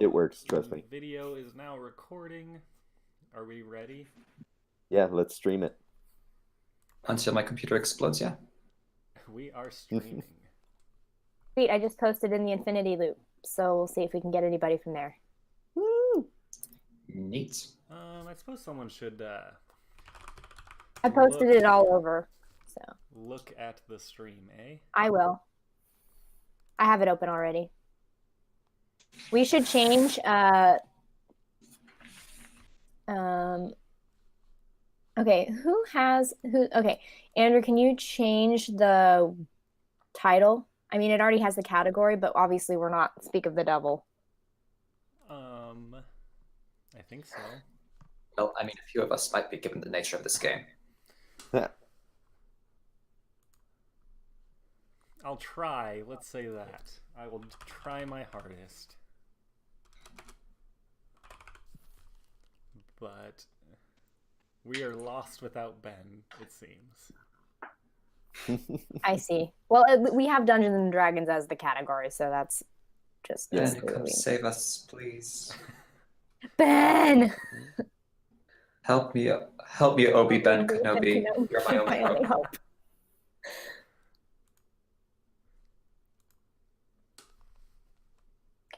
It works, trust me. Video is now recording. Are we ready? Yeah, let's stream it. Until my computer explodes, yeah. We are streaming. Sweet, I just posted in the infinity loop, so we'll see if we can get anybody from there. Woo! Neat. I suppose someone should I posted it all over, so. Look at the stream, eh? I will. I have it open already. We should change, okay, okay, Andrew, can you change the title? I mean, it already has the category, but obviously we're not Speak of the Devil. I think so. Well, I mean, a few of us might be given the nature of this game. I'll try, let's say that. I will try my hardest. But we are lost without Ben, it seems. I see. Well, we have Dungeons and Dragons as the category, so that's just... Ben, come save us, please. Ben! Help me, Obi-Ben Kenobi. You're my only hope.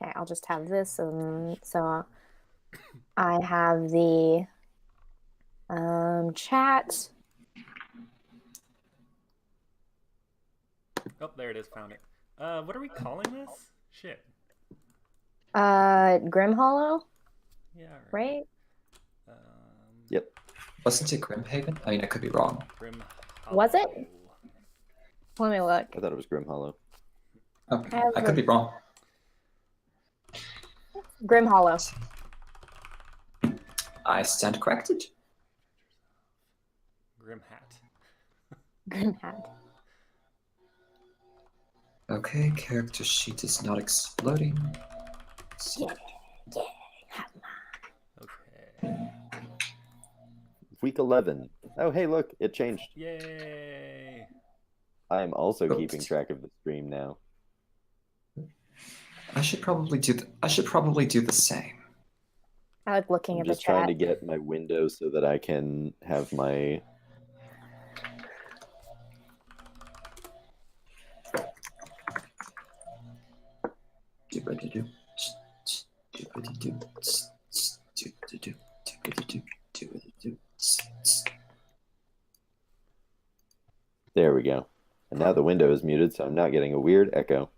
Okay, I'll just have this. So I have the chat. Oh, there it is. Found it. What are we calling this? Shit. Grimhollow? Yeah. Right? Yep. Wasn't it Grimhaven? I mean, I could be wrong. Grimhollow. Was it? Let me look. I thought it was Grimhollow. Oh, I could be wrong. Grimhollow. I stand corrected. Grimhat. Grimhat. Okay, character sheet is not exploding. Yeah. Okay. Week 11. Oh, hey, look, it changed. Yay! I am also Oops. keeping track of the stream now. I should probably do the same. I like looking I'm at the just trying chat. to get my window so that I can have my... There we go. And now the window is muted, so I'm not getting a weird echo.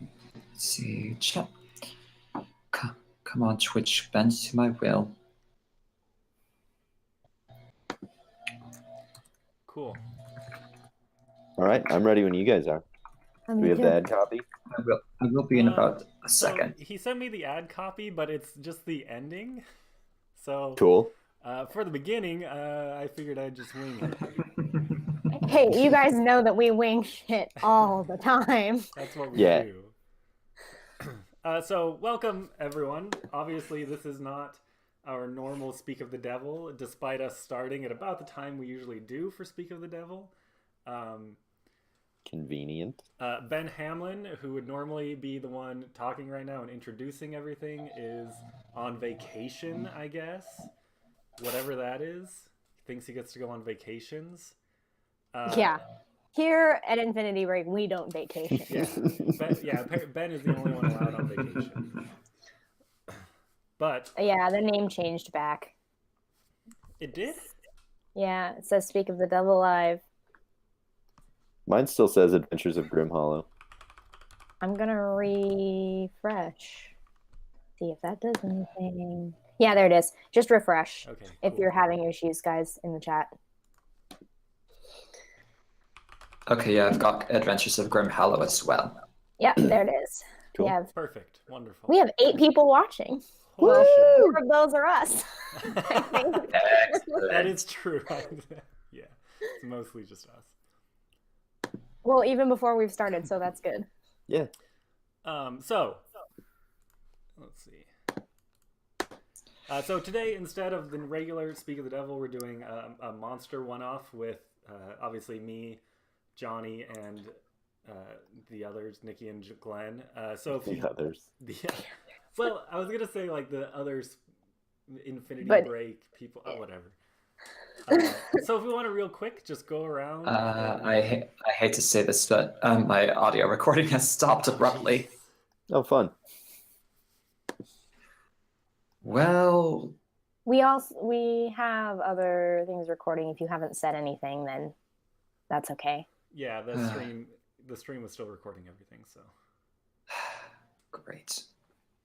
Let's see, chat. Come on, Twitch, bend to my will. Cool. All right, I'm ready when you guys are. Do we have the ad copy? I will be in about a second. So he sent me the ad copy, but it's just the ending. So Cool. For the beginning, I figured I'd just wing it. Hey, you guys know that we wing shit all the time. That's what we Yeah. do. So welcome everyone. Obviously this is not our normal Speak of the Devil, despite us starting at about the time we usually do for Speak of the Devil. Convenient. Ben Hamlin, who would normally be the one talking right now and introducing everything, is on vacation, I guess. Whatever that is. He thinks he gets to go on vacations. Yeah. Here at Infinity Break, we don't vacation. Ben is the only one allowed on vacation. But Yeah, the name changed back. it did? Yeah, it says Speak of the Devil Live. Mine still says Adventures of Grimhollow. I'm gonna refresh. See if that does anything. Yeah, there it is. Just refresh. Okay. If Cool. you're having issues, guys, in the chat. Okay, yeah, I've got Adventures of Grimhollow as well. Yeah, there it is. Cool. Perfect. Wonderful. We have 8 people watching. Holy shit. 4 of those are us. I think. That is true. Yeah, it's mostly just us. Well, even before we've started, so that's good. Yeah. So let's see. So today, instead of the regular Speak of the Devil, we're doing a monster one-off with obviously me, Johnny, and the others, Nikki and Glenn. So if The you, others. well, I was gonna say like the others, Infinity But- Break people, whatever. So if we want to real quick, just go around. I hate to say this, but my audio recording has stopped abruptly. Oh, fun. Well, We have other things recording. If you haven't said anything, then that's okay. Yeah, the stream was still recording everything. So great.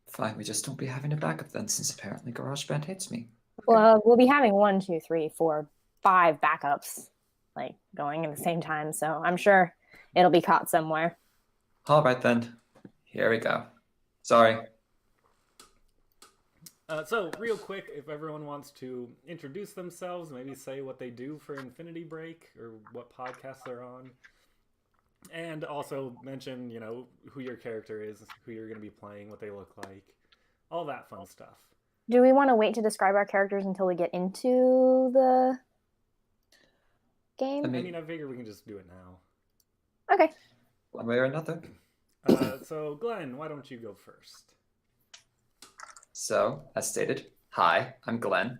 Fine, we just don't be having a backup then, since apparently GarageBand hates me. Well, we'll be having 1, 2, 3, 4, 5 backups, like going at the same time. So I'm sure it'll be caught somewhere. All right then. Here we go. Sorry. So real quick, if everyone wants to introduce themselves, maybe say what they do for Infinity Break or what podcast they're on, and also mention, who your character is, who you're going to be playing, what they look like, all that fun stuff. Do we want to wait to describe our characters until we get into the game? I mean, I figure we can just do it now. Okay. One way or another. So Glenn, why don't you go first? So, as stated, hi, I'm Glenn.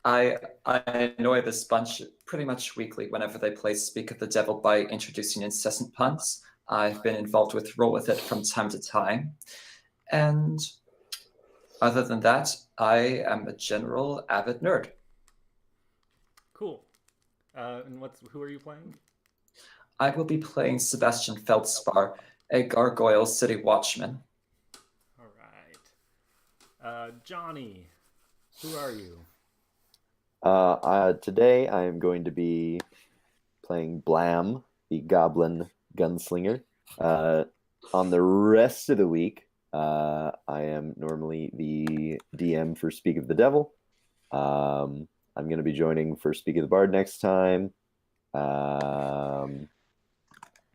I annoy this bunch pretty much weekly whenever they play Speak of the Devil by introducing incessant puns. I've been involved with Roll With It from time to time. And other than that, I am a general avid nerd. Cool. And who are you playing? I will be playing Sebastian Feldspar, a gargoyle city watchman. All right. Johnny, who are you? Today I am going to be playing Blam, the goblin gunslinger. On the rest of the week, I am normally the DM for Speak of the Devil. I'm going to be joining for Speak of the Bard next time.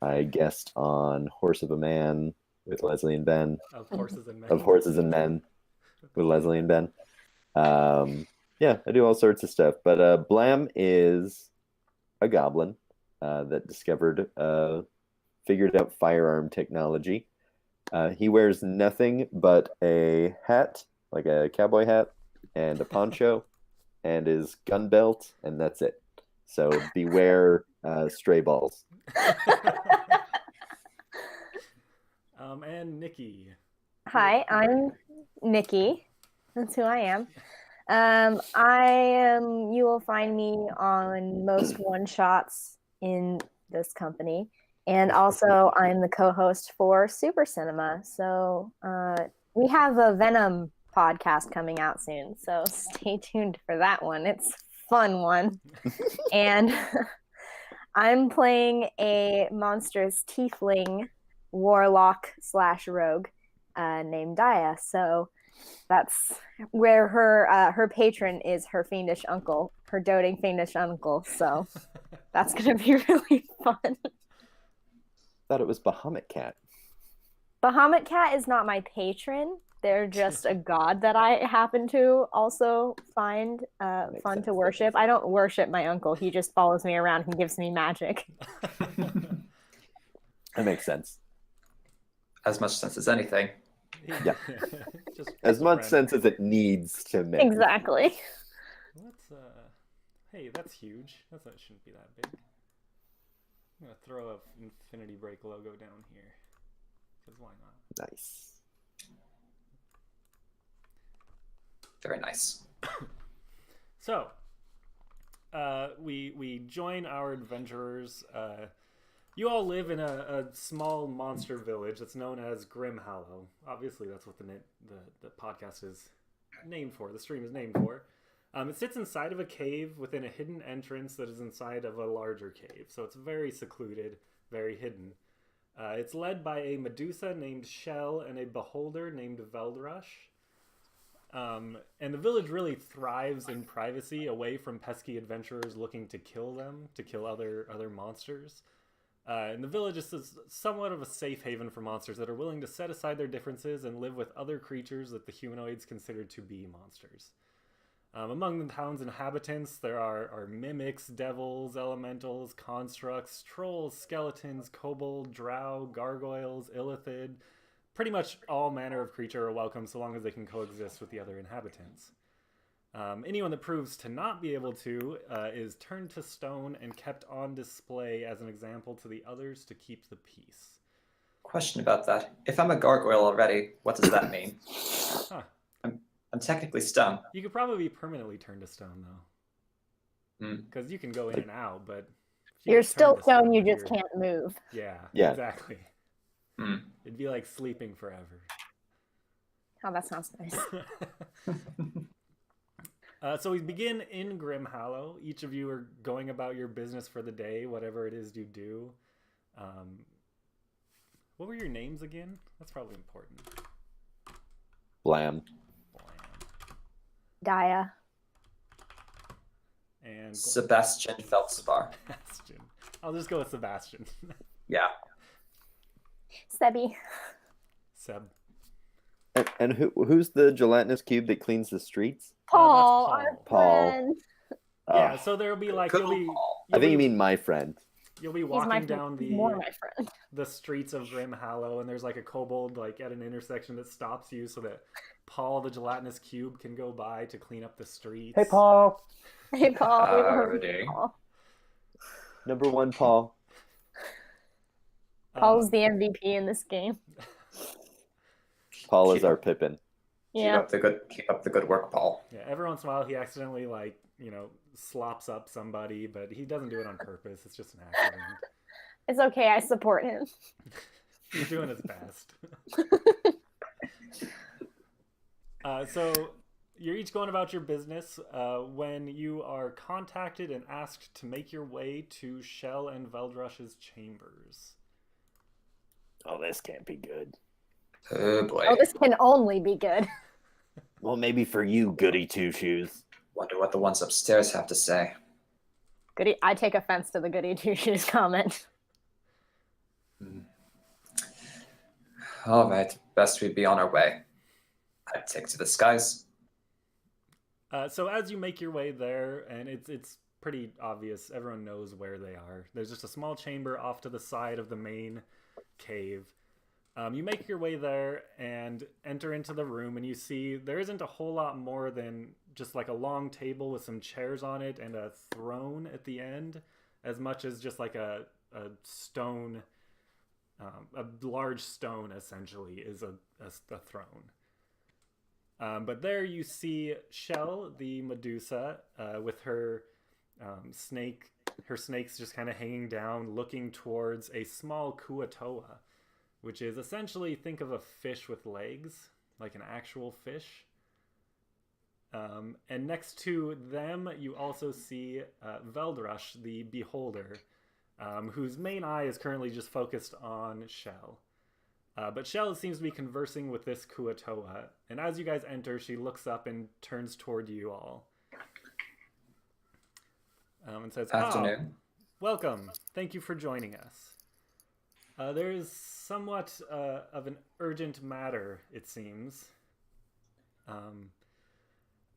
I guest on Horse of a Man with Leslie and Ben. Of Horses and Men. Of Horses and Men with Leslie and Ben. Yeah, I do all sorts of stuff. But Blam is a goblin that figured out firearm technology. He wears nothing but a hat, like a cowboy hat, and a poncho, and his gun belt, and that's it. So beware stray balls. And Nikki. Hi, I'm Nikki. That's who I am. You will find me on most one-shots in this company. And also, I'm the co-host for Super Cinema. So we have a Venom podcast coming out soon. So stay tuned for that one. It's a fun one. And I'm playing a monstrous tiefling warlock / rogue named Daya. So that's where her patron is her fiendish uncle, her doting fiendish uncle. So that's going to be really fun. Thought it was Bahamut Cat. Bahamut Cat is not my patron. They're just a god that I happen to also find fun to worship. I don't worship my uncle. He just follows me around and gives me magic. That makes sense. As much sense as anything. Yeah. Just As much friend. sense as it needs to make. Exactly. Hey, that's huge. That shouldn't be that big. I'm gonna throw a Infinity Break logo down here. Because why not? Nice. Very nice. So, we join our adventurers. You all live in a small monster village that's known as Grimhollow. Obviously, that's what the podcast is named for. The stream is named for. It sits inside of a cave within a hidden entrance that is inside of a larger cave. So it's very secluded, very hidden. It's led by a Medusa named Shell and a Beholder named Veldrush. And the village really thrives in privacy, away from pesky adventurers looking to kill them, to kill other monsters. And the village is somewhat of a safe haven for monsters that are willing to set aside their differences and live with other creatures that the humanoids consider to be monsters. Among the town's inhabitants, there are mimics, devils, elementals, constructs, trolls, skeletons, kobold, drow, gargoyles, illithid. Pretty much all manner of creature are welcome so long as they can coexist with the other inhabitants. Anyone that proves to not be able to is turned to stone and kept on display as an example to the others to keep the peace. Question about that. If I'm a gargoyle already, what does that mean? Huh. I'm technically stone. You could probably be permanently turned to stone, though. Hmm. Because you can go in and out, but... if You're get still turned to stone, you then just you're- can't move. Yeah, Yeah. exactly. Hmm. It'd be like sleeping forever. Oh, that sounds nice. So we begin in Grimhollow. Each of you are going about your business for the day, whatever it is you do. What were your names again? That's probably important. Blam. Gaia. And Sebastian Feldspar. Sebastian. I'll just go with Sebastian. Yeah. Sebi. Seb. And who's the gelatinous cube that cleans the streets? Paul. Paul. Our Paul. friend. Yeah, so there'll be like Good you'll be. Paul. I think you mean my friend. You'll be He's my walking friend. down He's more my the friend. streets of Grimhollow, and there's like a kobold like at an intersection that stops you so that Paul the gelatinous cube can go by to clean up the streets. Hey, Paul. Hey, Paul. We love you, Howdy. Paul. Number one, Paul. Paul's the MVP in this game. Paul is our Pippin. Yeah. Keep up the good work, Paul. Yeah, every once in a while he accidentally like slops up somebody, but he doesn't do it on purpose. It's just an accident. It's okay. I support him. He's doing his best. So you're each going about your business when you are contacted and asked to make your way to Shell and Veldrush's chambers. Oh, this can't be good. Oh boy. Oh, this can only be good. Well, maybe for you, goody two-shoes. Wonder what the ones upstairs have to say. Goody. I take offense to the goody two shoes comment. All right, best we be on our way. I'd take to the skies. So as you make your way there, and it's pretty obvious, everyone knows where they are. There's just a small chamber off to the side of the main cave. You make your way there and enter into the room, and you see there isn't a whole lot more than just like a long table with some chairs on it and a throne at the end, as much as just like a stone, a large stone essentially is a throne. But there you see Shell, the Medusa, with her snakes just kind of hanging down, looking towards a small kuatoa, which is essentially, think of a fish with legs, like an actual fish. And next to them, you also see Veldrush, the Beholder, whose main eye is currently just focused on Shell. But Shell seems to be conversing with this kuatoa, and as you guys enter, she looks up and turns toward you all. And says, Afternoon. welcome. Thank you for joining us. There is somewhat of an urgent matter, it seems.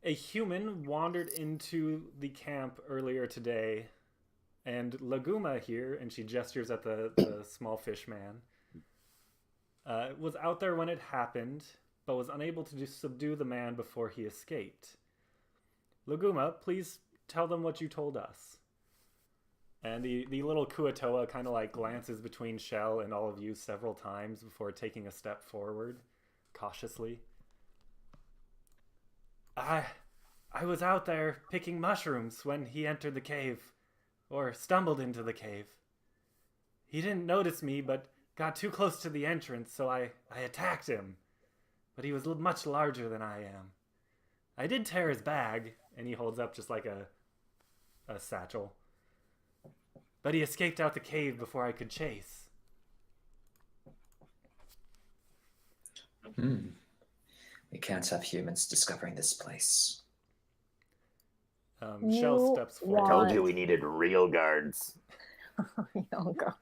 A human wandered into the camp earlier today, and Laguma here, and she gestures at the small fish man, was out there when it happened, but was unable to subdue the man before he escaped. Laguma, please tell them what you told us. And the little kuatoa kind of like glances between Shell and all of you several times before taking a step forward, cautiously. I was out there picking mushrooms when he entered the cave, or stumbled into the cave. He didn't notice me, but got too close to the entrance, so I attacked him. But he was much larger than I am. I did tear his bag, and he holds up just like a satchel. But he escaped out the cave before I could chase. We can't have humans discovering this place. Shell steps forward. Told you we needed real guards. Oh, God.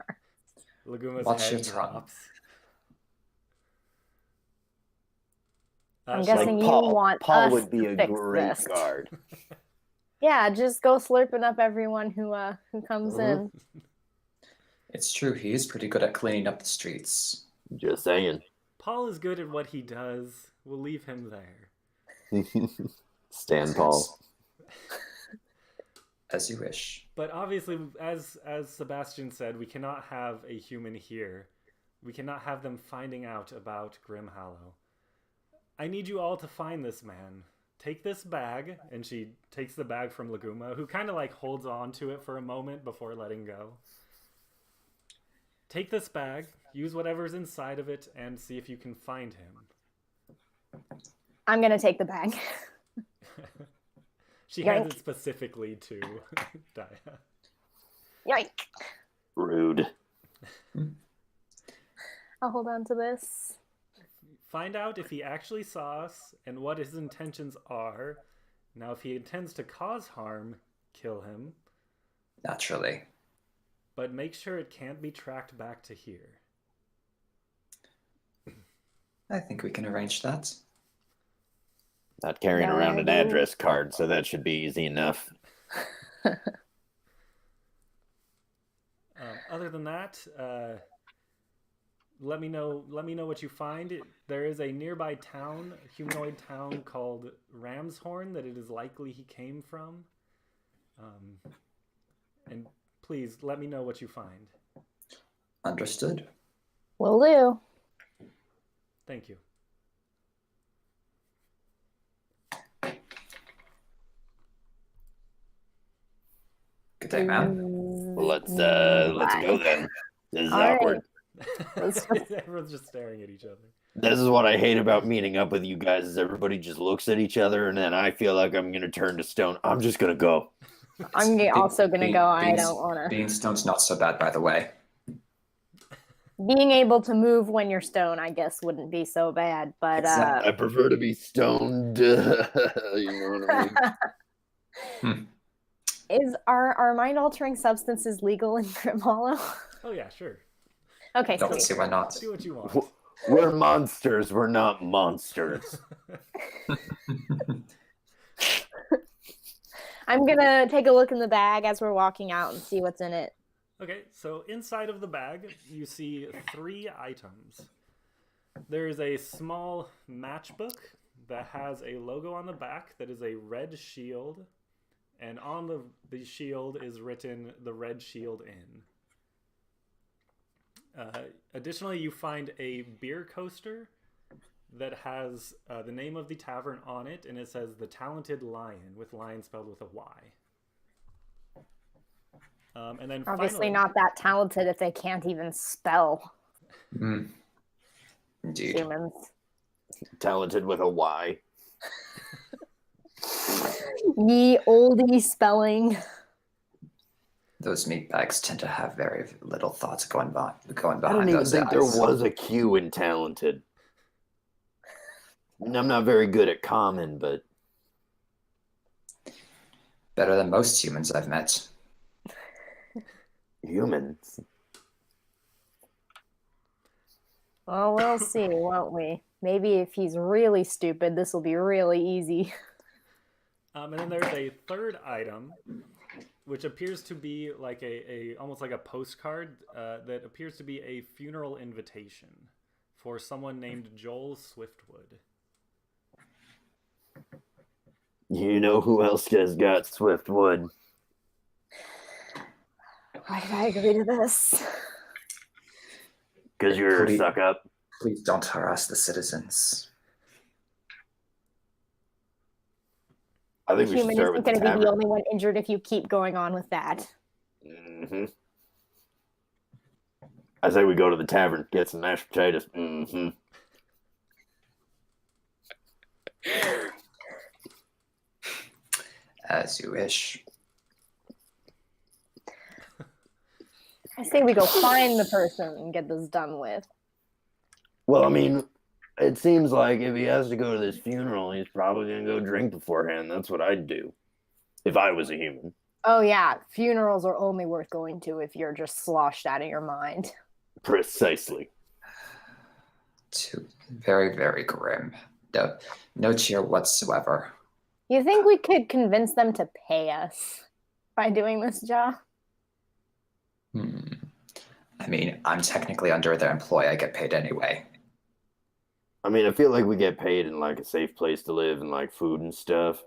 Laguma's Watch head your tongue. drops. I'm guessing you Paul, want Paul us would be to a fix great this. guard. Yeah, just go slurping up everyone who comes in. It's true, he is pretty good at cleaning up the streets. Just saying. Paul is good at what he does. We'll leave him there. Stan Paul. As you wish. But obviously, as Sebastian said, we cannot have a human here. We cannot have them finding out about Grimhollow. I need you all to find this man. Take this bag, and she takes the bag from Laguma, who kind of like holds on to it for a moment before letting go. Take this bag, use whatever's inside of it, and see if you can find him. I'm gonna take the bag. She hands it specifically to Daya. Yike! Rude. I'll hold on to this. Find out if he actually saw us and what his intentions are. Now, if he intends to cause harm, kill him. Naturally. But make sure it can't be tracked back to here. I think we can arrange that. Not carrying around an address card, so that should be easy enough. Other than that, let me know what you find. There is a nearby town, a humanoid town called Ramshorn that it is likely he came from. And please let me know what you find. Understood. Will do. Thank you. Good day, ma'am. Well, let's go then. This is awkward. Everyone's just staring at each other. This is what I hate about meeting up with you guys is everybody just looks at each other and then I feel like I'm gonna turn to stone. I'm just gonna go. I'm also gonna go. I don't wanna. Being stone's not so bad, by the way. Being able to move when you're stone, I guess, wouldn't be so bad. But I prefer to be stoned. You know what I mean? Are mind altering substances legal in Grimhollow? Oh yeah, sure. Okay, Don't see why not. Do what you want. We're monsters. We're not monsters. I'm gonna take a look in the bag as we're walking out and see what's in it. Okay, so inside of the bag, you see 3 items. There is a small matchbook that has a logo on the back that is a red shield, and on the shield is written "The Red Shield Inn." Additionally, you find a beer coaster that has the name of the tavern on it, and it says "The Talented Lion," with lion spelled with a Y. And then Obviously finally, not that talented if they can't even spell. Indeed. Humans. Talented with a Y. Ye oldie spelling. Those meat bags tend to have very little thoughts going behind I don't even those think eyes. there was a Q in talented. I'm not very good at common, but Better than most humans I've met. humans. Well, we'll see, won't we? Maybe if he's really stupid, this will be really easy. and then there's a third item, which appears to be like almost like a postcard that appears to be a funeral invitation for someone named Joel Swiftwood. You know who else has got Swiftwood? Why did I agree to this? Because you're a suck up. Please don't harass the citizens. I think we should Human start isn't with going the to be tavern. the only one injured if you keep going on with that. Mm-hmm. I say we go to the tavern, get some mashed potatoes. Mm-hmm. As you wish. I say we go find the person and get this done with. Well, I mean, it seems like if he has to go to this funeral, he's probably going to go drink beforehand. That's what I'd do if I was a human. Oh yeah, funerals are only worth going to if you're just sloshed out of your mind. Precisely. Very, very grim. No cheer whatsoever. You think we could convince them to pay us by doing this job? I mean, I'm technically under their employ. I get paid anyway. I mean, I feel like we get paid in like a safe place to live and like food and stuff.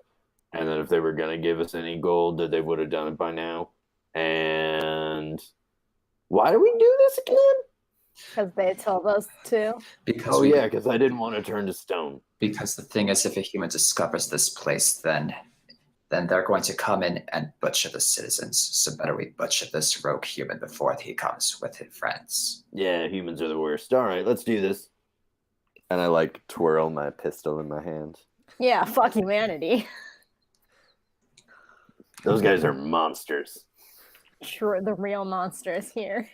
And then if they were gonna give us any gold, that they would have done it by now. And why do we do this again? Because they told us to. Because because I didn't want to turn to stone. Because the thing is, if a human discovers this place, then they're going to come in and butcher the citizens. So better we butcher this rogue human before he comes with his friends. Yeah, humans are the worst. All right, let's do this. And I like twirl my pistol in my hand. Yeah, fuck humanity. Those guys are monsters. Sure, the real monsters here.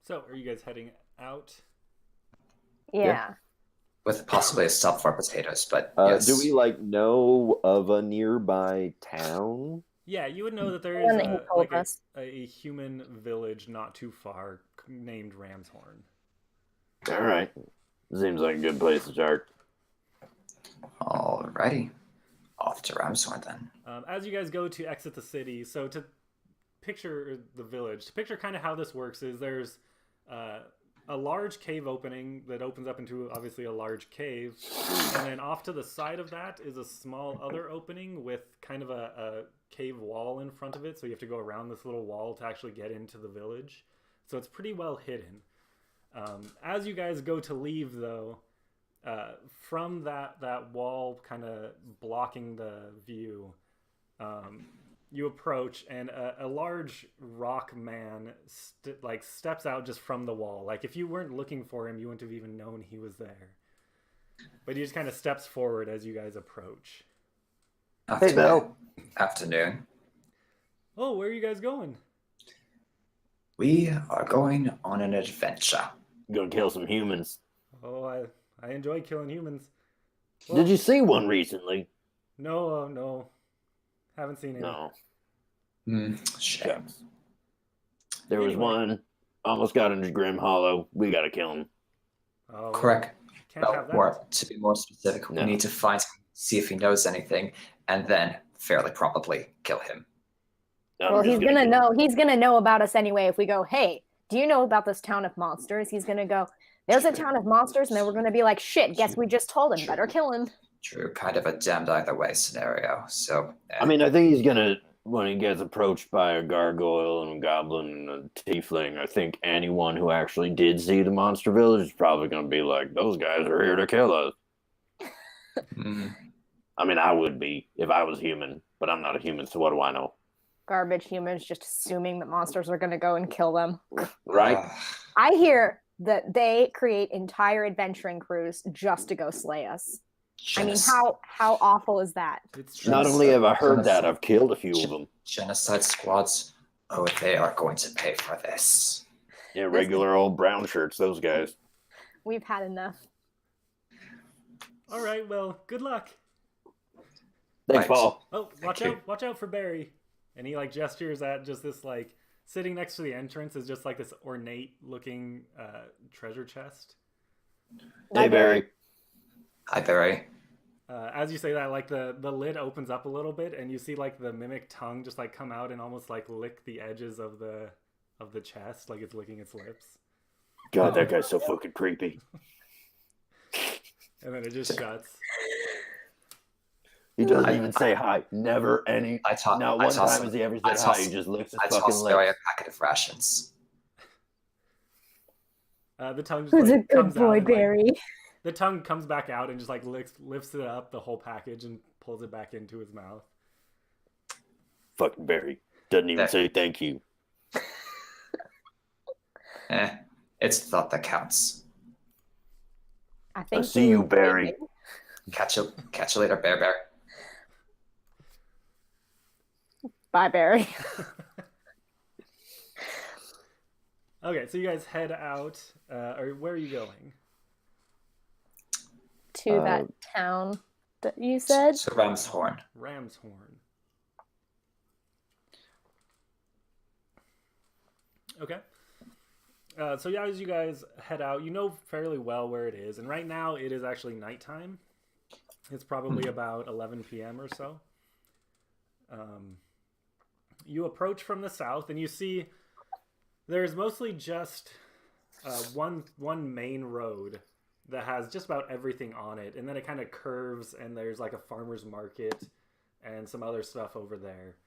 So, are you guys heading out? Yeah. With possibly a stop for potatoes, but yes. Do we like know of a nearby town? Yeah, you would know that there is a human village not too far named Ramshorn. All right. Seems like a good place to start. Alrighty. Off to Ramshorn then. As you guys go to exit the city, so to picture the village, to picture kind of how this works is there's a large cave opening that opens up into obviously a large cave, and then off to the side of that is a small other opening with kind of a cave wall in front of it, so you have to go around this little wall to actually get into the village. So it's pretty well hidden. As you guys go to leave, though, from that wall kind of blocking the view, you approach, and a large rock man steps out just from the wall. Like, if you weren't looking for him, you wouldn't have even known he was there. But he just kind of steps forward as you guys approach. Hey, Bill. Afternoon. Oh, where are you guys going? We are going on an adventure. Gonna kill some humans. Oh, I enjoy killing humans. Well, did you see one recently? No. Haven't seen any. No. Shame. There was one. Almost got into Grimhollow. We gotta kill him. Oh, correct. Can't have that. Or to be more specific, we need to find him, see if he knows anything, and then fairly probably kill him. Well, he's gonna know. He's gonna know about us anyway. If we go, hey, do you know about this town of monsters? He's gonna go, there's a town of monsters, and then we're gonna be like, shit, guess we just told him. Better kill him. True, kind of a damned either way scenario. So I mean, I think he's gonna, when he gets approached by a gargoyle and a goblin and a tiefling, I think anyone who actually did see the monster village is probably gonna be like, those guys are here to kill us. I mean, I would be if I was human, but I'm not a human, so what do I know? Garbage humans just assuming that monsters are going to go and kill them. Right? I hear that they create entire adventuring crews just to go slay us. I mean, how awful is that? Not only have I heard that, I've killed a few of them. Genocide squads, oh, they are going to pay for this. Yeah, regular old brown shirts, those guys. We've had enough. All right, well, good luck. Thanks, Paul. Oh, watch out for Barry. And he like gestures at just this like sitting next to the entrance is just like this ornate looking treasure chest. Hey, Barry. Hi, Barry. As you say that, like the lid opens up a little bit, and you see like the mimic tongue just like come out and almost like lick the edges of the chest, like it's licking its lips. God, that guy's so fucking creepy. And then it just shuts. He doesn't even say hi. Never any. Not one time has he ever said hi. He just licks his fucking lips. I a packet of rations. The tongue just like, a comes good boy, out. Barry. Like, the tongue comes back out and just like lifts it up, the whole package, and pulls it back into his mouth. Fucking Barry. Doesn't even say thank you. It's the thought that counts. I see you, Barry. Catch you later, Bear. Bye, Barry. Okay, so you guys head out. Or where are you going? To that town that you said? To Ramshorn. Okay. So yeah, as you guys head out, you know fairly well where it is, and right now it is actually nighttime. It's probably about 11 p.m. or so. You approach from the south, and you see there's mostly just one main road that has just about everything on it, and then it kind of curves, and there's like a farmer's market and some other stuff over there.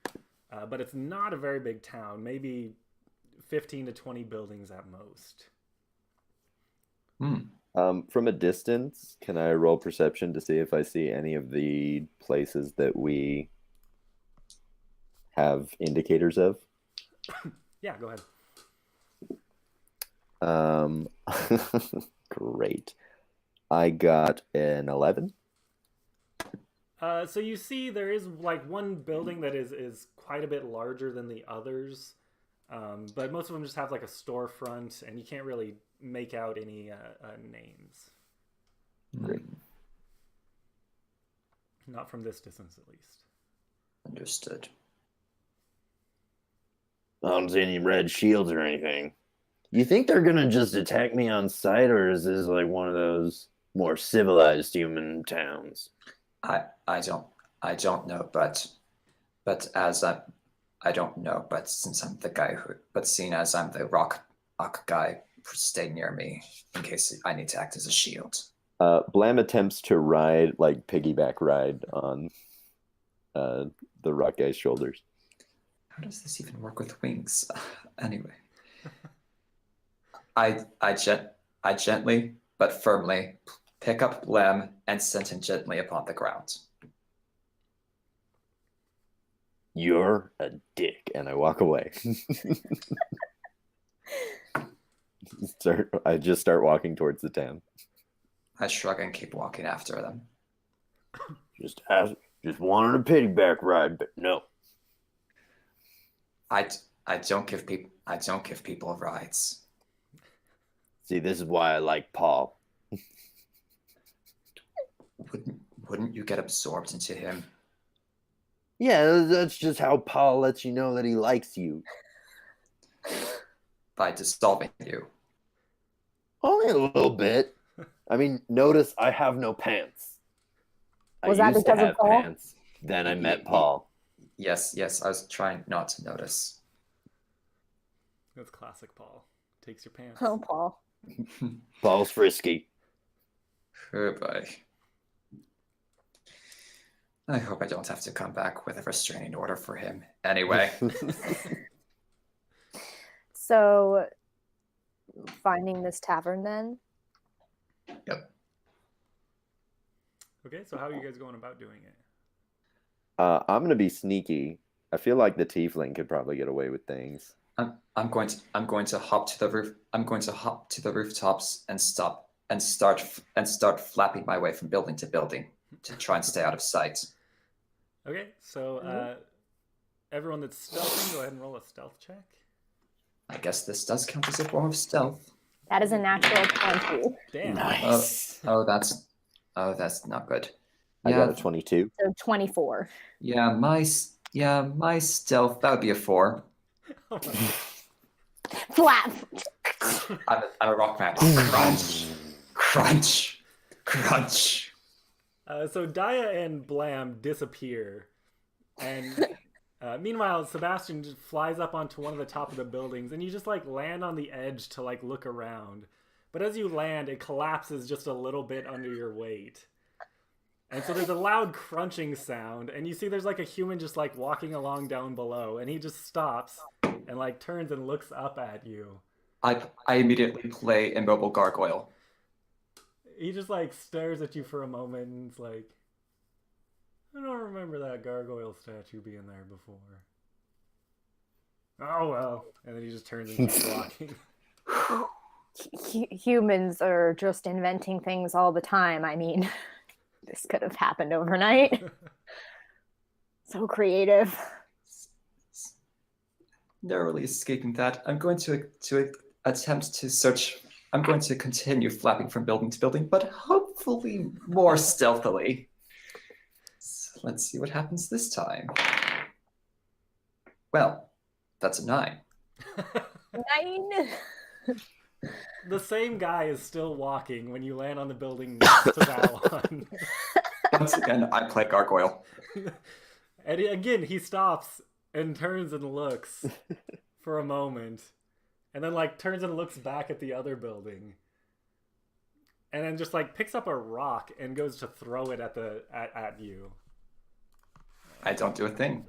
But it's not a very big town, maybe 15 to 20 buildings at most. From a distance, can I roll perception to see if I see any of the places that we have indicators of? Yeah, go ahead. Great. I got an 11. So you see there is like one building that is quite a bit larger than the others. But most of them just have like a storefront, and you can't really make out any names. Great. Not from this distance, at least. Understood. I don't see any red shields or anything. You think they're gonna just attack me on sight, or is this like one of those more civilized human towns? I don't know, but I don't know, but since I'm the guy seeing as I'm the rock guy, stay near me in case I need to act as a shield. Blam attempts to ride, like piggyback ride on the rock guy's shoulders. How does this even work with wings? Anyway, I gently but firmly pick up Blam and send him gently upon the ground. You're a dick, and I walk away. I just start walking towards the town. I shrug and keep walking after them. Just wanted a piggyback ride, but no. I don't give people rides. See, this is why I like Paul. Wouldn't you get absorbed into him? Yeah, that's just how Paul lets you know that he likes you. By dissolving you. Only a little bit. I mean, notice I have no pants. Was I that used to because of have Paul? pants. Then I met Paul. Yes, I was trying not to notice. That's classic Paul. Takes your pants. Oh, Paul. Paul's frisky. Oh boy. I hope I don't have to come back with a restraining order for him. Anyway. So, finding this tavern then? Yep. Okay, so how are you guys going about doing it? I'm gonna be sneaky. I feel like the tiefling could probably get away with things. I'm going to hop to the roof. I'm going to hop to the rooftops and start flapping my way from building to building to try and stay out of sight. Okay, so everyone that's stealthing, go ahead and roll a stealth check. I guess this does count as a form of stealth. That is a natural 20. Damn. Nice. Oh, that's not good. I got a 22. So 24. Yeah, my stealth, that would be a 4. Flap! I'm a rock man. Crunch, crunch, crunch. So Daya and Blam disappear, and meanwhile Sebastian just flies up onto one of the top of the buildings, and you just like land on the edge to like look around. But as you land, it collapses just a little bit under your weight. And so there's a loud crunching sound, and you see there's like a human just like walking along down below, and he just stops and like turns and looks up at you. I immediately play Immobile Gargoyle. He just like stares at you for a moment and is like, I don't remember that gargoyle statue being there before. Oh well. And then he just turns and keeps walking. Humans are just inventing things all the time. I mean, this could have happened overnight. So creative. Narrowly escaping that, I'm going to attempt to search. I'm going to continue flapping from building to building, but hopefully more stealthily. So let's see what happens this time. Well, that's a 9. 9. The same guy is still walking when you land on the building next to that one. Once again, I play Gargoyle. And again, he stops and turns and looks for a moment. And then, like, turns and looks back at the other building. And then just, like, picks up a rock and goes to throw it at you. I don't do a thing.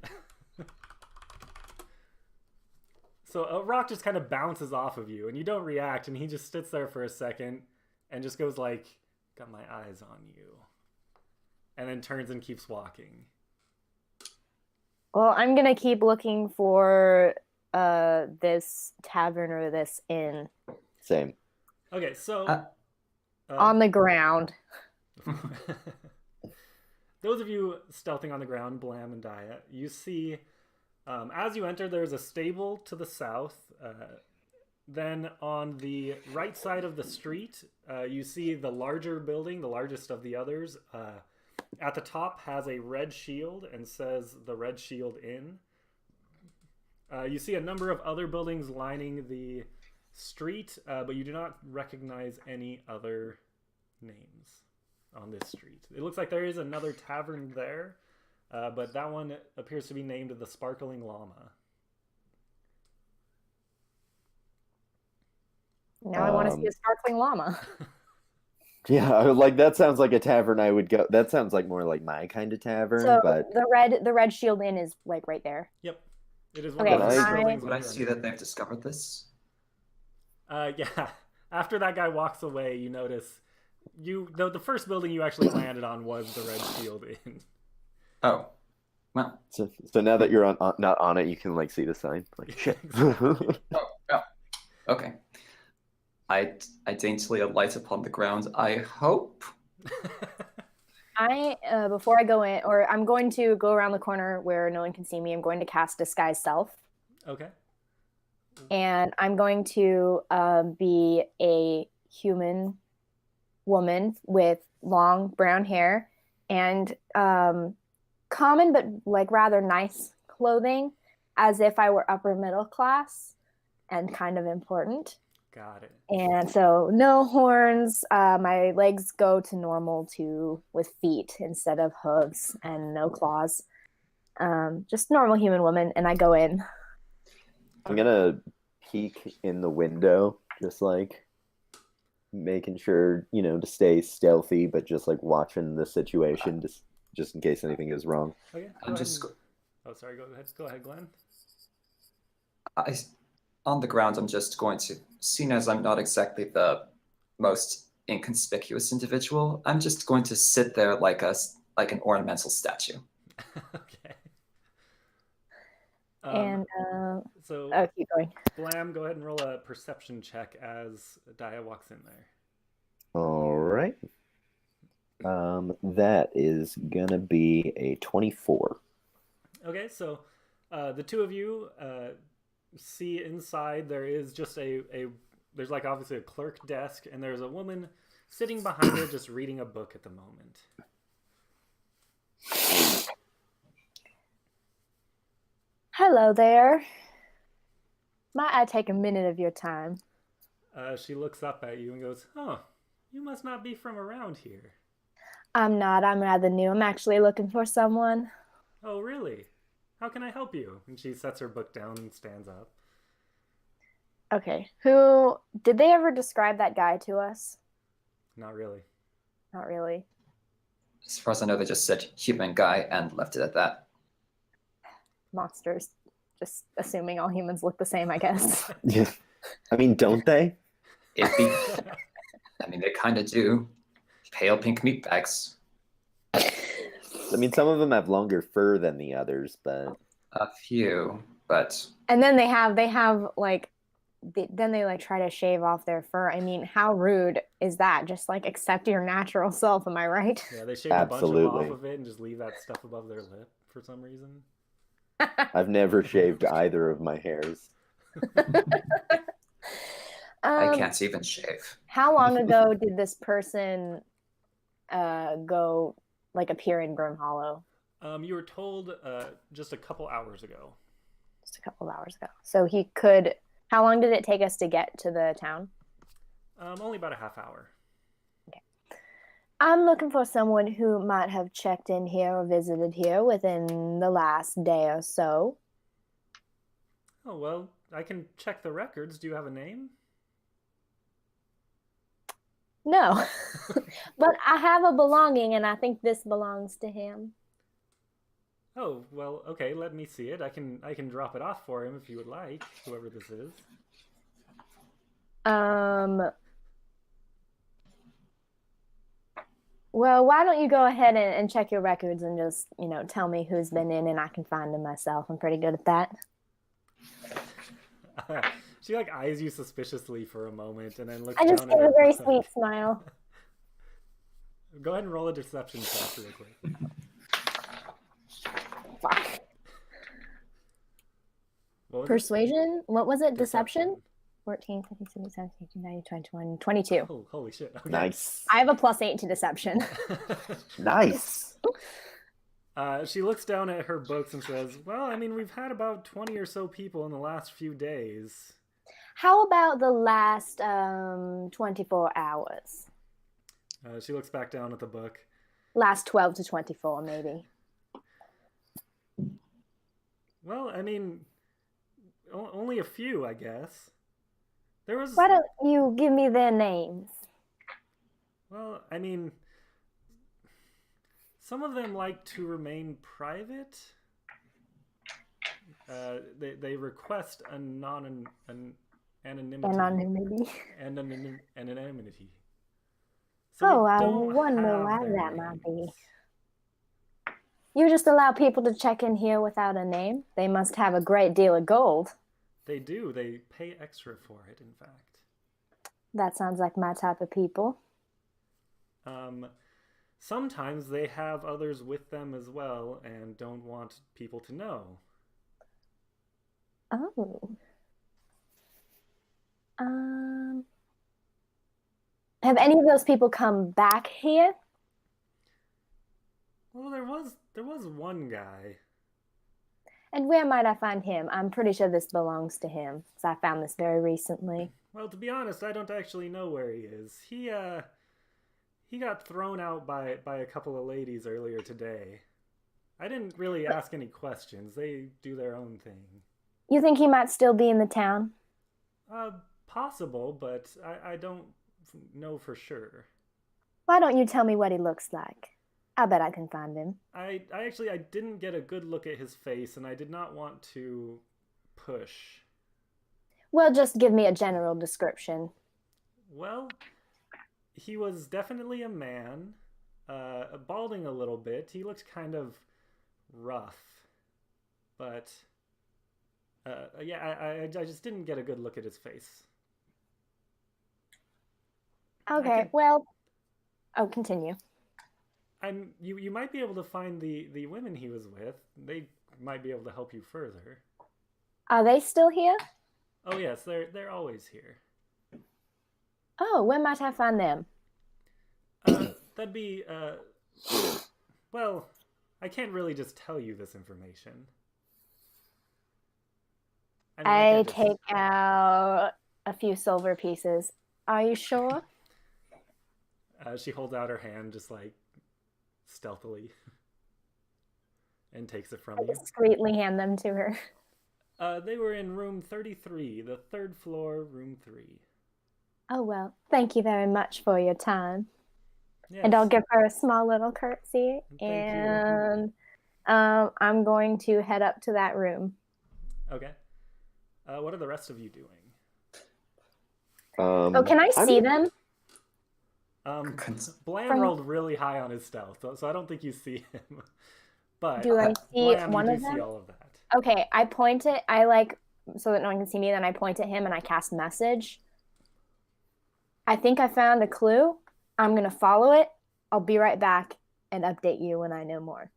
So a rock just kind of bounces off of you, and you don't react, and he just sits there for a second and just goes like, got my eyes on you. And then turns and keeps walking. Well, I'm going to keep looking for this tavern or this inn. Same. Okay, so... on the ground. Those of you stealthing on the ground, Blam and Dia, you see... as you enter, there's a stable to the south. Then on the right side of the street, you see the larger building, the largest of the others. At the top has a red shield and says the Red Shield Inn. You see a number of other buildings lining the street, but you do not recognize any other names on this street. It looks like there is another tavern there. But that one appears to be named the Sparkling Llama. Now I want to see a sparkling llama. Yeah, like that sounds like a tavern I would go. That sounds like more like my kind of tavern. So but the red shield inn is like right there. Yep, it is one Okay, of the I- buildings. Would I see that they've discovered this? Yeah. After that guy walks away, you notice the first building you actually landed on was the Red Shield Inn. Oh, well. so now that you're not on it, you can like see the sign. Like shit. Oh, okay. I daintily alight upon the ground. I hope. I before I go in, or I'm going to go around the corner where no one can see me. I'm going to cast Disguise Self. Okay. And I'm going to be a human woman with long brown hair and common but like rather nice clothing, as if I were upper middle class and kind of important. Got it. And so no horns. My legs go to normal with feet instead of hooves, and no claws. Just normal human woman, and I go in. I'm gonna peek in the window, just like making sure, to stay stealthy, but just like watching the situation, just in case anything goes wrong. Okay. I'm just. Oh, sorry. Go ahead. Go ahead, Glenn. On the ground, I'm just going to, seeing as I'm not exactly the most inconspicuous individual, I'm just going to sit there like an ornamental statue. Okay. And so keep going. Blam, go ahead and roll a perception check as Dia walks in there. All right. That is gonna be a 24. Okay, so the two of you see inside there is just there's like obviously a clerk desk, and there's a woman sitting behind her just reading a book at the moment. Hello there. Might I take a minute of your time? She looks up at you and goes, "Oh, you must not be from around here." I'm not. I'm rather new. I'm actually looking for someone. "Oh, really? How can I help you?" And she sets her book down and stands up. Okay. Who did they ever describe that guy to us? Not really. Not really. As far as I know, they just said human guy and left it at that. Monsters. Just assuming all humans look the same, I guess. Yeah. I mean, don't they? I mean, they kind of do. Pale pink meatbags. I mean, some of them have longer fur than the others, but A few, but And then they have like then they like try to shave off their fur. I mean, how rude is that? Just like accept your natural self, am I right? Yeah, they shave a bunch Absolutely. off of it and just leave that stuff above their lip for some reason. I've never shaved either of my hairs. I can't even shave. How long ago did this person appear in Grimhollow? You were told just a couple hours ago. Just a couple of hours ago. So he could. How long did it take us to get to the town? Only about a half hour. I'm looking for someone who might have checked in here or visited here within the last day or so. Oh, well, I can check the records. Do you have a name? No, but I have a belonging, and I think this belongs to him. Oh, well, okay, let me see it. I can drop it off for him if you would like, whoever this is. Well, why don't you go ahead and check your records and just, tell me who's been in, and I can find them myself. I'm pretty good at that. She eyes you suspiciously for a moment and then looks I down just at gave her a very book. sweet smile. Go ahead and roll a deception check real quick. Fuck. What was Persuasion? What was it? it? Deception? 14, 15, 16, 17, 18, 19, 20, 21, 22. Oh, holy shit. Okay. Nice. I have a +8 to deception. Nice. She looks down at her books and says, well, I mean, we've had about 20 or so people in the last few days. How about the last 24 hours? She looks back down at the book. Last 12 to 24, maybe. Well, I mean, only a few, I guess. There was... Why don't you give me their names? Well, I mean, some of them like to remain private. They request anonymity. Anonymity. Anonymity. So I wonder why that might be. You just allow people to check in here without a name? They must have a great deal of gold. They do. They pay extra for it, in fact. That sounds like my type of people. Sometimes they have others with them as well and don't want people to know. Oh. Have any of those people come back here? Well, there was one guy. And where might I find him? I'm pretty sure this belongs to him, because I found this very recently. Well, to be honest, I don't actually know where he is. He got thrown out by a couple of ladies earlier today. I didn't really ask any questions. They do their own thing. You think he might still be in the town? Possible, but I don't know for sure. Why don't you tell me what he looks like? I bet I can find him. I didn't get a good look at his face, and I did not want to push. Well, just give me a general description. Well, he was definitely a man, balding a little bit. He looked kind of rough, but yeah, I just didn't get a good look at his face. Okay, well, continue. You might be able to find the women he was with. They might be able to help you further. Are they still here? Oh yes, they're always here. Oh, where might I find them? That'd be well, I can't really just tell you this information. I take out a few silver pieces. Are you sure? She holds out her hand just stealthily and takes it from you. Discreetly hand them to her. They were in room 33, the third floor, room 3. Oh, well, thank you very much for your time. Yes. And I'll give her a small little curtsy. Thank you. I'm going to head up to that room. Okay. What are the rest of you doing? Can I see them? Blam rolled really high on his stealth, so I don't think you see him. But do I see Blam, one you of do them? see all of that. Okay, I point it. So that no one can see me. Then I point at him and I cast message. I think I found a clue. I'm gonna follow it. I'll be right back and update you when I know more.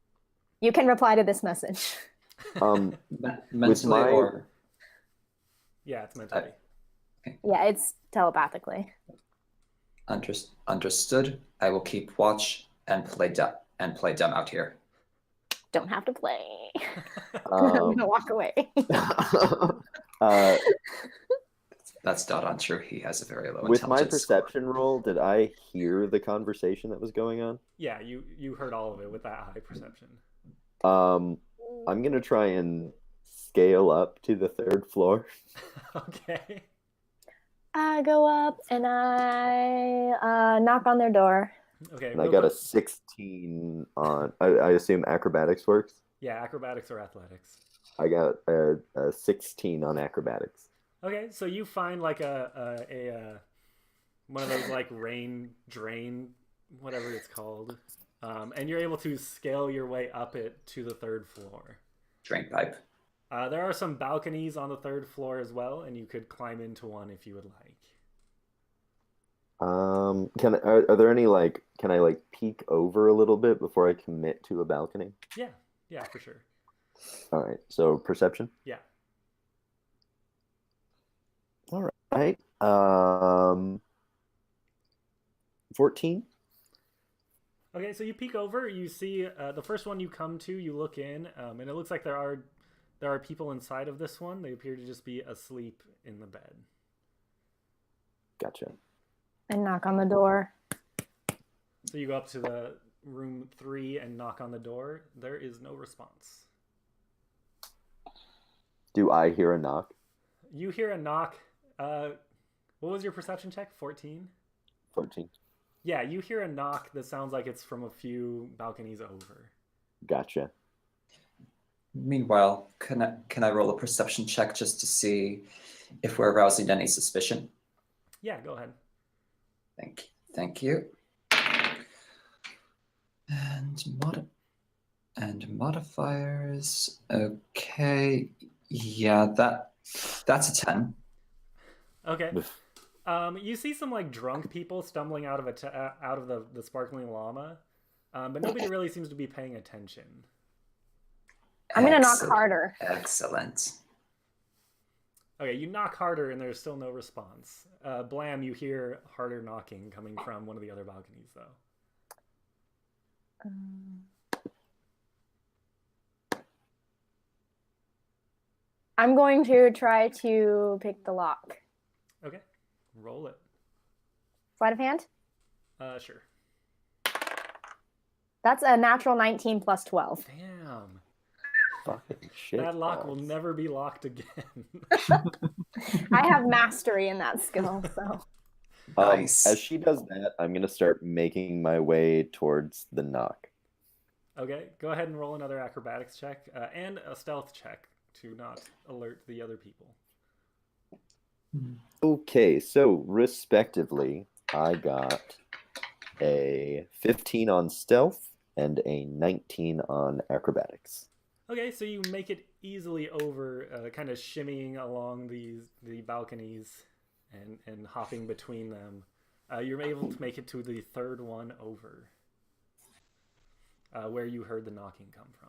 You can reply to this message. Mentally or... Yeah, it's mentally. Yeah, it's telepathically. Understood. I will keep watch and play dumb out here. Don't have to play. I'm gonna walk away. That's not untrue. He has a very low With my intelligence score. perception roll, did I hear the conversation that was going on? Yeah, you heard all of it with that high perception. I'm gonna try and scale up to the 3rd floor. Okay. I go up and I knock on their door. Okay. And I got a 16 on. I assume acrobatics works. Yeah, acrobatics or athletics. I got a 16 on acrobatics. Okay, so you find like a one of those like rain drain, whatever it's called, and you're able to scale your way up it to the 3rd floor. Drain pipe. There are some balconies on the 3rd floor as well, and you could climb into one if you would like. Are there any like? Can I like peek over a little bit before I commit to a balcony? Yeah, for sure. All right. So perception. Yeah. All right. 14. Okay, so you peek over, you see the first one you come to, you look in, and it looks like there are people inside of this one. They appear to just be asleep in the bed. Gotcha. I knock on the door. So you go up to the room 3 and knock on the door. There is no response. Do I hear a knock? You hear a knock. What was your perception check? 14? 14. Yeah, you hear a knock that sounds like it's from a few balconies over. Gotcha. Meanwhile, can I roll a perception check just to see if we're arousing any suspicion? Yeah, go ahead. Thank you. And modifiers. Okay. Yeah, that's a 10. Okay. You see some like drunk people stumbling out of the sparkling llama, but nobody really seems to be paying attention. I'm gonna knock harder. Excellent. Okay, you knock harder and there's still no response. Blam, you hear harder knocking coming from one of the other balconies, though. I'm going to try to pick the lock. Okay, roll it. Sleight of hand? Sure. That's a natural 19 plus 12. Damn. Fucking shit. That lock will never be locked again. I have mastery in that skill, so. Nice. As she does that, I'm going to start making my way towards the knock. Okay, go ahead and roll another acrobatics check and a stealth check to not alert the other people. Okay, so respectively, I got a 15 on stealth and a 19 on acrobatics. Okay, so you make it easily over, kind of shimmying along the balconies and hopping between them. You're able to make it to the 3rd one over, where you heard the knocking come from.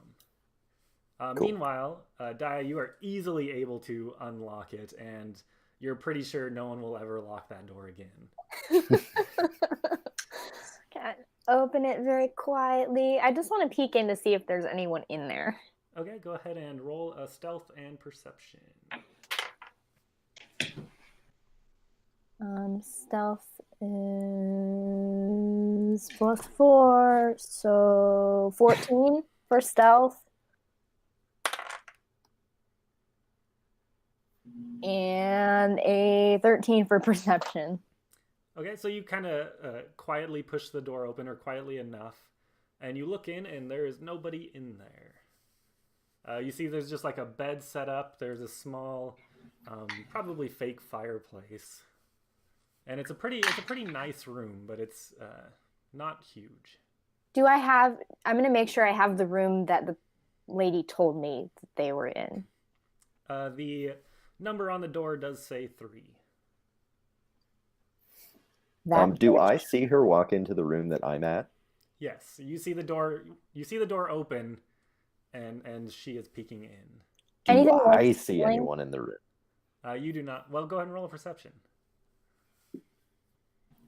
Cool. Meanwhile, Daya, you are easily able to unlock it, and you're pretty sure no one will ever lock that door again. Can open it very quietly. I just want to peek in to see if there's anyone in there. Okay, go ahead and roll a stealth and perception. Stealth is plus 4, so 14 for stealth. And a 13 for perception. Okay, so you kind of quietly push the door open, or quietly enough, and you look in, and there is nobody in there. You see there's just like a bed set up. There's a small, probably fake fireplace. And it's a pretty nice room, but it's not huge. I'm going to make sure I have the room that the lady told me that they were in. The number on the door does say 3. Do I see her walk into the room that I'm at? Yes, you see the door open, and she is peeking in. Do I see anyone in the room? You do not. Well, go ahead and roll a perception.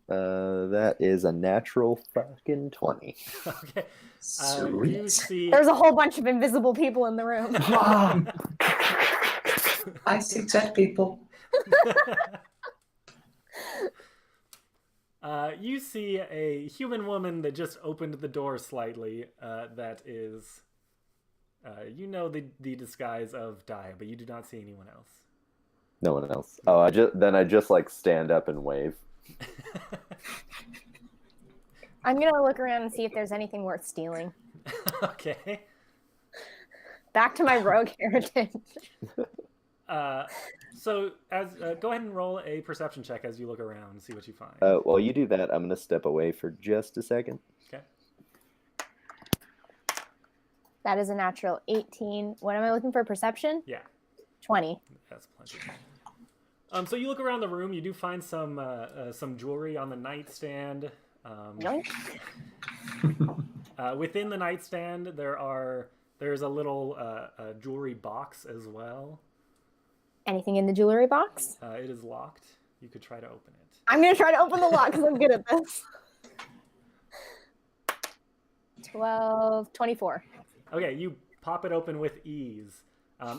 That is a natural fucking 20. Okay. Sweet. You see... There's a whole bunch of invisible people in the room. I see dead people. You see a human woman that just opened the door slightly. That is, the disguise of Daya, but you do not see anyone else. No one else. Oh, I just like stand up and wave. I'm gonna look around and see if there's anything worth stealing. Okay. Back to my rogue heritage. So go ahead and roll a perception check as you look around and see what you find. While you do that, I'm gonna step away for just a second. Okay. That is a natural 18. What am I looking for? Perception? Yeah. 20. That's plenty. So you look around the room. You do find some jewelry on the nightstand. Within the nightstand, there's a little jewelry box as well. Anything in the jewelry box? It is locked. You could try to open it. I'm going to try to open the lock because I'm good at this. 12, 24. Okay, you pop it open with ease.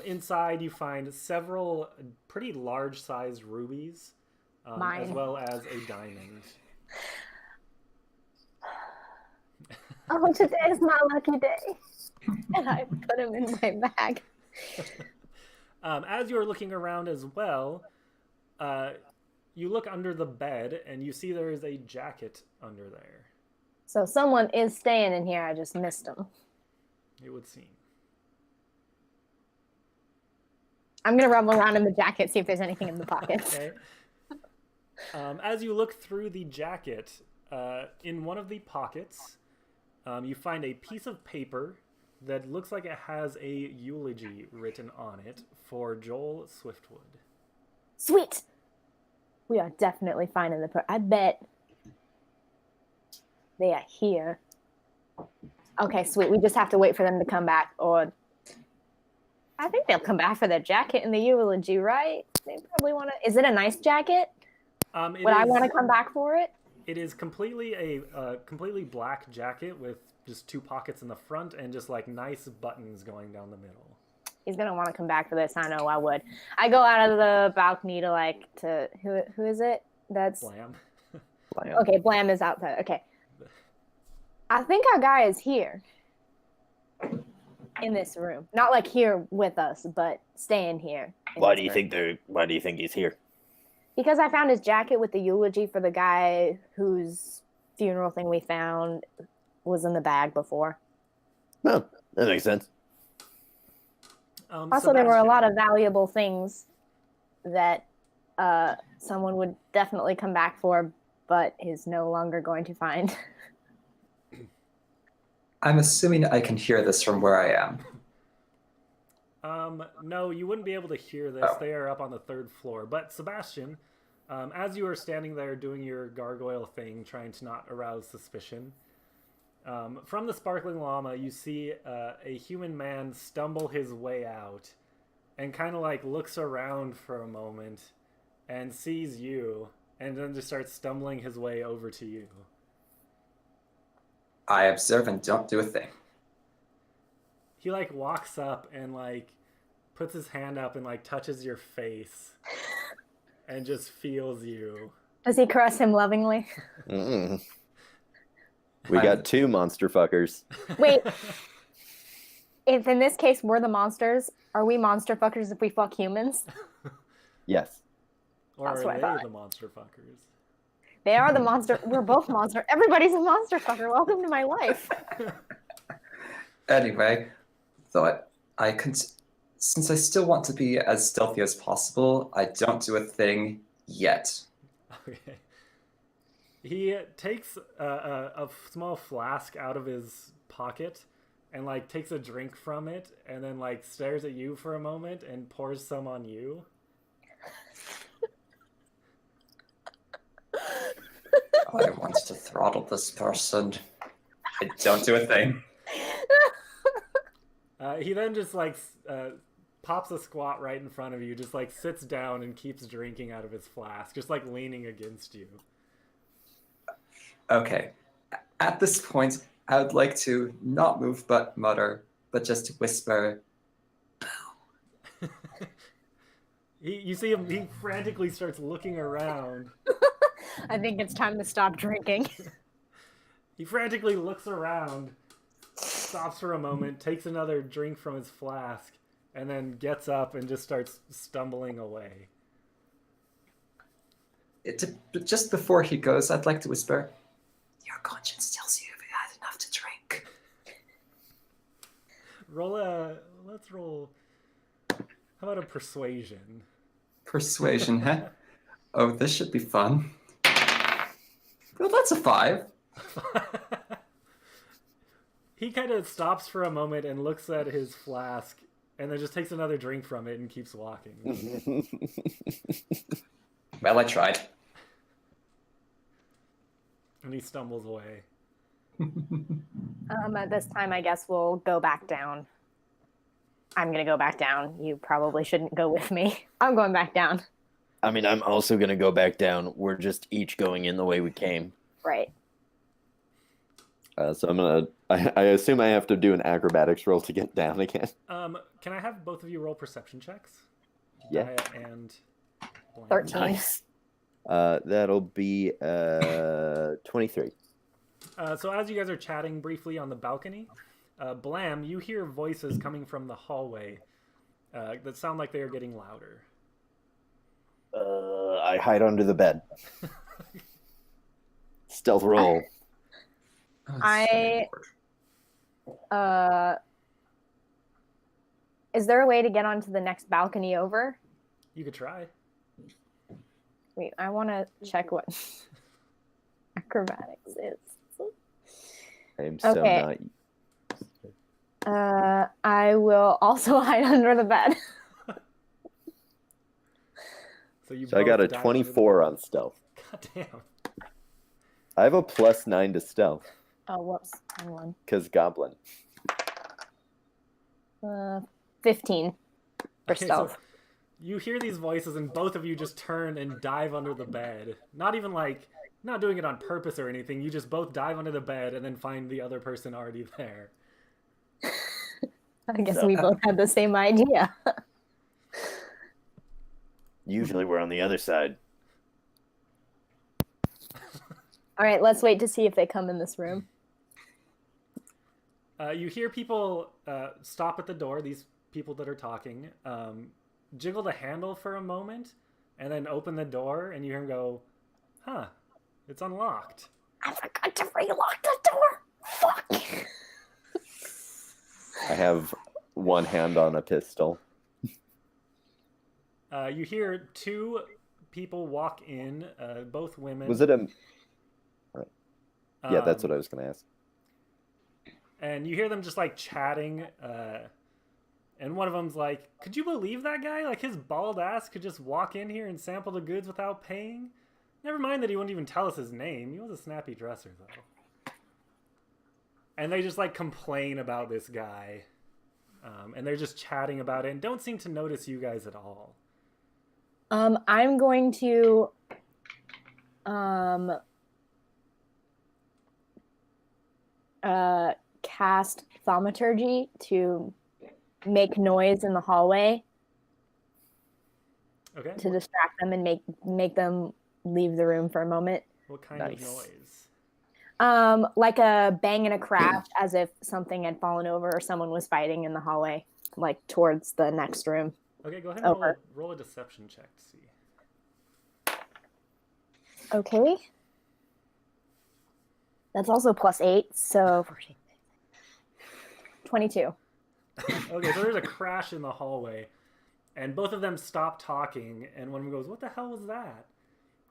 Inside, you find several pretty large-sized rubies, as well as a diamond. Oh, today is my lucky day. And I put them in my bag. As you're looking around as well, you look under the bed and you see there is a jacket under there. So someone is staying in here. I just missed them. It would seem. I'm going to rub around in the jacket, see if there's anything in the pockets. Okay. As you look through the jacket, in one of the pockets, you find a piece of paper that looks like it has a eulogy written on it for Joel Swiftwood. Sweet! We are definitely finding the I bet they are here. Okay, sweet. We just have to wait for them to come back, or I think they'll come back for their jacket and the eulogy, right? They probably want to. Is it a nice jacket? Would I want to come back for it? It is completely a completely black jacket with just two pockets in the front and just like nice buttons going down the middle. He's gonna want to come back for this. I know I would. I go out of the balcony to who is it? That's Blam. Blam. Okay, Blam is outside. Okay. I think our guy is here. In this room. Not like here with us, but staying here. Why do you think he's here? Because I found his jacket with the eulogy for the guy whose funeral thing we found was in the bag before. Oh, that makes sense. Also, there were a lot of valuable things that someone would definitely come back for, but is no longer going to find. I'm assuming I can hear this from where I am. No, you wouldn't be able to hear this. Oh. They are up on the third floor. But Sebastian, as you are standing there doing your gargoyle thing, trying to not arouse suspicion, from the sparkling llama, you see a human man stumble his way out and kind of like looks around for a moment and sees you and then just starts stumbling his way over to you. I observe and don't do a thing. He like walks up and like puts his hand up and like touches your face and just feels you. Does he caress him lovingly? Mm-mm. We got two monster fuckers. Wait. If in this case we're the monsters, are we monster fuckers if we fuck humans? Yes. Or That's are what I they thought. the monster fuckers? They are the monster. We're both monster. Everybody's a monster fucker. Welcome to my life. Anyway, though since I still want to be as stealthy as possible, I don't do a thing yet. Okay. He takes a small flask out of his pocket and like takes a drink from it and then like stares at you for a moment and pours some on you. I want to throttle this person. I don't do a thing. He then just like pops a squat right in front of you, just like sits down and keeps drinking out of his flask, just like leaning against you. Okay. At this point, I would like to not move but mutter, but just whisper. You see him, he frantically starts looking around. I think it's time to stop drinking. He frantically looks around, stops for a moment, takes another drink from his flask, and then gets up and just starts stumbling away. Just before he goes, I'd like to whisper, your conscience tells you you've had enough to drink. Let's roll, how about a persuasion? Persuasion, huh? Oh, this should be fun. Well, that's a 5. He kind of stops for a moment and looks at his flask and then just takes another drink from it and keeps walking. Well, I tried. And he stumbles away. At this time, I guess we'll go back down. I'm going to go back down. You probably shouldn't go with me. I'm going back down. I mean, I'm also going to go back down. We're just each going in the way we came. Right. So I'm going to... I assume I have to do an acrobatics roll to get down again. Can I have both of you roll perception checks? Yeah. Daya and Blank. 13. Nice. That'll be 23. So as you guys are chatting briefly on the balcony, Blam, you hear voices coming from the hallway that sound like they are getting louder. I hide under the bed. Stealth roll. Is there a way to get onto the next balcony over? You could try. Wait, I want to check what acrobatics is. I'm so Okay. not... I will also hide under the bed. So I got a both dive 24 on stealth. God damn. I have a +9 to stealth. Oh, whoops. Hang on. Because goblin. 15 for Okay, stealth. so you hear these voices and both of you just turn and dive under the bed. Not even like, not doing it on purpose or anything. You just both dive under the bed and then find the other person already there. I guess we both had the same idea. Usually we're on the other side. All right, let's wait to see if they come in this room. You hear people stop at the door, these people that are talking, jiggle the handle for a moment, and then open the door, and you hear them go, huh, it's unlocked. I forgot to relock the door. Fuck. I have one hand on a pistol. You hear two people walk in, both women. Was it a... Yeah, that's what I was going to ask. And you hear them just like chatting, and one of them's like, could you believe that guy? Like his bald ass could just walk in here and sample the goods without paying? Never mind that he wouldn't even tell us his name. He was a snappy dresser though. And they just like complain about this guy. And they're just chatting about it and don't seem to notice you guys at all. I'm going to cast thaumaturgy to make noise in the hallway Okay. to distract them and make them leave the room for a moment. What kind Nice. of noise? Like a bang and a crash, as if something had fallen over or someone was fighting in the hallway, like towards the next room. Okay, go ahead and Over. roll a deception check to see. Okay. That's also +8, so 22. Okay, so there's a crash in the hallway, and both of them stop talking, and one of them goes, what the hell was that?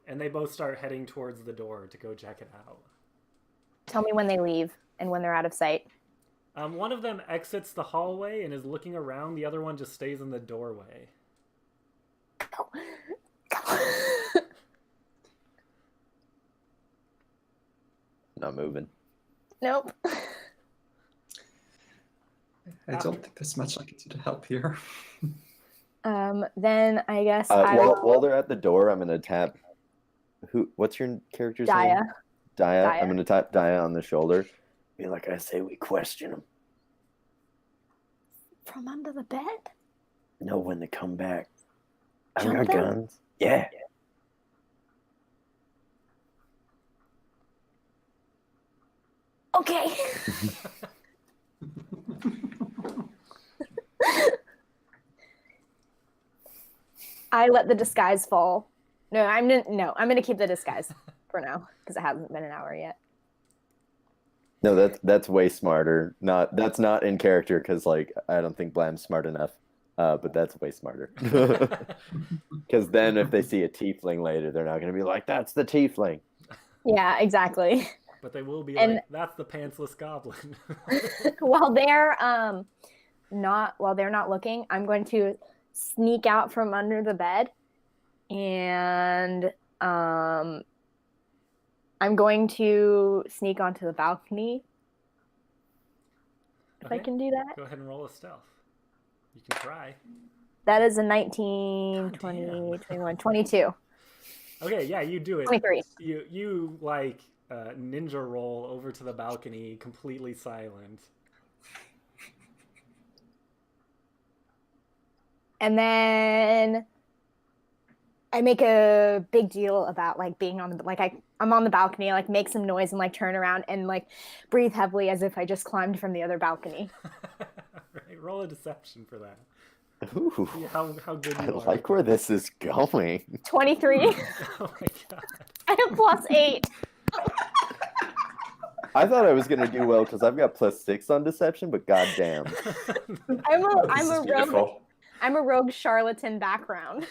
And they both start heading towards the door to go check it out. Tell me when they leave and when they're out of sight. One of them exits the hallway and is looking around. The other one just stays in the doorway. Go. Not moving. Nope. I don't think there's much I can do to help here. Then I guess I will... While they're at the door, I'm going to tap... What's your character's name? Daya. Daya. I'm going to tap Daya on the shoulder. Be like, I say we question them. From under the bed? Know when to come back. I Jump got them? guns. Yeah. Okay. I let the disguise fall. No, I'm gonna keep the disguise for now because it hasn't been an hour yet. No, that's way smarter. That's not in character because like I don't think Blam's smart enough. But that's way smarter. Because then if they see a tiefling later, they're not gonna be like, "That's the tiefling." Yeah, exactly. But they will be And- like, "That's the pantsless goblin." While they're not looking, I'm going to sneak out from under the bed, and I'm going to sneak onto the balcony. If I Okay. can do that. Go ahead and roll a stealth. You can try. That is a 19, God 20, damn. 21, 22, Okay, yeah, you do it. 23. You like ninja roll over to the balcony, completely silent. And then I make a big deal about like being on the I'm on the balcony, like make some noise and like turn around and like breathe heavily as if I just climbed from the other balcony. Right, roll a deception for that. Ooh, See how good I you are. like where this is going. 23. Oh my god. I have +8. I thought I was gonna do well because I've got +6 on deception, but goddamn, I'm This is a rogue. beautiful. I'm a rogue charlatan background.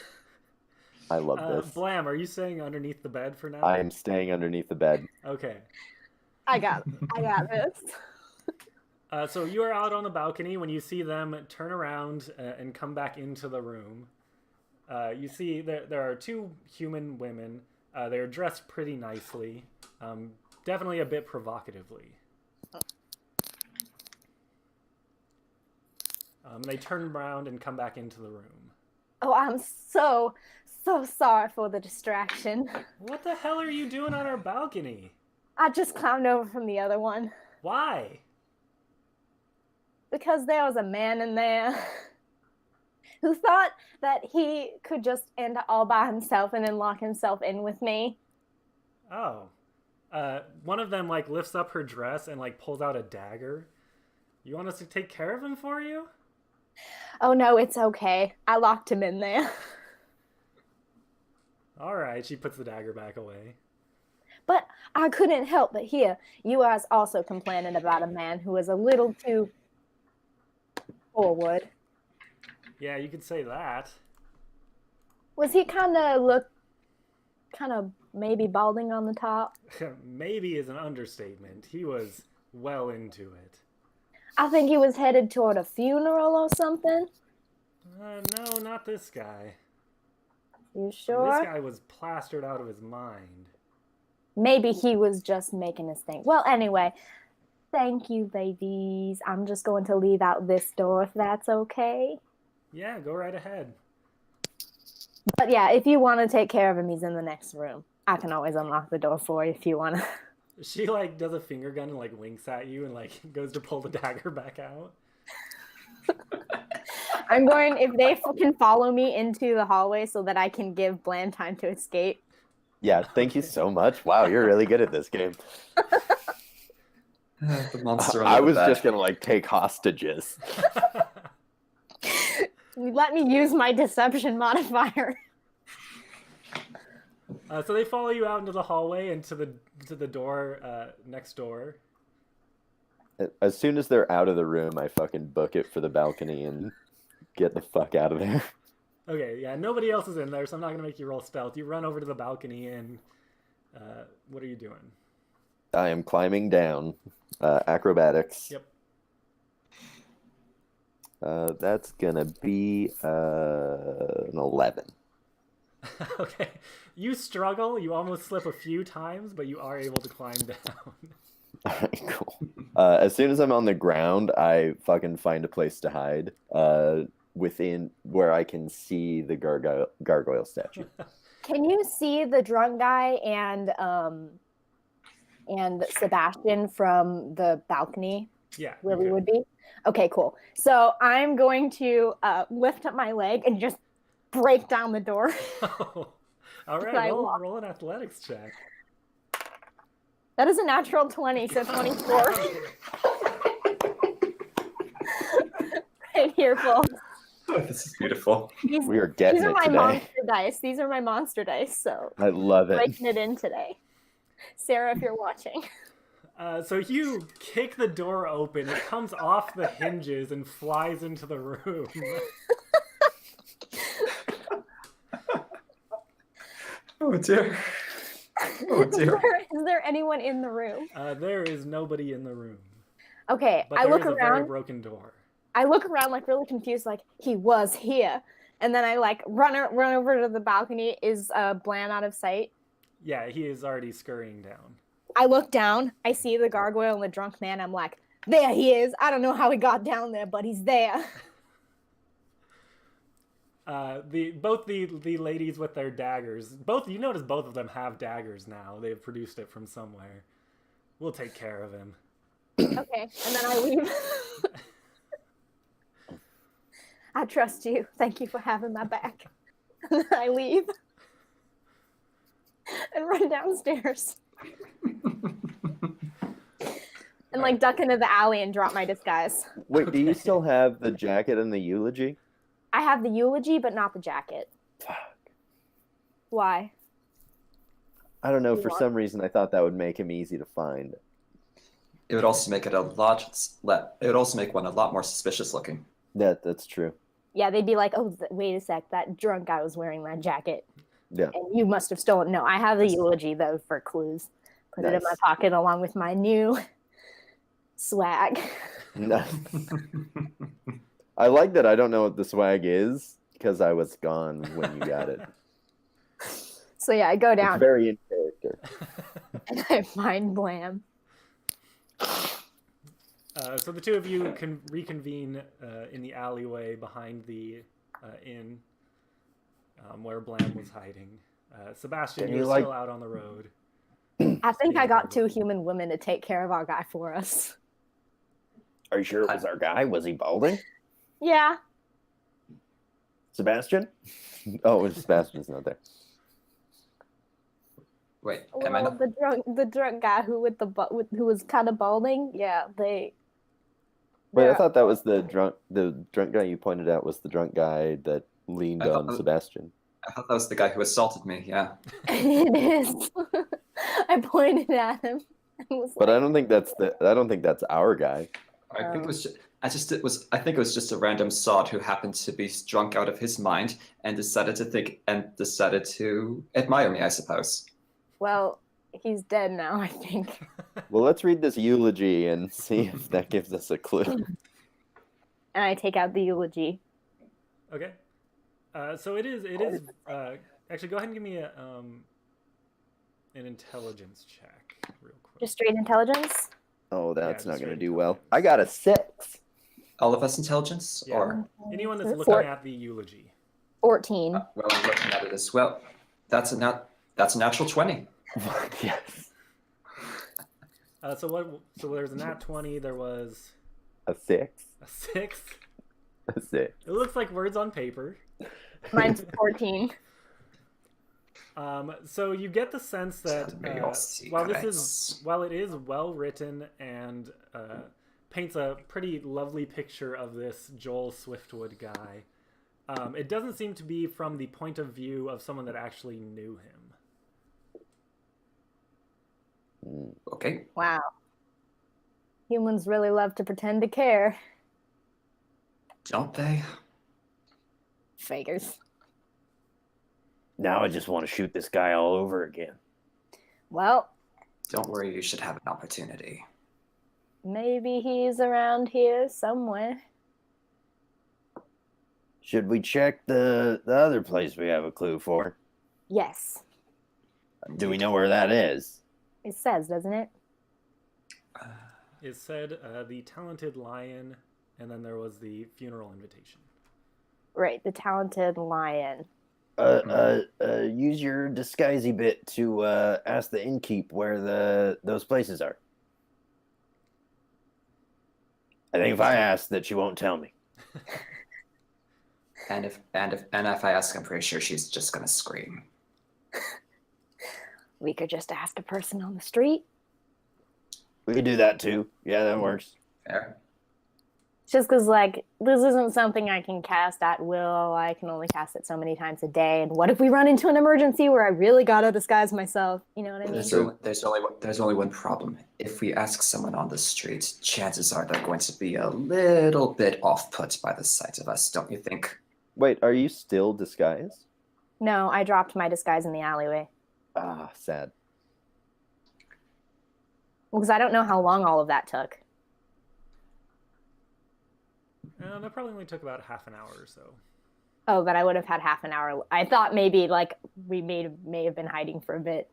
I love this. Blam, are you staying underneath the bed for now? I'm staying underneath the bed. Okay. I got this. So you are out on the balcony when you see them turn around and come back into the room. You see there are two human women. They're dressed pretty nicely, definitely a bit provocatively. They turn around and come back into the room. Oh, I'm so sorry for the distraction. What the hell are you doing on our balcony? I just climbed over from the other one Why? because there was a man in there who thought that he could just end all by himself and then lock himself in with me. Oh. One of them like lifts up her dress and like pulls out a dagger. You want us to take care of him for you? Oh no, it's okay. I locked him in there. All right, she puts the dagger back away. But I couldn't help but hear you guys also complaining about a man who was a little too forward. Yeah, you could say that. Was he kind of maybe balding on the top? Maybe is an understatement. He was well into it. I think he was headed toward a funeral or something. No, not this guy. You This sure? guy was plastered out of his mind. Maybe he was just making his thing. Well, anyway, thank you, babies. I'm just going to leave out this door if that's okay. Yeah, go right ahead. But yeah, if you want to take care of him, he's in the next room. I can always unlock the door for you if you want to. She like does a finger gun and like winks at you and like goes to pull the dagger back out. I'm going, if they can follow me into the hallway so that I can give Bland time to escape. Yeah, thank you so much. Wow, you're really good at this game. The monster I under the was bed. just gonna like take hostages. Let me use my deception modifier. So they follow you out into the hallway and to the door next door. As soon as they're out of the room, I fucking book it for the balcony and get the fuck out of there. Okay, yeah, nobody else is in there, so I'm not gonna make you roll stealth. You run over to the balcony and what are you doing? I am climbing down. Acrobatics. Yep. That's gonna be an 11. Okay. You struggle, you almost slip a few times, but you are able to climb down. Alright, cool. As soon as I'm on the ground, I fucking find a place to hide. Within where I can see the gargoyle statue. Can you see the drunk guy and Sebastian from the balcony Yeah. where you we could. would be? Okay, cool. So I'm going to lift up my leg and just break down the door. Oh. All I right, walk. roll an athletics check. That is a natural 20, so 24. Right here, folks. Oh, this is beautiful. We are getting These are it my today. monster dice. These are my monster dice, so I love it. breaking it in today. Sarah, if you're watching. So you kick the door open. It comes off the hinges and flies into the room. Oh dear. Oh dear. Is there anyone in the room? There is nobody in the room. Okay, But I there look is a very around. broken door. I look around like really confused, like he was here, and then I like run over to the balcony. Is Blam out of sight? Yeah, he is already scurrying down. I look down. I see the gargoyle and the drunk man. I'm like, there he is. I don't know how he got down there, but he's there. Both the ladies with their daggers. You notice both of them have daggers now. They've produced it from somewhere. We'll take care of him. Okay, and then I leave. I trust you. Thank you for having my back. And then I leave and run downstairs and like duck into the alley and drop my disguise. Wait, do you still have the jacket and the eulogy? I have the eulogy, but not the jacket. Fuck. Why? I don't know. You For want- some reason, I thought that would make him easy to find. It would also make it a lot. It would also make one a lot more suspicious looking. That's true. Yeah, they'd be like, "Oh, wait a sec, that drunk guy was wearing that jacket, Yeah. and you must have stolen." No, I have the eulogy though for clues. Put it in my pocket along with my new swag. Nice. I like that I don't know what the swag is because I was gone when you got it. So yeah, I go down It's very in character. and I find Blam. So the two of you can reconvene in the alleyway behind the inn where Blam was hiding. Sebastian, Can you're you, still out on the road. I think I got 2 human women to take care of our guy for us. Are you sure it was our guy? Was he balding? Yeah. Sebastian? Oh, Sebastian's not there. Wait, am I Well, not? the drunk guy who who was kind of balding. Yeah, Wait, I they're- thought that was the drunk guy you pointed out was the drunk guy that leaned I thought on that- Sebastian. I thought that was the guy who assaulted me. Yeah. It is. I pointed at him. And was But like, I don't think that's our guy. I think it was. I think it was just a random sod who happened to be drunk out of his mind and decided to admire me, I suppose. well, he's dead now, I think. Well, let's read this eulogy and see if that gives us a clue. And I take out the eulogy. Okay. So it is. Actually, go ahead and give me an intelligence check, real quick. Just straight intelligence. Oh, that's Yeah, not just going to straight do well. I got a 6. All of us intelligence, Yeah. or Anyone that's looking Four- at the eulogy. 14. well, I'm looking at it as well. That's a natural 20. Yes. So there's a nat 20. There was A 6. a 6. A 6. It looks like words on paper. Mine's 14. So you get the sense that Tell me your while it is well written and paints a pretty lovely picture of this Joel Swiftwood guy, it doesn't seem to be from the point of view of someone that actually knew him. Okay. Wow. Humans really love to pretend to care. Don't they? Fakers. Now I just want to shoot this guy all over again. Well, Don't worry, you should have an opportunity. maybe he's around here somewhere. Should we check the other place we have a clue for? Yes. Do we know where that is? It says, doesn't it? It said the talented lion, and then there was the funeral invitation. Right, the talented lion. Use your disguisey bit to ask the innkeep where those places are. I think if I ask that she won't tell me. And if I ask, I'm pretty sure she's just gonna scream. We could just ask a person on the street. We can do that too. Yeah, that works. Fair. Just because, like, this isn't something I can cast at will. I can only cast it so many times a day. And what if we run into an emergency where I really gotta disguise myself? You know what I mean? There's only one problem. If we ask someone on the street, chances are they're going to be a little bit off-put by the sight of us, don't you think? Wait, are you still disguised? No, I dropped my disguise in the alleyway. Ah, sad. Because I don't know how long all of that took. That probably only took about half an hour or so. Oh, but I would have had half an hour. I thought maybe, like, we may have been hiding for a bit.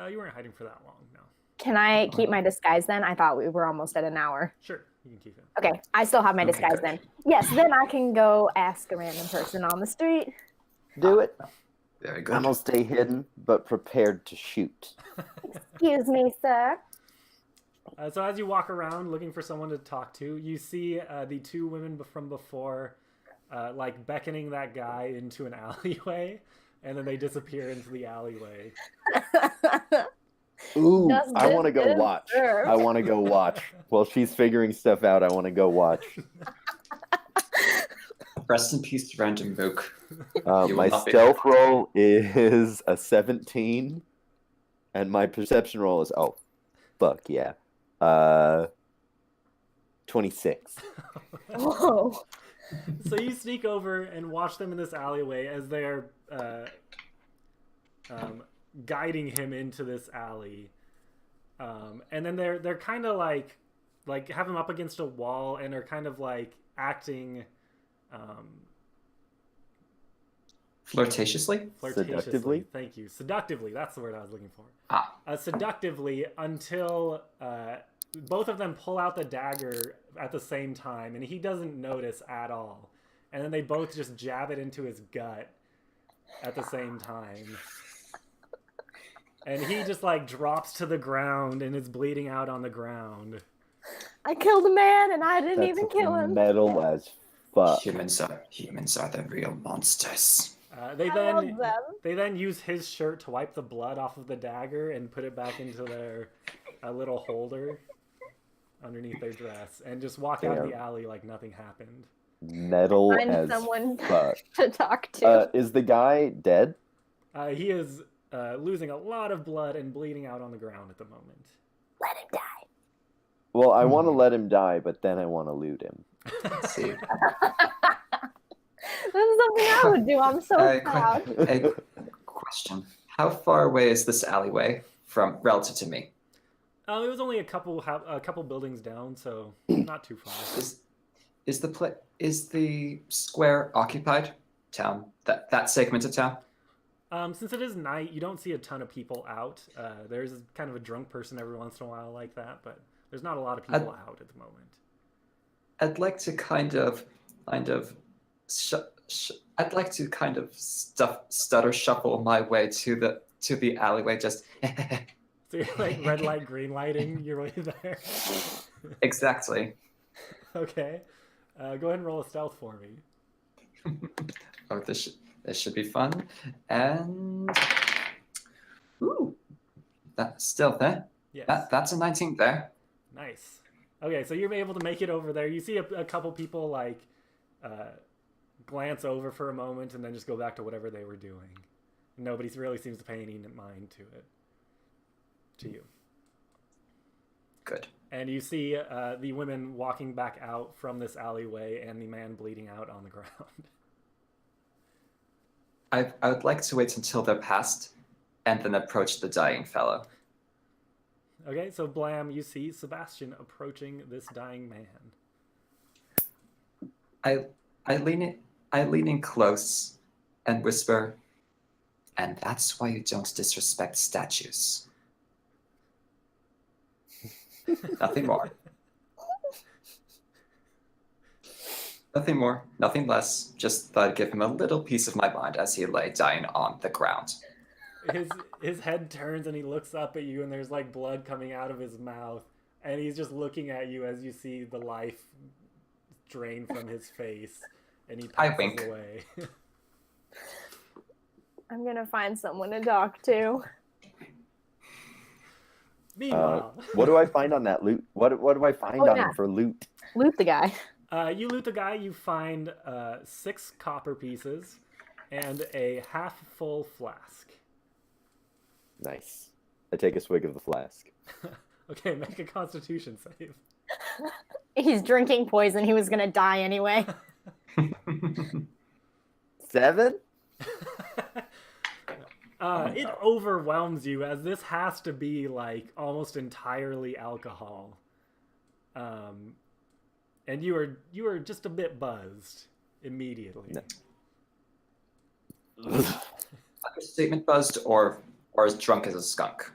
You weren't hiding for that long, no. Can I keep my disguise then? I thought we were almost at an hour. Sure, you can keep it. Okay, I still have my disguise then. Yes, then I can go ask a random person on the street. Do it. Very good. I'm gonna stay hidden, but prepared to shoot. Excuse me, sir. So as you walk around looking for someone to talk to, you see the two women from before, like beckoning that guy into an alleyway, and then they disappear into the alleyway. Ooh, Does I want to go this watch. serve? I want to go watch. While she's figuring stuff out, I want to go watch. Rest in peace to Random Mook. You My will not be stealth there. roll is a 17, and my perception roll is, oh, fuck yeah. 26. Whoa. So you sneak over and watch them in this alleyway as they're guiding him into this alley, and then they're kind of like have him up against a wall and are kind of like acting Flirtatiously? Seductively? Thank you. Seductively. That's the word I was looking for. Seductively Until both of them pull out the dagger at the same time, and he doesn't notice at all. And then they both just jab it into his gut at the same time. And he just like drops to the ground and is bleeding out on the ground. I killed a man and I didn't That's even kill him. metal as fuck. Humans are the real monsters. They I love then them. use his shirt to wipe the blood off of the dagger and put it back into their little holder underneath their dress and just walk out of the alley like nothing happened. Metal Find as someone fuck. to talk to. Is the guy dead? He is losing a lot of blood and bleeding out on the ground at the moment. Let him die. Well, I want to let him die, but then I want to loot him. Let's see. This is something I would do. I'm so proud. A question. How far away is this alleyway from relative to me? It was only a couple buildings down, so not too far. Is the square occupied? Town, that segment of town? Since it is night, you don't see a ton of people out. There's kind of a drunk person every once in a while like that, but there's not a lot of people out at the moment. I'd like to kind of stutter shuffle my way to the alleyway. Just So you're like red light, green lighting your way there. exactly. Okay, go ahead and roll a stealth for me. Oh, this should be fun. And ooh, that's stealth there. Yes. That's a 19 there. Nice. Okay, so you're able to make it over there. You see a couple people like glance over for a moment and then just go back to whatever they were doing. Nobody really seems to pay any mind to you. Good. And you see the women walking back out from this alleyway and the man bleeding out on the ground. I would like to wait until they're past and then approach the dying fellow. Okay, so Blam, you see Sebastian approaching this dying man. I lean in close and whisper, and that's why you don't disrespect statues. Nothing more. Nothing more, nothing less. Just thought I'd give him a little piece of my mind as he lay dying on the ground. His head turns and he looks up at you, and there's like blood coming out of his mouth, and he's just looking at you as you see the life drain from his face, and he passes wink. away. I'm gonna find someone to talk to. Meanwhile, what do I find on that loot? What do I find on him for loot? Loot the guy. You loot the guy. You find 6 copper pieces and a half-full flask. Nice. I take a swig of the flask. Okay, make a Constitution save. He's drinking poison. He was gonna die anyway. 7? It overwhelms you, as this has to be like almost entirely alcohol, and you are just a bit buzzed immediately. Understatement buzzed, or as drunk as a skunk.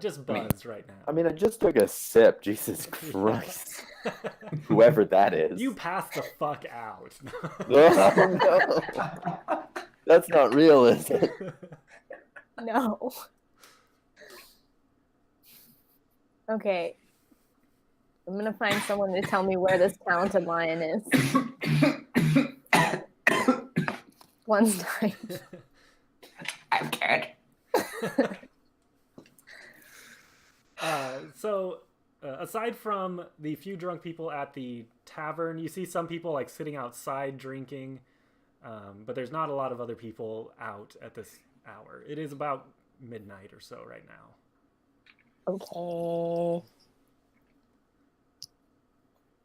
Just buzzed right now. I mean, I just took a sip. Jesus Christ. Whoever that is. You passed the fuck out. Oh, no. That's not real, is it? No. Okay. I'm gonna find someone to tell me where this talented lion is. One's dying. I'm dead. Aside from the few drunk people at the tavern, you see some people like sitting outside drinking, but there's not a lot of other people out at this hour. It is about midnight or so right now. Okay.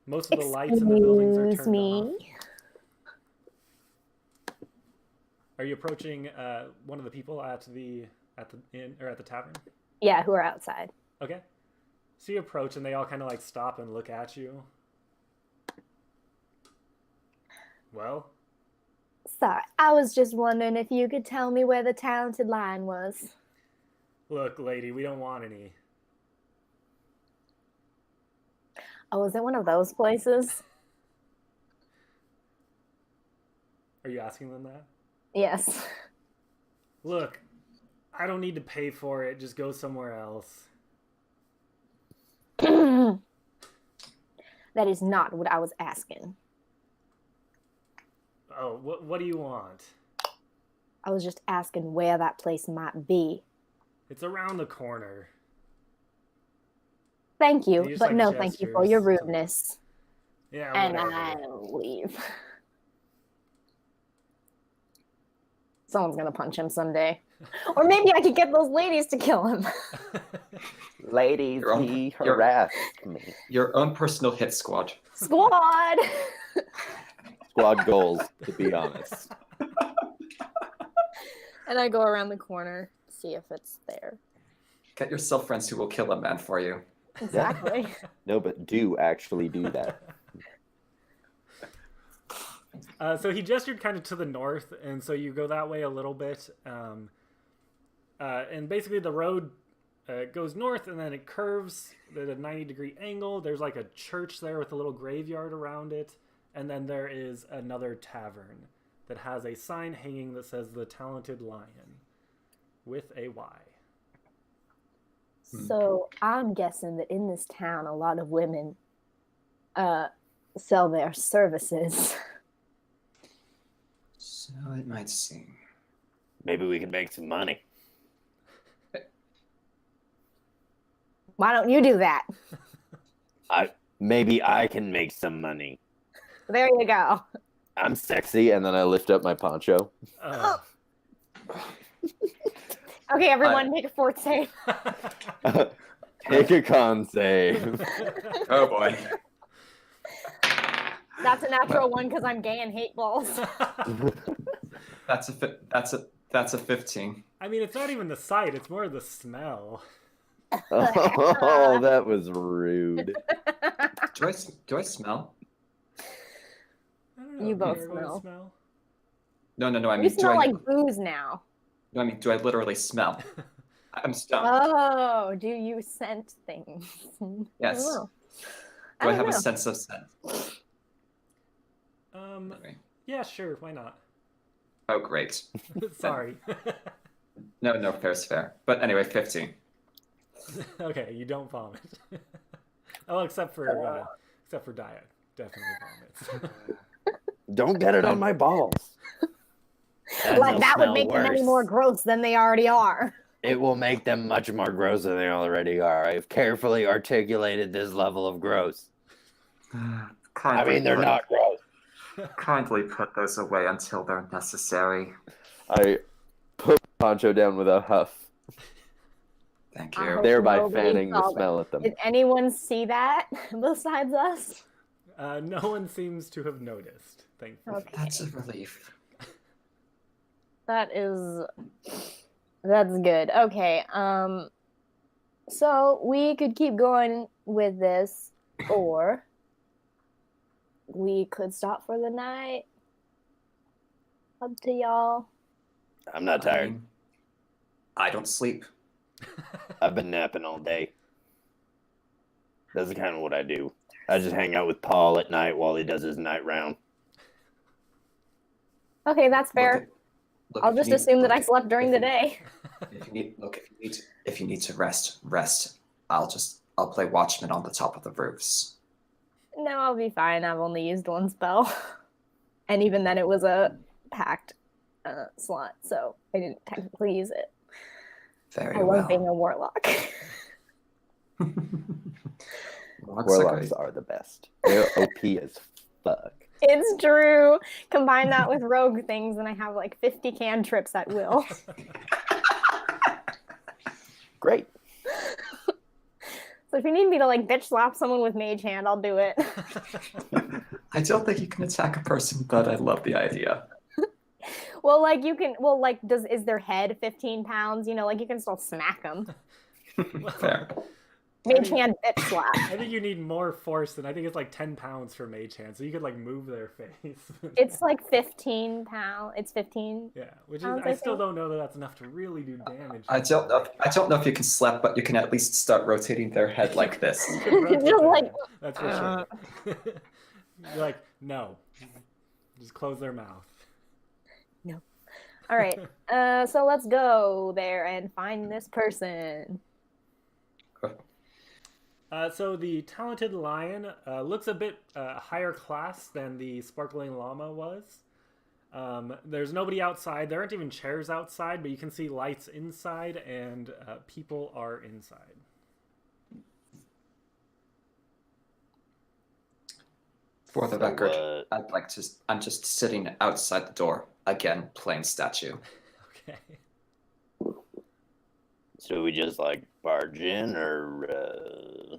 Most of the lights in the buildings are Excuse turned me. off. Are you approaching one of the people at the inn or at the tavern? Yeah, who are outside. Okay. So you approach and they all kind of like stop and look at you. Well? Sorry, I was just wondering if you could tell me where the talented lion was. Look, lady, we don't want any. Oh, is it one of those places? Are you asking them that? Yes. Look, I don't need to pay for it. Just go somewhere else. That is not what I was asking. Oh, what do you want? I was just asking where that place might be. It's around the corner. Thank you, Just, but like, no thank you for your gestures to- rudeness. Yeah, And whatever. I'll leave. Someone's gonna punch him someday. Or maybe I could get those ladies to kill him. Ladies, he harassed me. Your own personal hit squad. Squad! Squad goals, to be honest. And I go around the corner, see if it's there. Get yourself friends who will kill a man for you. Exactly. No, but do actually do that. So he gestured kind of to the north, and so you go that way a little bit. And basically the road goes north, and then it curves at a 90-degree angle. There's like a church there with a little graveyard around it. And then there is another tavern that has a sign hanging that says The Talented Lion with a Y. So I'm guessing that in this town, a lot of women sell their services. So it might seem. Maybe we can make some money. Why don't you do that? Maybe I can make some money. There you go. I'm sexy, and then I lift up my poncho. Okay, everyone, make a fort save. Take a con save. Oh boy. That's a natural one because I'm gay and hate balls. That's a 15. I mean, it's not even the sight, it's more the smell. Oh, that was rude. Do I smell? I don't know. You both Do everyone smell. No. I mean, You smell like booze now. No, I mean, do I literally smell? I'm stoned. Oh, do you scent things? Yes. I don't know. Do I have don't a know. sense of scent? Anyway. Yeah, sure, why not? Oh, great. Sorry. No, fair's fair. But anyway, 15. Okay, you don't vomit. Oh, except for diet. Definitely vomits. Don't get it on my balls. Like that would make them any more gross than they already are. It will make them much more gross than they already are. I've carefully articulated this level of gross. I mean, they're not gross. Kindly put those away until they're necessary. I put Poncho down with a huff, Thank I you. hope thereby nobody fanning the saw that. smell at them. Did anyone see that besides us? No one seems to have noticed, thankfully. Okay. That's a relief. That's good. Okay. So we could keep going with this, or we could stop for the night. Up to y'all. I'm not tired. I don't sleep. I've been napping all day. That's kind of what I do. I just hang out with Paul at night while he does his night round. Okay, that's fair. I'll just assume that I slept during the day. If you need to rest. I'll play Watchmen on the top of the roofs. No, I'll be fine. I've only used one spell. And even then it was a packed slot, so I didn't technically use it. Very I well. love being a warlock. Warlocks are the best. They're OP as fuck. It's true. Combine that with rogue things, and I have like 50 cantrips at will. Great. So if you need me to like bitch slap someone with mage hand, I'll do it. I don't think you can attack a person, but I love the idea. Well, like you can. Well, like is their head 15 pounds? You know, like you can still smack them. Fair. Mage hand bitch slap. I think you need more force than I think it's like 10 pounds for mage hand, so you could like move their face. It's like 15 pounds. It's 15. Yeah, which is Pounds, I I still think. don't know that that's enough to really do damage. I don't know if you can slap, but you can at least start rotating their head like this. You could rotate Just their like, head, that's for sure. You're like, no, just close their mouth. all right. So let's go there and find this person. So the talented lion looks a bit higher class than the sparkling llama was. There's nobody outside. There aren't even chairs outside, but you can see lights inside, and people are inside. For the So, record, I'm just sitting outside the door. Again, plain statue. Okay. So we just like barge in or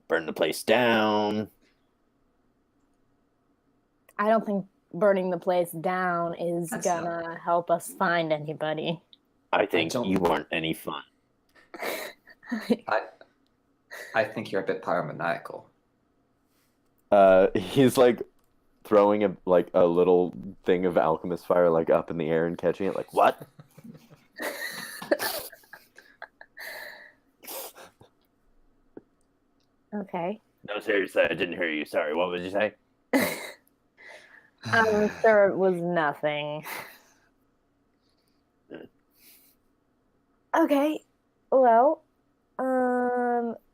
burn the place down? I don't think burning the place down is That's gonna help us find anybody. I think don't- you weren't any fun. I think you're a bit pyromaniacal. He's like throwing a little thing of alchemist fire like up in the air and catching it. Like what? Okay. No, seriously, I didn't hear you. Sorry, what would you say? I'm sure it was nothing. Okay. Well,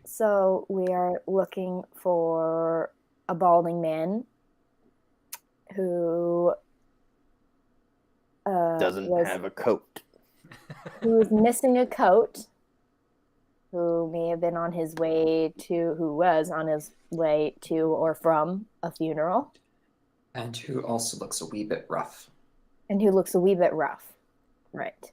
so we are looking for a balding man who Doesn't have a coat. who is missing a coat, who was on his way to or from a funeral, And who also looks a wee bit rough. and who looks a wee bit rough. Right.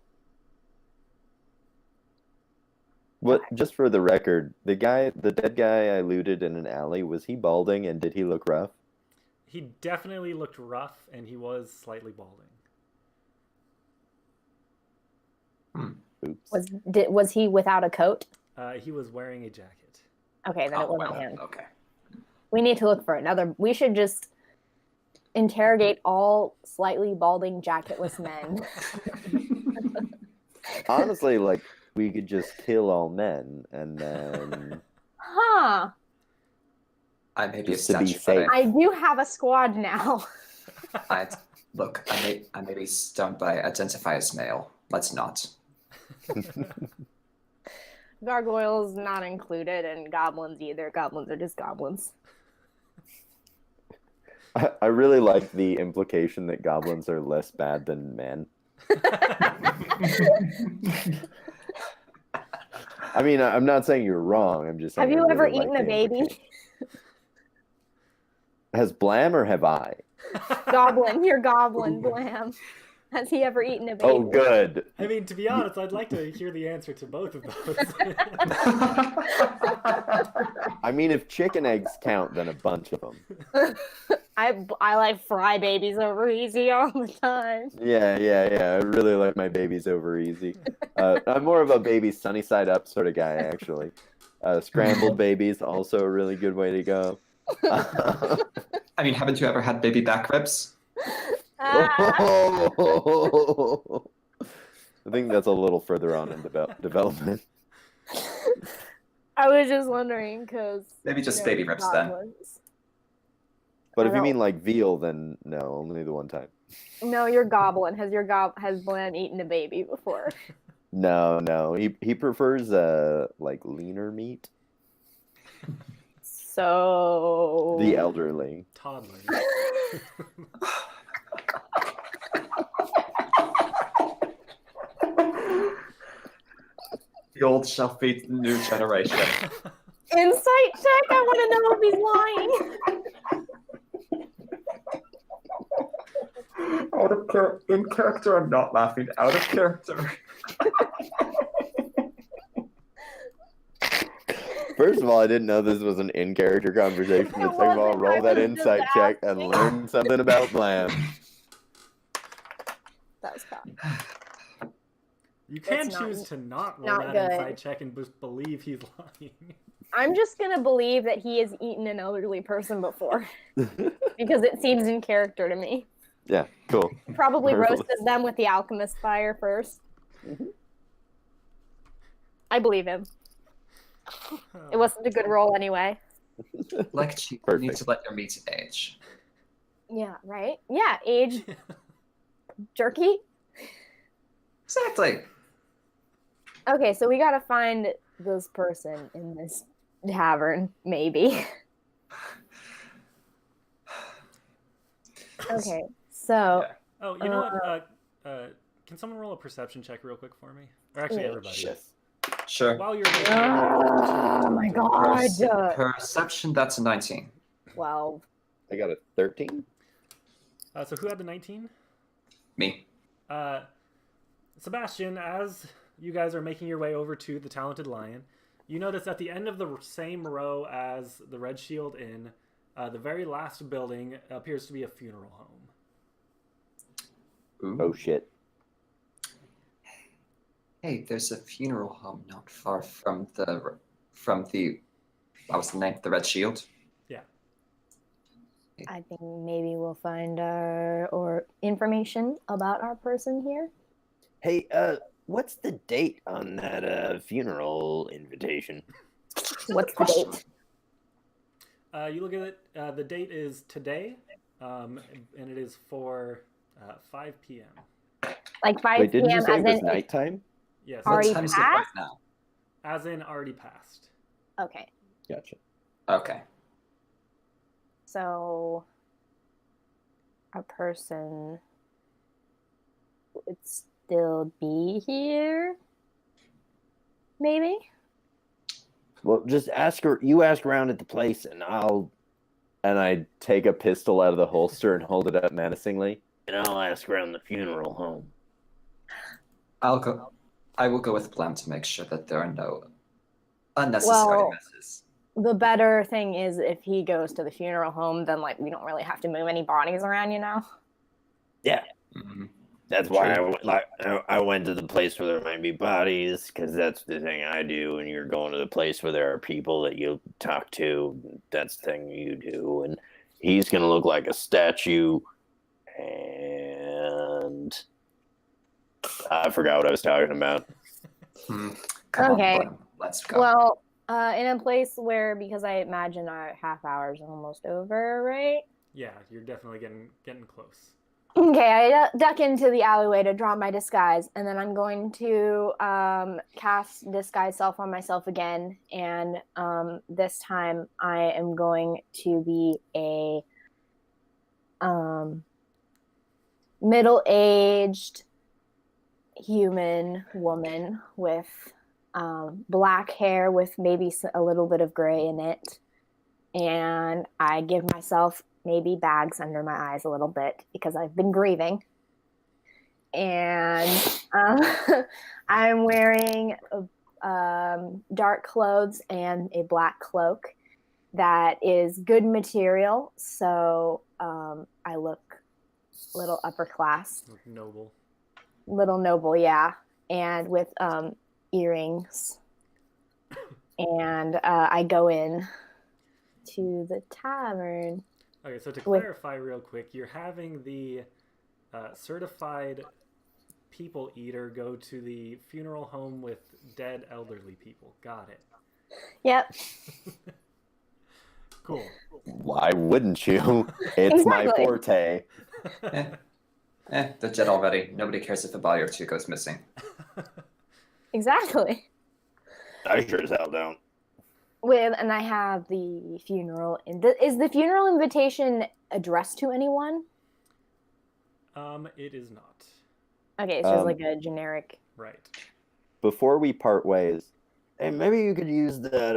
What? Just for the record, the dead guy I looted in an alley, was he balding and did he look rough? He definitely looked rough, and he was slightly balding. Oops. Was he without a coat? He was wearing a jacket. Okay, then it wasn't him. Okay. We need to look for another. We should just interrogate all slightly balding jacketless men. Honestly, like we could just kill all men and then Huh. I may be a Just to be statue, safe. but I do have a squad now. I may be stoned by identify as male. Let's not. Gargoyles not included, and goblins either. Goblins are just goblins. I really like the implication that goblins are less bad than men. I mean, I'm not saying you're wrong. I'm just saying. Have you I ever really like eaten a the baby? implication. Has Blam or have I? Goblin, you're Goblin, Blam. Has he ever eaten a baby? Oh, good. I mean, to be honest, I'd like to hear the answer to both of those. I mean, if chicken eggs count, then a bunch of them. I like fry babies over easy all the time. Yeah. I really like my babies over easy. I'm more of a baby sunny side up sort of guy, actually. Scrambled babies, also a really good way to go. I mean, haven't you ever had baby back ribs? I think that's a little further on in development. I was just wondering because Maybe just baby ribs then. But if you mean like veal, then no, only the one time. No, you're Goblin. Has Blam eaten a baby before? No. He prefers like leaner meat. So The elderly. Toddler. The old shall feed the new generation. Insight check. I want to know if he's lying. Out of in character, I'm not laughing. Out of character. First of all, I didn't know this was an in-character conversation. But second of all, roll that insight check and learn something about Blam. That was bad. You can It's choose to not roll not that good. inside check and just believe he's lying. I'm just gonna believe that he has eaten an elderly person before because it seems in character to me. Yeah, cool. Probably Marvelous. roasted them with the alchemist fire first. I believe him. It wasn't a good roll anyway. Like cheap, you Perfect. need to let your meat age. Yeah, right? Yeah, age jerky. Exactly. Okay, so we gotta find this person in this tavern, maybe. Okay, so Yeah. Oh, you know what? Can someone roll a perception check real quick for me? Or actually, Yeah. everybody. Yes. Sure. While you're oh my god. Perception, that's a 19. 12. I got a 13. So who had the 19? Me. Sebastian, as you guys are making your way over to the Talented Lion, you notice at the end of the same row as the Red Shield Inn, the very last building appears to be a funeral home. Ooh. Oh shit. Hey, there's a funeral home not far from the what was the name? The Red Shield? Yeah. I think maybe we'll find or information about our person here. Hey, what's the date on that funeral invitation? What's the date? You look at it. The date is today, and it is for 5 p.m. Like 5 Wait, didn't p.m. you say as it was in nighttime? Yes, What Already time is it right passed? now? as in already passed. Okay. Gotcha. Okay. So a person would still be here? Maybe? Well, just ask her. You ask around at the place, and I take a pistol out of the holster and hold it up menacingly, and I'll ask around the funeral home. I will go with Blam to make sure that there are no unnecessary Well, messes. the better thing is if he goes to the funeral home, then like we don't really have to move any bodies around, you know? Yeah, Mhm. that's why I went to the place where there might be bodies, because that's the thing I do. When you're going to the place where there are people that you talk to, that's the thing you do. And he's gonna look like a statue, and I forgot what I was talking about. Come Okay. on, Blam. Let's go. Well, in a place where, because I imagine our half hour's almost over, right? Yeah, you're definitely getting close. Okay, I duck into the alleyway to draw my disguise, and then I'm going to cast Disguise Self on myself again, and this time I am going to be a middle-aged human woman with black hair with maybe a little bit of gray in it. And I give myself maybe bags under my eyes a little bit because I've been grieving. And I'm wearing dark clothes and a black cloak that is good material. So I look a little upper class. Noble. Little noble, yeah. And with earrings. And I go in to the tavern. Okay, so to clarify real quick, you're having the certified people eater go to the funeral home with dead elderly people. Got it. Yep. Cool. Why wouldn't you? It's my Exactly. forte. They're dead already. Nobody cares if a body or two goes missing. Exactly. I sure as hell don't. And I have the funeral. Is the funeral invitation addressed to anyone? It is not. Okay, it's just like a generic. Right. Before we part ways, hey, maybe you could use that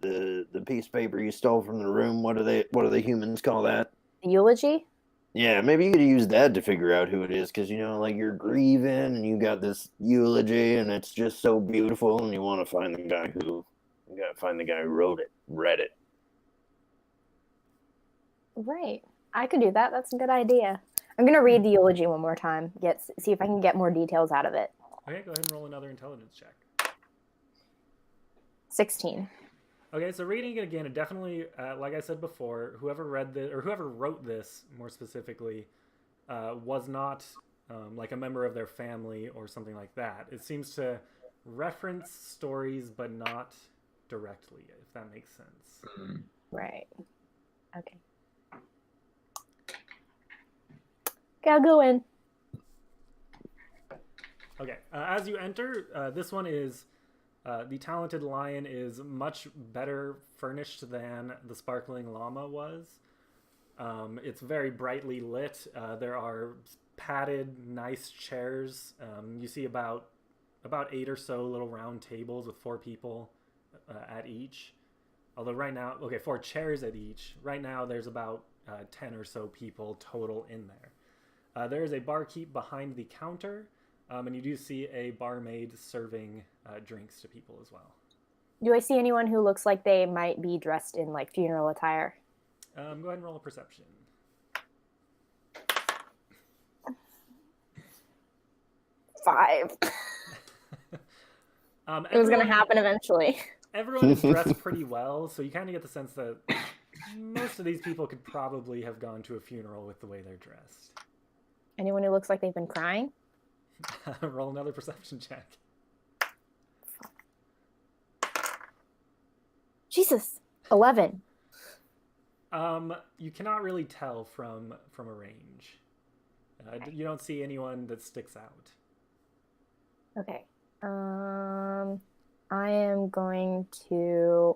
the piece of paper you stole from the room. What do the humans call that? Eulogy? Yeah, maybe you could use that to figure out who it is, because like you're grieving and you got this eulogy and it's just so beautiful, and you want to find the guy who read it. Right. I could do that. That's a good idea. I'm gonna read the eulogy one more time. See if I can get more details out of it. Okay, go ahead and roll another intelligence check. 16. Okay, so reading it again, it definitely, like I said before, whoever wrote this more specifically, was not like a member of their family or something like that. It seems to reference stories, but not directly, if that makes sense. Right. Okay. Okay, I'll go in. Okay, as you enter, this one is the Talented Lion is much better furnished than the Sparkling Llama was. It's very brightly lit. There are padded, nice chairs. You see about 8 or so little round tables with 4 people at each. Although right now, 4 chairs at each. Right now, there's about 10 or so people total in there. There is a barkeep behind the counter. And you do see a barmaid serving drinks to people as well. Do I see anyone who looks like they might be dressed in like funeral attire? Go ahead and roll a perception. 5. It was going to happen eventually. Everyone is dressed pretty well, so you kind of get the sense that most of these people could probably have gone to a funeral with the way they're dressed. Anyone who looks like they've been crying? Roll another perception check. Jesus. 11. You cannot really tell from a range. You don't see anyone that sticks out. Okay. I am going to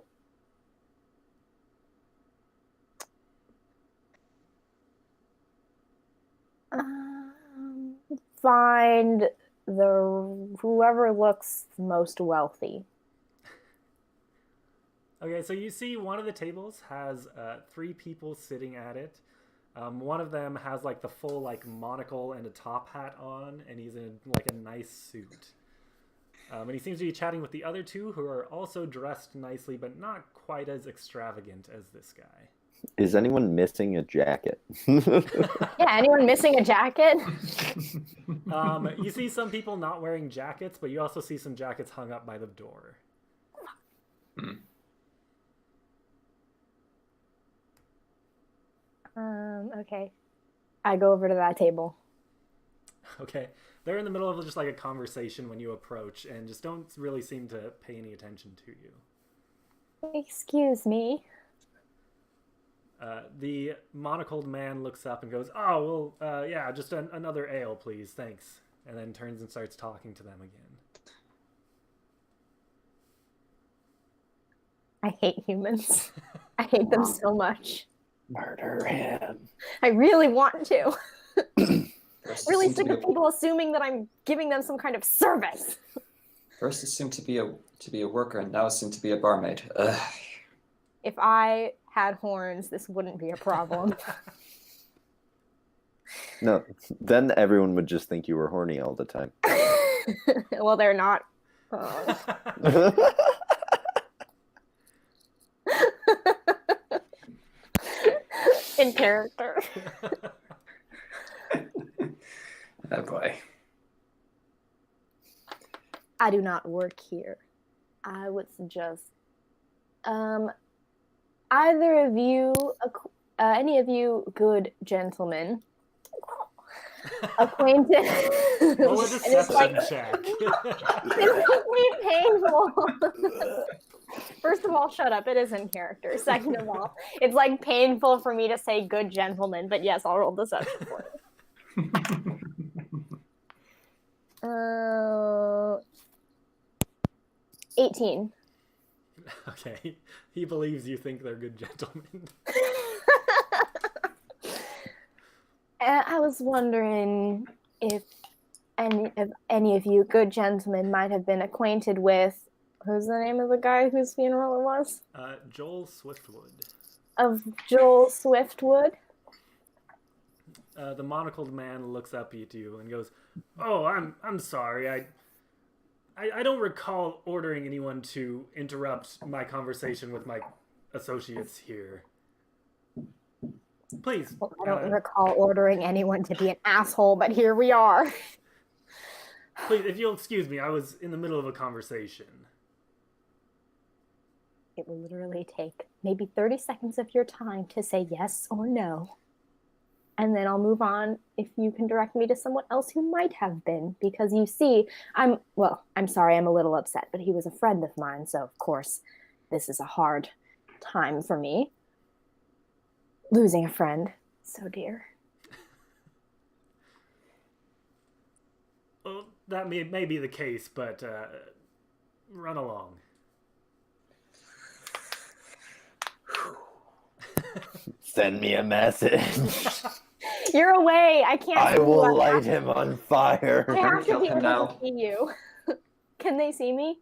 find whoever looks most wealthy. Okay, so you see one of the tables has 3 people sitting at it. One of them has like the full like monocle and a top hat on, and he's in like a nice suit. And he seems to be chatting with the other 2 who are also dressed nicely, but not quite as extravagant as this guy. Is anyone missing a jacket? Yeah, anyone missing a jacket? You see some people not wearing jackets, but you also see some jackets hung up by the door. Okay. I go over to that table. Okay. They're in the middle of just like a conversation when you approach and just don't really seem to pay any attention to you. Excuse me. The monocled man looks up and goes, "Oh, well, yeah, just another ale, please, thanks." And then turns and starts talking to them again. I hate humans. I hate them so much. Murder him. I really want to. Really assumed to sick be of people assuming that I'm giving them some kind of service. First assumed to be a worker, and now assumed to be a barmaid. Ugh. If I had horns, this wouldn't be a problem. No, then everyone would just think you were horny all the time. Well, they're not. In character. Oh boy. I do not work here. I would suggest either of you, any of you good gentlemen, acquainted. Roll a deception check. It's me painful. First of all, shut up. It is in character. Second of all, it's like painful for me to say good gentleman, but yes, I'll roll deception for you. 18. Okay. He believes you think they're good gentlemen. I was wondering if any of you good gentlemen might have been acquainted with, who's the name of the guy whose funeral it was? Joel Swiftwood. Of Joel Swiftwood? The monocled man looks up at you and goes, "Oh, I'm sorry. I don't recall ordering anyone to interrupt my conversation with my associates here. Please." Well, I don't recall ordering anyone to be an asshole, but here we are. Please, if you'll excuse me, I was in the middle of a conversation. It will literally take maybe 30 seconds of your time to say yes or no. And then I'll move on if you can direct me to someone else who might have been. Because you see, I'm sorry, I'm a little upset, but he was a friend of mine. So, of course, this is a hard time for me. Losing a friend. So dear. Well, that may be the case, but run along. Send me a message. You're away. I can't. I will light him on fire. I have to Kill be him able now. to see you. Can they see me?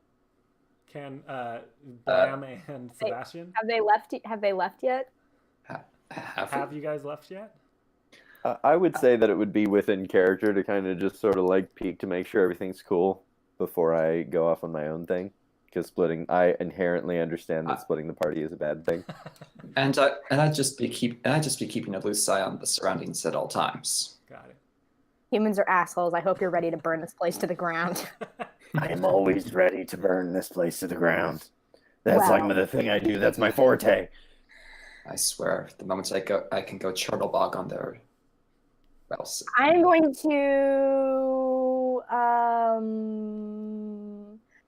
Can Bram and Sebastian? Have they left? Have they left yet? Have you guys left yet? I would say that it would be within character to kind of just sort of like peek to make sure everything's cool before I go off on my own thing. Because I inherently understand that splitting the party is a bad thing. And I'd just be keeping a loose eye on the surroundings at all times. Got it. Humans are assholes. I hope you're ready to burn this place to the ground. I am always ready to burn this place to the ground. That's like the thing I do. That's my forte. I swear, the moment I can go Chortlebog on there. Well, I'm going to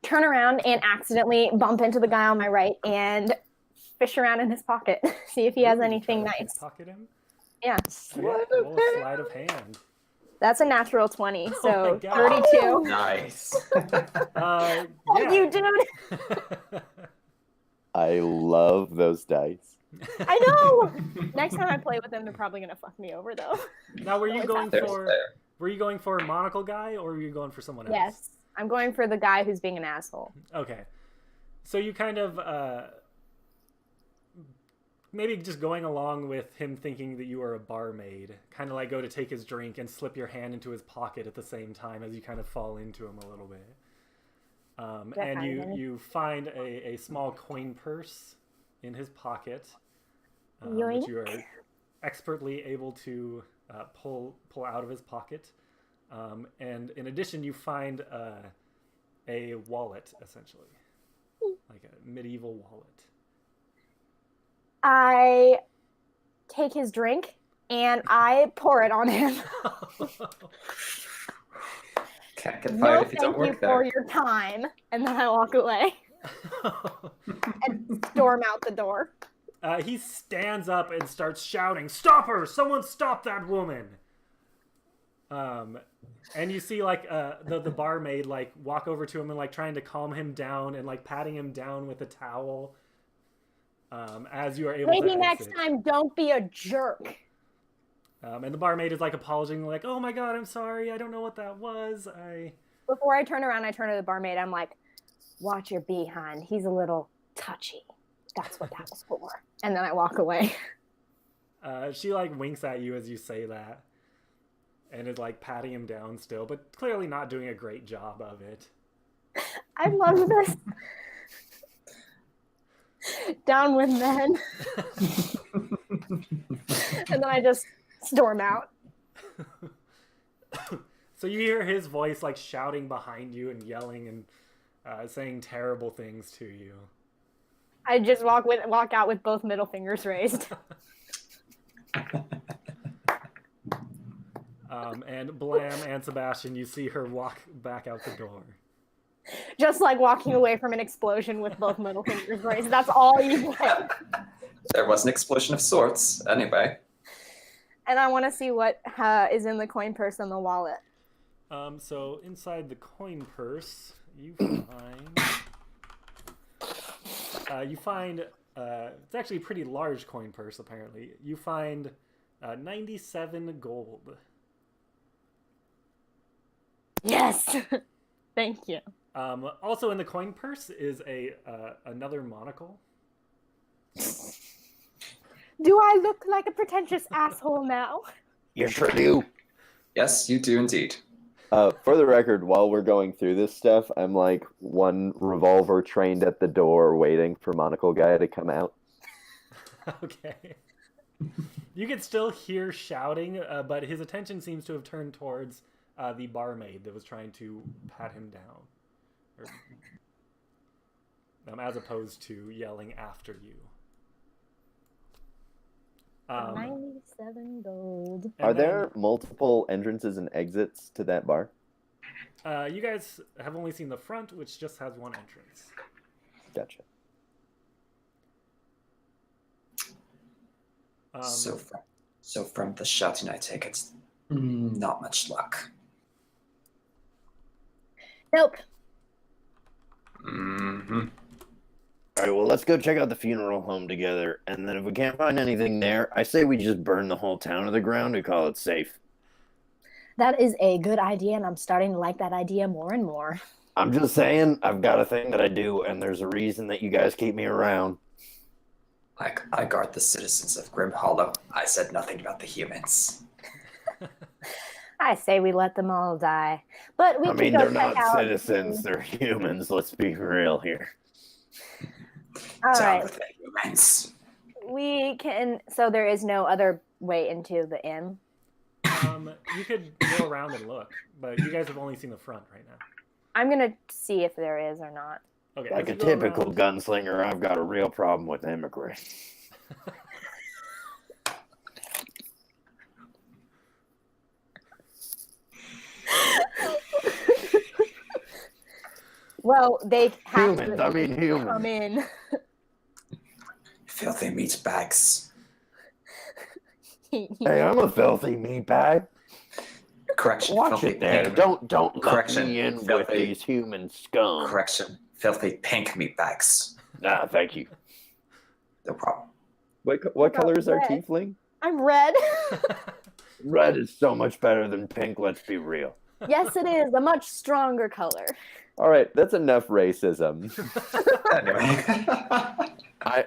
turn around and accidentally bump into the guy on my right and fish around in his pocket. See if he has anything nice. Pocket him? Yeah. Roll sleight of hand. That's a natural 20, so my God. 32. nice. Fuck Yeah. you, dude. I love those dice. I know. Next time I play with them, they're probably gonna fuck me over, though. Now, were you going There's for there. were you going for a monocle guy, or were you going for someone else? Yes, I'm going for the guy who's being an asshole. Okay. So you kind of maybe just going along with him thinking that you are a barmaid, kind of like go to take his drink and slip your hand into his pocket at the same time as you kind of fall into him a little bit. And you find a small coin purse in his pocket, which you are expertly able to pull out of his pocket. And in addition, you find a wallet, essentially, like a medieval wallet. I take his drink and I pour it on him. Can't get fired if you don't thank you work for there. your time. And then I walk away and storm out the door. He stands up and starts shouting, "Stop her! Someone stop that woman!" And you see like the barmaid like walk over to him and like trying to calm him down and like patting him down with a towel. As you are able Maybe to next exit. time, don't be a jerk. And the barmaid is like apologizing, like, "Oh my god, I'm sorry. I don't know what that was. Before I turn around, I turn to the barmaid. I'm like, watch your behind. He's a little touchy. That's what that was for. And then I walk away. She like winks at you as you say that, and is like patting him down still, but clearly not doing a great job of it. I love this. Down with men. And then I just storm out. So you hear his voice like shouting behind you and yelling and saying terrible things to you. I just walk out with both middle fingers raised. And Blam and Sebastian, you see her walk back out the door. Just like walking away from an explosion with both middle fingers raised. That's all you get. There was an explosion of sorts, anyway. And I want to see what is in the coin purse and the wallet. So inside the coin purse, you find it's actually a pretty large coin purse. Apparently, you find 97 gold. Yes. Thank you. Also in the coin purse is another monocle. Do I look like a pretentious asshole now? You sure do. Yes, you do indeed. For the record, while we're going through this stuff, I'm like one revolver trained at the door waiting for Monocle Guy to come out. Okay. You can still hear shouting, but his attention seems to have turned towards the barmaid that was trying to pat him down. As opposed to yelling after you. 97 gold. Are there multiple entrances and exits to that bar? You guys have only seen the front, which just has one entrance. Gotcha. So from the shouting, I take it, not much luck. Nope. Mm-hmm. All right, well, let's go check out the funeral home together, and then if we can't find anything there, I say we just burn the whole town to the ground and call it safe. That is a good idea, and I'm starting to like that idea more and more. I'm just saying, I've got a thing that I do, and there's a reason that you guys keep me around. I guard the citizens of Grimhollow. I said nothing about the humans. I say we let them all die. But we can go they're check not out citizens, they're humans, let's be real here. All Down right. with the humans. We can. So there is no other way into the inn. You could go around and look, but you guys have only seen the front right now. I'm gonna see if there is or not. Okay. Like a as you go typical around- gunslinger, I've got a real problem with immigrants. Well, they have Humans, to I mean humans. come in. Filthy meat bags. Hey, I'm a filthy meatbag. Correction. Watch filthy it there. pink- Don't let Correction. me in with Filthy- these human scum. Correction. Filthy pink meat bags. Nah, thank you. No problem. What color is our red? tiefling? I'm red. Red is so much better than pink, let's be real. Yes, it is a much stronger color. All right, that's enough racism. Anyway.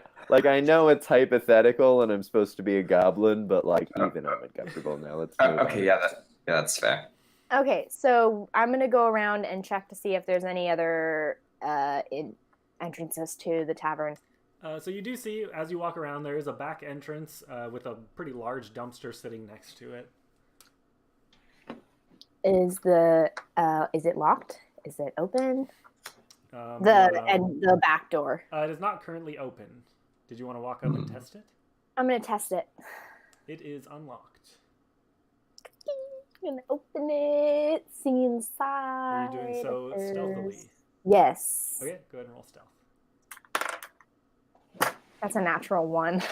I know it's hypothetical and I'm supposed to be a goblin, but even I'm uncomfortable now. Let's move Okay, on. yeah, that's fair. Okay, so I'm gonna go around and check to see if there's any other entrances to the tavern. So you do see, as you walk around, there is a back entrance with a pretty large dumpster sitting next to it. Is it locked? Is it open? And The back door. it is not currently open. Did you want to walk up and test it? I'm gonna test it. It is unlocked. I'm gonna open it. See Are inside. you doing so if stealthily? there's- Yes. Okay, go ahead and roll stealth. That's a natural one.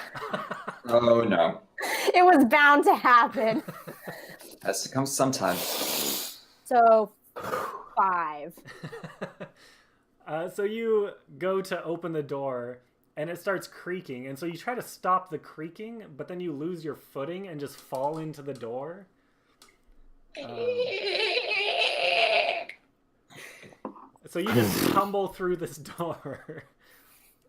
Oh no. It was bound to happen. Has to come sometime. So 5. So you go to open the door, and it starts creaking. And so you try to stop the creaking, but then you lose your footing and just fall into the door. So you just tumble through this door.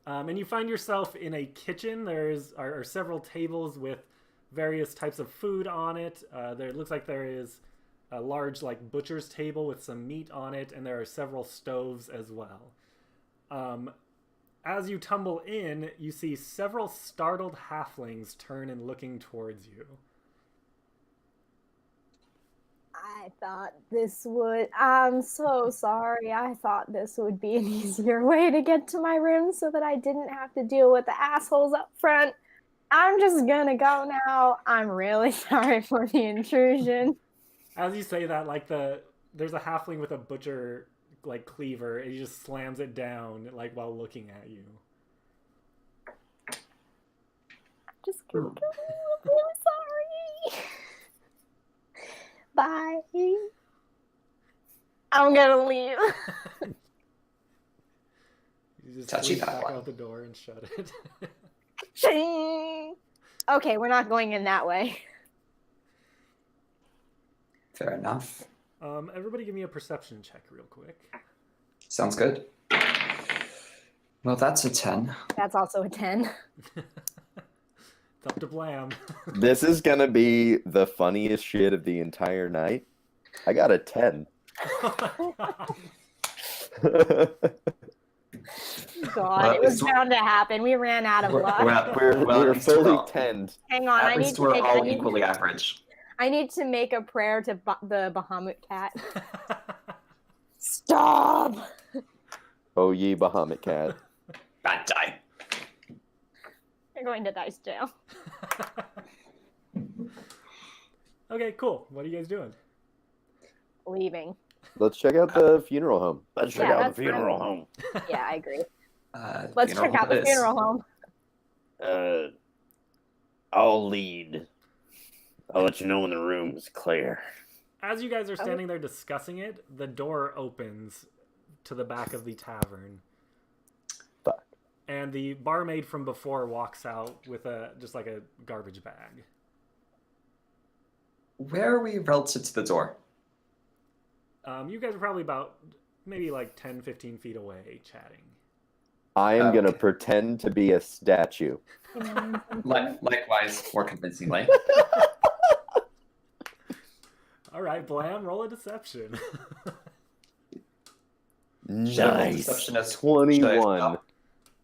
And you find yourself in a kitchen. There are several tables with various types of food on it. It looks like there is a large like butcher's table with some meat on it, and there are several stoves as well. As you tumble in, you see several startled halflings turn and looking towards you. I thought this would... I'm so sorry. I thought this would be an easier way to get to my room so that I didn't have to deal with the assholes up front. I'm just gonna go now. I'm really sorry for the intrusion. As you say that, like there's a halfling with a butcher like cleaver, and he just slams it down like while looking at you. Just gonna go. I'm really sorry. Bye. I'm gonna leave. You just Touchy squeeze that back one. out the door and shut it. Shing. Okay, we're not going in that way. Fair enough. Everybody give me a perception check real quick. Sounds good. Well, that's a 10. That's also a 10. It's up to Blam. This is gonna be the funniest shit of the entire night. I got a 10. God, it was bound to happen. We ran out of luck. We're fully 10'd. Hang on, At least we're all equally average. I need to make a prayer to the Bahamut cat. Stop! Oh ye Bahamut cat. Bad die. You're going to dice jail. Okay, cool. What are you guys doing? Leaving. Let's check out the funeral home. Let's check Yeah, out that's the funeral fine. home. Yeah, I agree. Let's check out the funeral home. I'll lead. I'll let you know when the room is clear. As you guys are standing there discussing it, the door opens to the back of the tavern. Fuck. And the barmaid from before walks out with just like a garbage bag. Where are we relative to the door? You guys are probably about maybe like 10, 15 feet away chatting. I am going to Okay. pretend to be a statue. Likewise, more convincingly. All right, Blam, roll a deception. Nice. Deception as 21.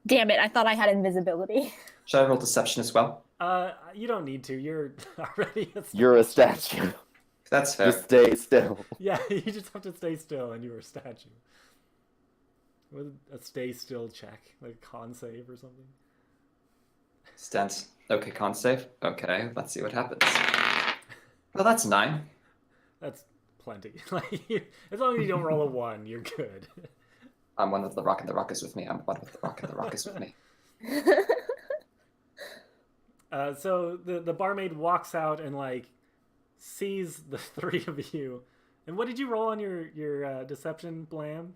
Damn it, I thought I had invisibility. Should I roll deception as well? You don't need to. You're already a statue. You're a statue. That's fair. Just stay still. Yeah, you just have to stay still and you're a statue. With a stay still check, like a con save or something. Stand. Okay, con save. Okay, let's see what happens. Well, that's 9. That's plenty. Like, as long as you don't roll a 1, you're good. I'm one with the rock, and the rock is with me. I'm one with the rock, and the rock is with me. So the barmaid walks out and like sees the three of you. And what did you roll on your deception, Blam?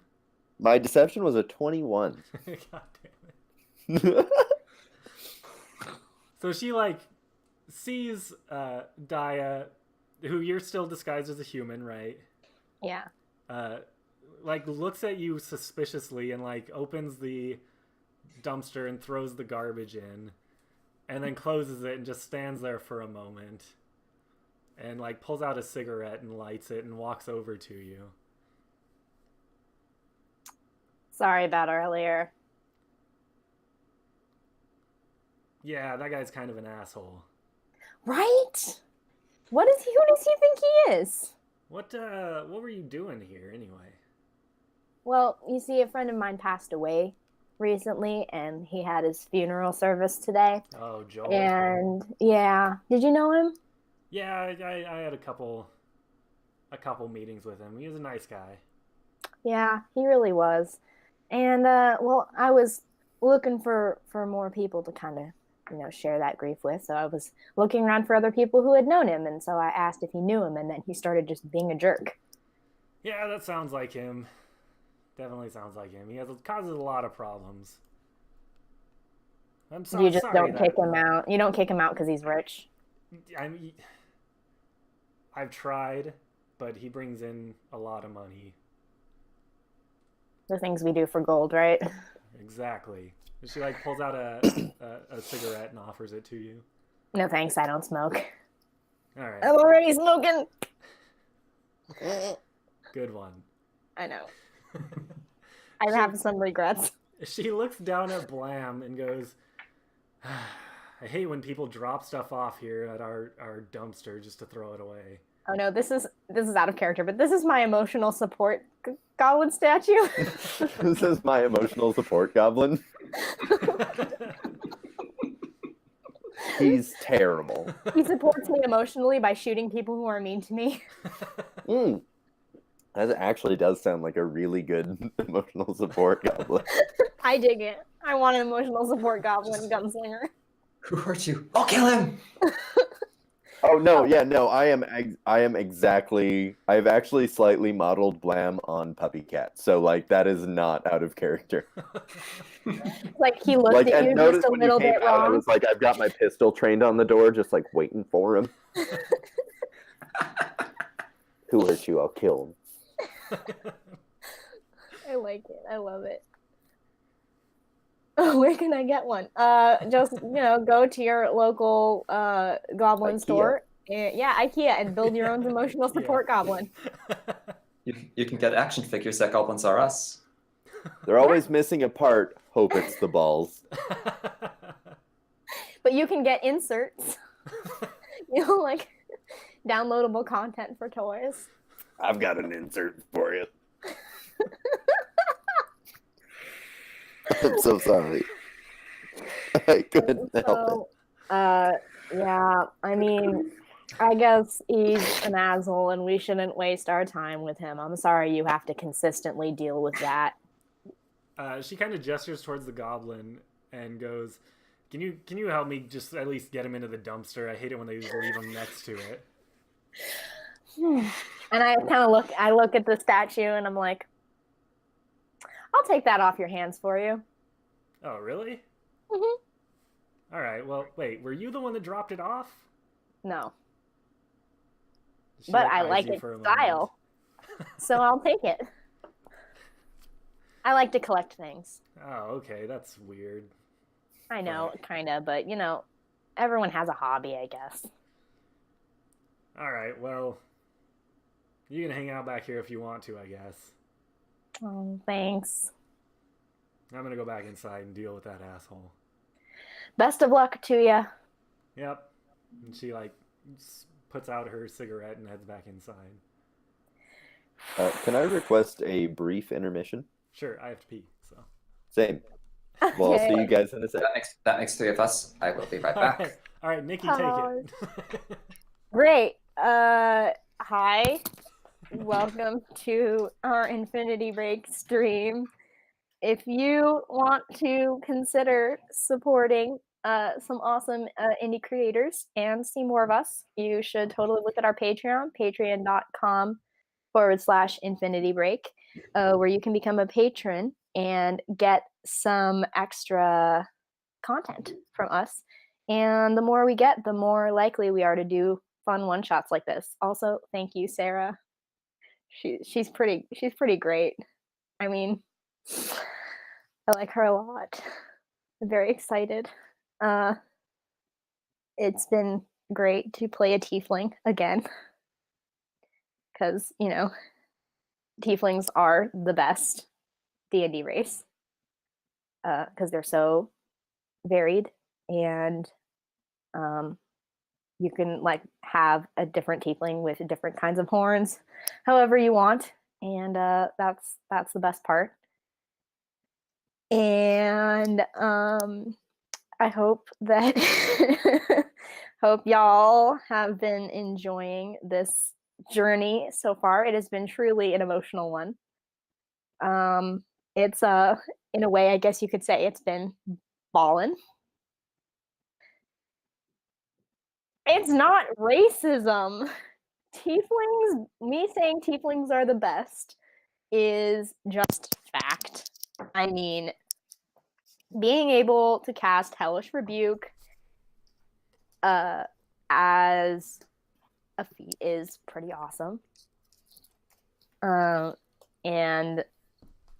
My deception was a 21. God damn it. So she like sees Daya, who you're still disguised as a human, right? Yeah. Like looks at you suspiciously and like opens the dumpster and throws the garbage in, and then closes it and just stands there for a moment, and like pulls out a cigarette and lights it and walks over to you. Sorry about earlier. Yeah, that guy's kind of an asshole. Right? Who does he think he is? What were you doing here anyway? Well, you see, a friend of mine passed away recently, and he had his funeral service today. Oh, Joel. And yeah, did you know him? Yeah, I had a couple meetings with him. He was a nice guy. Yeah, he really was. And well, I was looking for more people to kind of, share that grief with. So I was looking around for other people who had known him, and so I asked if he knew him, and then he started just being a jerk. Yeah, that sounds like him. Definitely sounds like him. He causes a lot of problems. I'm You just sorry. don't kick him out. You don't kick him out because he's rich. I've tried, but he brings in a lot of money. The things we do for gold, right? Exactly. She like pulls out a cigarette and offers it to you. No thanks, I don't smoke. All right. I'm already smoking. Good one. I know. I have some regrets. She looks down at Blam and goes, I hate when people drop stuff off here at our dumpster just to throw it away. Oh no, this is out of character, but this is my emotional support goblin statue. This is my emotional support goblin. He's terrible. He supports me emotionally by shooting people who are mean to me. That actually does sound like a really good emotional support goblin. I dig it. I want an emotional support goblin gunslinger. Who hurt you? I'll kill him! Oh no, yeah, no, I've actually slightly modeled Blam on Puppy Cat. So like that is not out of character. Like he looked at you just a little bit wrong. I was like, I've got my pistol trained on the door, just like waiting for him. Who hurt you? I'll kill him. I like it. I love it. Oh, where can I get one? Just go to your local goblin IKEA. store. Yeah, IKEA, and build your own emotional support goblin. You can get action figures that Goblins Are Us. They're always missing a part. Hope it's the balls. But you can get inserts. Like downloadable content for toys. I've got an insert for you. I'm so sorry. I couldn't help it. Yeah, I mean, I guess he's an asshole and we shouldn't waste our time with him. I'm sorry you have to consistently deal with that. She kind of gestures towards the goblin and goes, Can you help me just at least get him into the dumpster? I hate it when they just leave him next to it. And I kind of look at the statue and I'm like, I'll take that off your hands for you. Oh, really? Mm-hmm. All right. Well, wait. Were you the one that dropped it off? No. She But I eyes like you its for a style, so I'll take it. I like to collect things. Oh, okay. That's weird. I know, kind of, but everyone has a hobby, I guess. All right. Well, you can hang out back here if you want to, I guess. Oh, thanks. I'm gonna go back inside and deal with that asshole. Best of luck to you. Yep. And she puts out her cigarette and heads back inside. Can I request a brief intermission? Sure, I have to pee. So. Same. Well, I'll see you guys in a sec. That makes three of us. I will be right back. All right, Nikki, take it. Great. Hi. Welcome to our Infinity Break stream. If you want to consider supporting some awesome indie creators and see more of us, you should totally look at our Patreon, patreon.com/Infinity Break, where you can become a patron and get some extra content from us. And the more we get, the more likely we are to do fun one-shots like this. Also, thank you, Sarah. She's pretty great. I mean, I like her a lot. I'm very excited. It's been great to play a tiefling again, because tieflings are the best D&D race, because they're so varied, and you can have a different tiefling with different kinds of horns however you want, and that's the best part. And I hope that hope y'all have been enjoying this journey so far. It has been truly an emotional one. It's in a way, I guess you could say it's been ballin'. It's not racism. Me saying tieflings are the best is just fact. I mean, being able to cast Hellish Rebuke as a feat is pretty awesome. And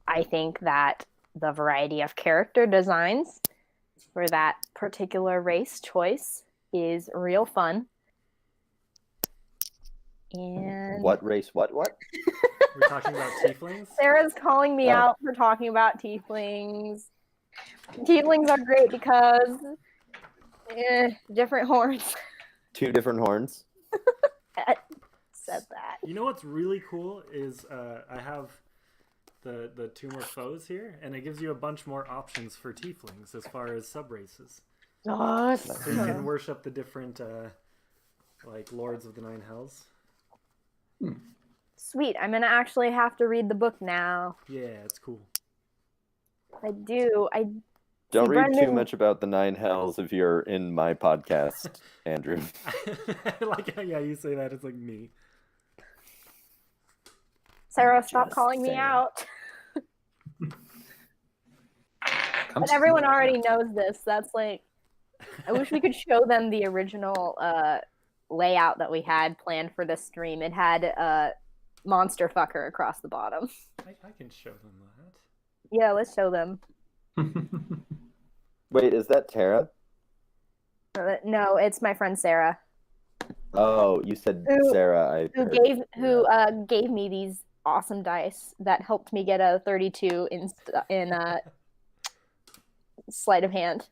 I think that the variety of character designs for that particular race choice is real fun. And What race? What? We're talking about tieflings. Sarah's calling me out for talking about tieflings. Tieflings are great because different horns. 2 different horns. Said that. You know what's really cool is I have the 2 more foes here, and it gives you a bunch more options for tieflings as far as subraces. Oh, So you can worship the different like Lords of the Nine Hells. sweet. I'm gonna actually have to read the book now. Yeah, it's cool. I do. Don't See, read too Brendan- much about the 9 hells if you're in my podcast, Andrew. Like, yeah, you say that, it's like me. Sarah, stop Just calling me saying. out. Come But to everyone me. already knows this. That's like, I wish we could show them the original layout that we had planned for this stream. It had monster fucker across the bottom. I can show them that. Yeah, let's show them. Wait, is that Terra? No, it's my friend Sarah Oh, you said Who- Sarah. who gave me these awesome dice that helped me get a 32 in sleight of hand.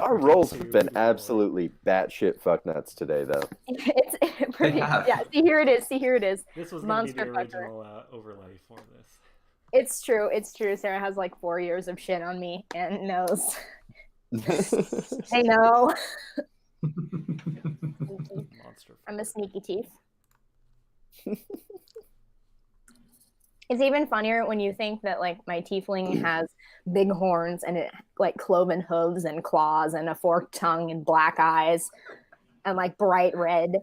Our rolls have been absolutely batshit fucknuts today, though. It's pretty. have. Yeah, see here it is. See here it is. This was going to be Monster the fucker. original overlay for this. It's true. It's true. Sarah has like 4 years of shit on me and knows. I know. Monster. I'm a sneaky thief. It's even funnier when you think that like my tiefling has big horns and it like cloven hooves and claws and a forked tongue and black eyes and like bright red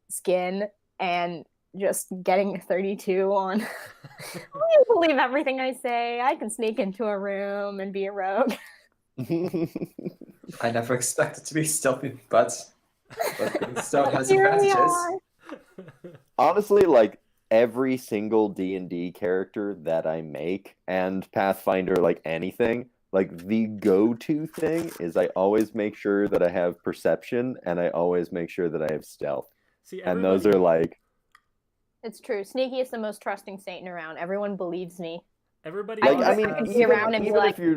skin and just getting a 32 on. You believe everything I say. I can sneak into a room and be a rogue. I never expected to be stealthy, but being stealthy has Here we advantages. are. Honestly, like every single D&D character that I make and Pathfinder, like anything, like the go-to thing is I always make sure that I have perception and I always make sure that I have stealth. See, And those are like, It's true. Sneaky is the most trusting Satan around. Everyone believes me. everybody. like always I mean, has- be around and be even like- if you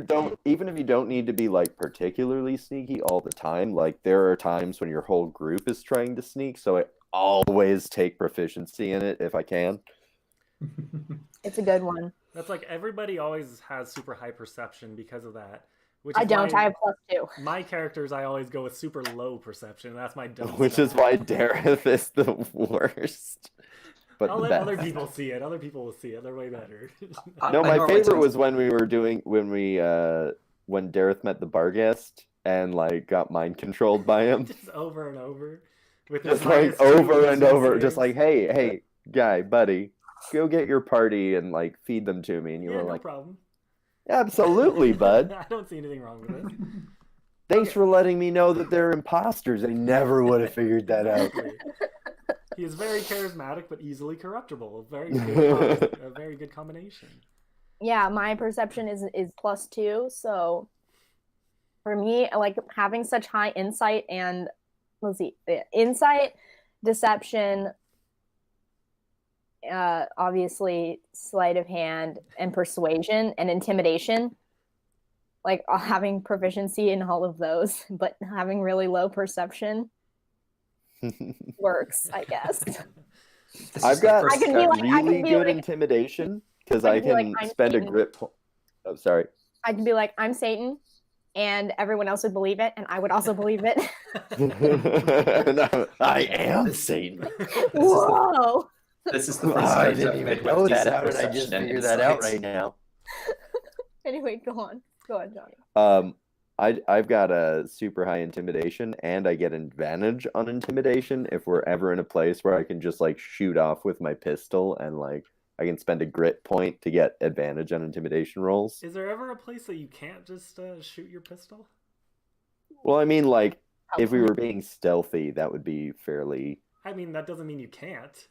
don't need to be like particularly sneaky all the time, like there are times when your whole group is trying to sneak, so I always take proficiency in it if I can. It's a good one. That's like everybody always has super high perception because of that. Which I is don't. why I have +2. my characters, I always go with super low perception. That's my dumb. Which is stuff. why Dareth is the worst. But I'll the let best. other people see it. Other people will see it. They're way better. No, I my normally favorite don't- was when Dareth met the Barghest and like got mind controlled by him. Just over and over. With Just his like -2 over and over, saves. just like, hey, guy, buddy, go get your party and like feed them to me. And you yeah, were no like, problem. absolutely, bud. I don't see anything wrong with it. Thanks for letting me know that they're imposters. I never would have figured that out. Exactly. He is very charismatic but easily corruptible. A very good combination. Yeah, my perception is +2. So for me, like having such high insight and insight, deception, obviously sleight of hand and persuasion and intimidation, like having proficiency in all of those, but having really low perception works, I guess. This I've is the got first I can be like- I really can be good like- intimidation because I I can be like, can I'm spend a Satan. grip. Oh, sorry. I can be like, I'm Satan, and everyone else would believe it, and I would also believe it. No, I am Satan. Whoa! This is the first I character didn't I've even made know with that. decent How did I just perception and figure that out insight. right now? Anyway, go on, Johnny. I've got a super high intimidation, and I get advantage on intimidation if we're ever in a place where I can just like shoot off with my pistol, and like I can spend a grit point to get advantage on intimidation rolls. Is there ever a place that you can't just shoot your pistol? Well, I mean, like, if we were being stealthy, that would be fairly... I mean, that doesn't mean you can't.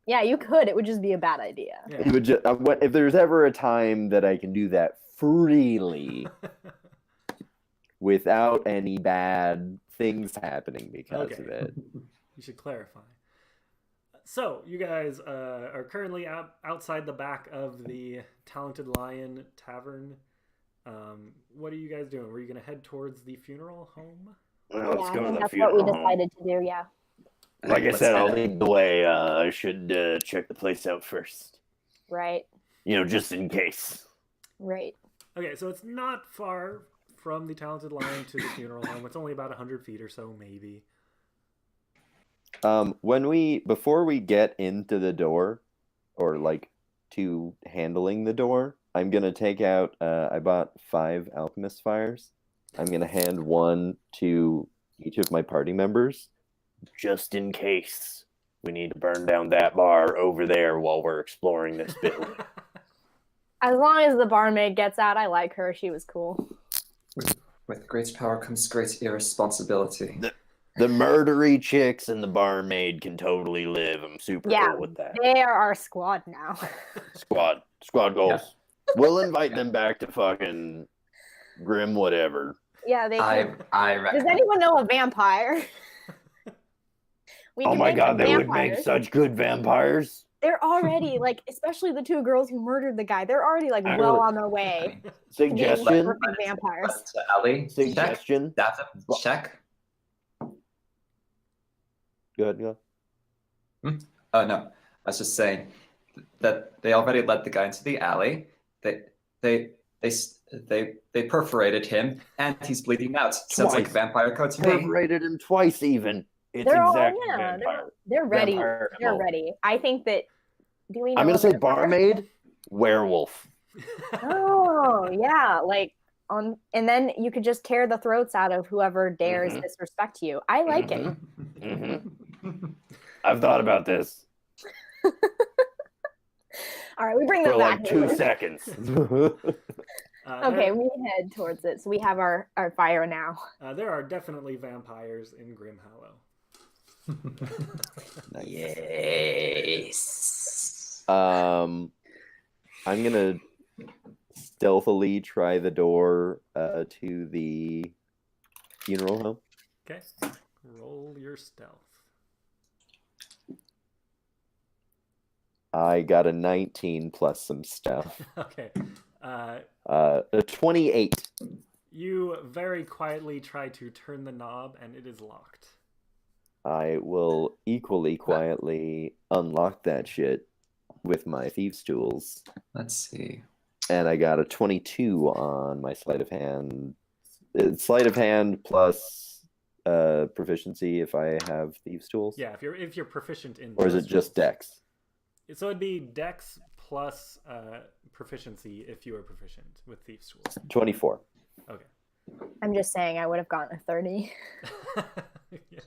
Yeah, you could. It would just be a bad idea. Yeah. It would just, if there's ever a time that I can do that freely without any bad things happening because of it. You should clarify. So, you guys are currently outside the back of the Talented Lion Tavern. What are you guys doing? Were you going to head towards the funeral home? Well, let's go to the that's funeral what we home. decided to do, yeah. Like I said, I'll lead the way. I should check the place out first. Right. You know, just in case. Right. Okay, so it's not far from the Talented Lion to the funeral home. It's only about 100 feet or so, maybe. Before we get into the door, or like to handling the door, I'm gonna take out. I bought 5 alchemist fires. I'm gonna hand one to each of my party members, just in case we need to burn down that bar over there while we're exploring this building. As long as the barmaid gets out, I like her. She was cool. With great power comes great irresponsibility. The murdery chicks and the barmaid can totally live. I'm super cool with that. They are our squad now. Squad goals. Yeah. We'll invite them back to fucking Grim whatever. Yeah, they can. I reckon. Does anyone know a vampire? Oh my god, they would make such good vampires. They're already, like, especially the 2 girls who murdered the guy, they're already, like, well on their way. Suggestion? Perfect vampires. Ellie, suggestion? Check. Go ahead. Oh, no. I was just saying that they already led the guy into the alley. They perforated him, and he's bleeding out. Sounds like vampire code to me. Perforated him twice, even. It's vampire. They're ready. Vampire they're ready. I think that. Do we know I'm gonna say barmaid, werewolf. Oh yeah, like on, and then you could just tear the throats out of whoever dares disrespect you. I like it. I've thought about this. All right, we bring for them back like 2 seconds. Okay, we head towards it. So we have our fire now. There are definitely vampires in Grimhollow. Yes. I'm gonna stealthily try the door to the funeral home. Okay, roll your stealth. I got a 19 plus some stuff. Okay. A 28. You very quietly try to turn the knob, and it is locked. I will equally quietly unlock that shit with my thieves' tools. Let's see. And I got a 22 on my sleight of hand. Sleight of hand plus proficiency if I have thieves' tools. Yeah, if you're proficient in. Or is it just dex? So it'd be dex plus proficiency if you are proficient with thieves' tools. 24. Okay. I'm just saying I would have gotten a 30. Yeah.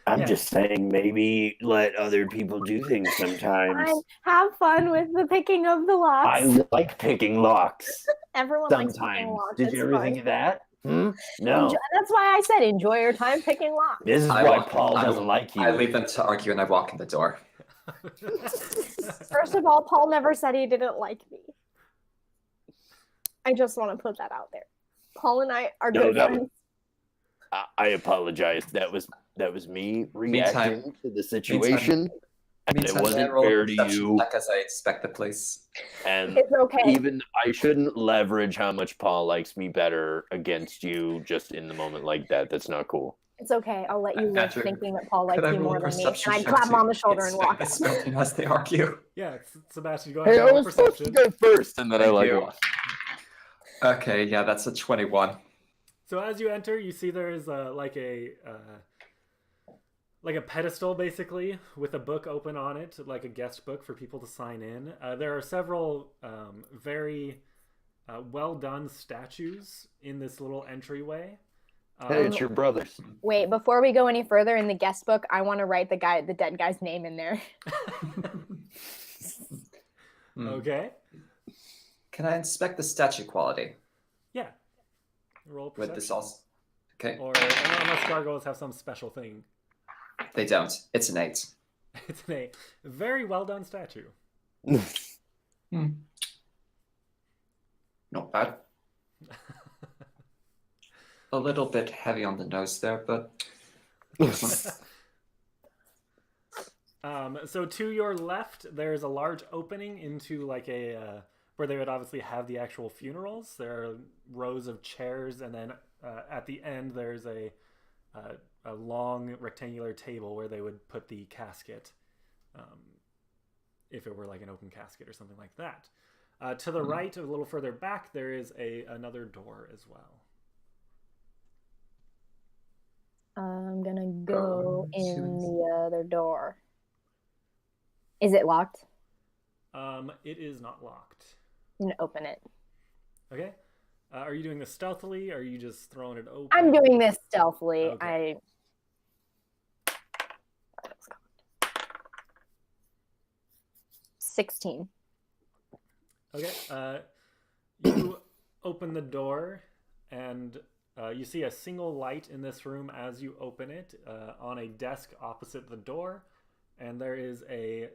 I'm just saying maybe let other people do things sometimes. Have fun with the picking of the locks. I like picking locks. Everyone likes picking locks. Did you ever think of that? No. That's why I said enjoy your time picking locks. This is why Paul doesn't like you. I leave them to argue and I walk in the door. First of all, Paul never said he didn't like me. I just want to put that out there. Paul and I are good friends. I apologize. That was me reacting to the situation. And it wasn't fair to you. As I expect the place. And it's okay. Even I shouldn't leverage how much Paul likes me better against you just in the moment like that. That's not cool. It's okay. I'll let you live thinking that Paul likes you more than me. And I check clap him on the shoulder and walk out. As they argue. Yeah, Sebastian, go ahead. Hey, I was supposed to go first, and then I like it. Okay, yeah, that's a 21. So as you enter, you see there is like a pedestal basically with a book open on it, like a guest book for people to sign in. There are several very well done statues in this little entryway. Hey, it's your brothers. Wait, before we go any further in the guest book, I want to write the dead guy's name in there. Okay. Can I inspect the statue quality? Yeah. Roll perception. With this also. Okay. Or unless gargoyles have some special thing. They don't. It's an 8. It's a very well done statue. Not bad. A little bit heavy on the nose there, but. So to your left, there's a large opening into like a where they would obviously have the actual funerals. There are rows of chairs, and then at the end there's a long rectangular table where they would put the casket, if it were like an open casket or something like that. To the right, a little further back, there is another door as well. I'm gonna go in the other door. Is it locked? It is not locked. I'm gonna open it. Okay. Are you doing this stealthily? Or are you just throwing it open? I'm doing this stealthily. Okay. 16. Okay. You open the door, and you see a single light in this room as you open it on a desk opposite the door. And there is a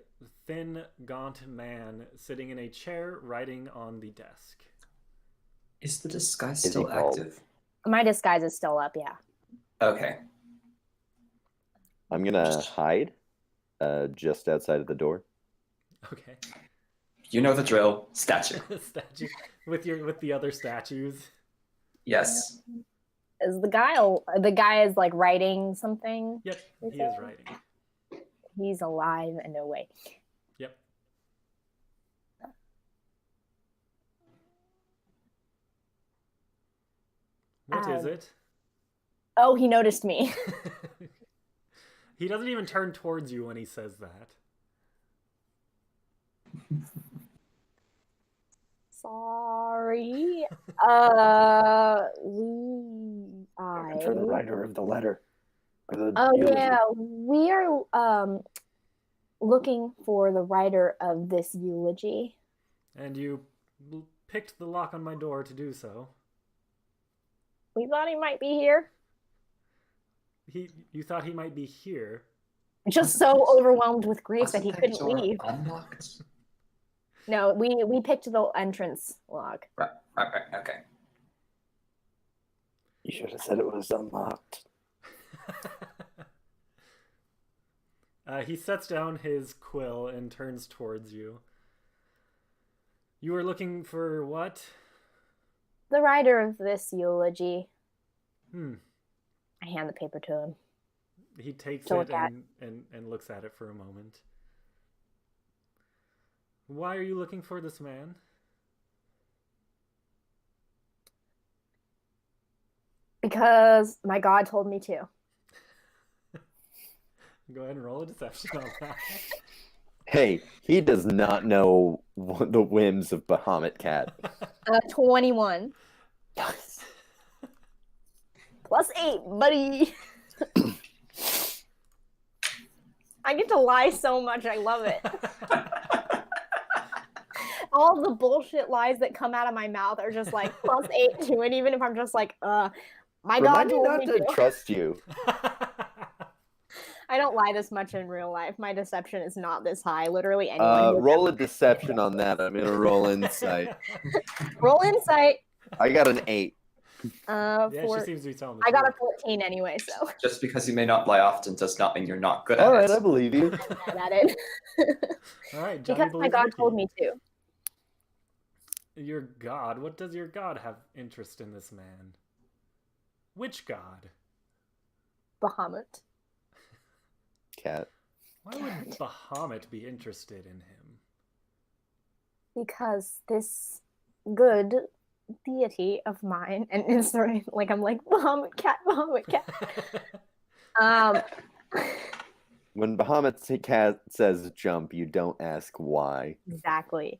thin, gaunt man sitting in a chair writing on the desk. Is the disguise still active? My disguise is still up, yeah. Okay. I'm going to hide just outside of the door. Okay. You know the drill. Statue. Statue with the other statues. Yes. Is the guy is like writing something? Yep, he is writing. He's alive and awake. Yep. What is it? Oh, he noticed me. He doesn't even turn towards you when he says that. Sorry. For the writer of the letter. Yeah, we are looking for the writer of this eulogy. And you picked the lock on my door to do so. We thought he might be here. You thought he might be here? Just so overwhelmed with grief that he couldn't leave. Unlocked? No, we picked the entrance lock. Right, okay. You should have said it was unlocked. He sets down his quill and turns towards you. You were looking for what? The writer of this eulogy. I hand the paper to him. He takes it and looks at it for a moment. Why are you looking for this man? Because my God told me to. Go ahead and roll a deception on that. Hey, he does not know the whims of Bahamut Cat. 21. Nice. +8, buddy. I get to lie so much. I love it. All the bullshit lies that come out of my mouth are just like +8 to it, even if I'm just like, my God told me to. Trust you. I don't lie this much in real life. My deception is not this high. Literally anyone. Roll a deception on that. I'm gonna roll insight. Roll insight. I got an 8. Yeah, she seems to be telling the I got a truth. 14 anyway, so. Just because you may not lie often does not mean you're not good at it. All right, I believe you. Bad at it. All right, Johnny because my God Nikki. told me to. Your God? What does your God have interest in this man? Which God? Bahamut. Cat. Why would Bahamut be interested in him? Because this good deity of mine, and it's like I'm like Bahamut cat. When Bahamut Cat says jump, you don't ask why. Exactly.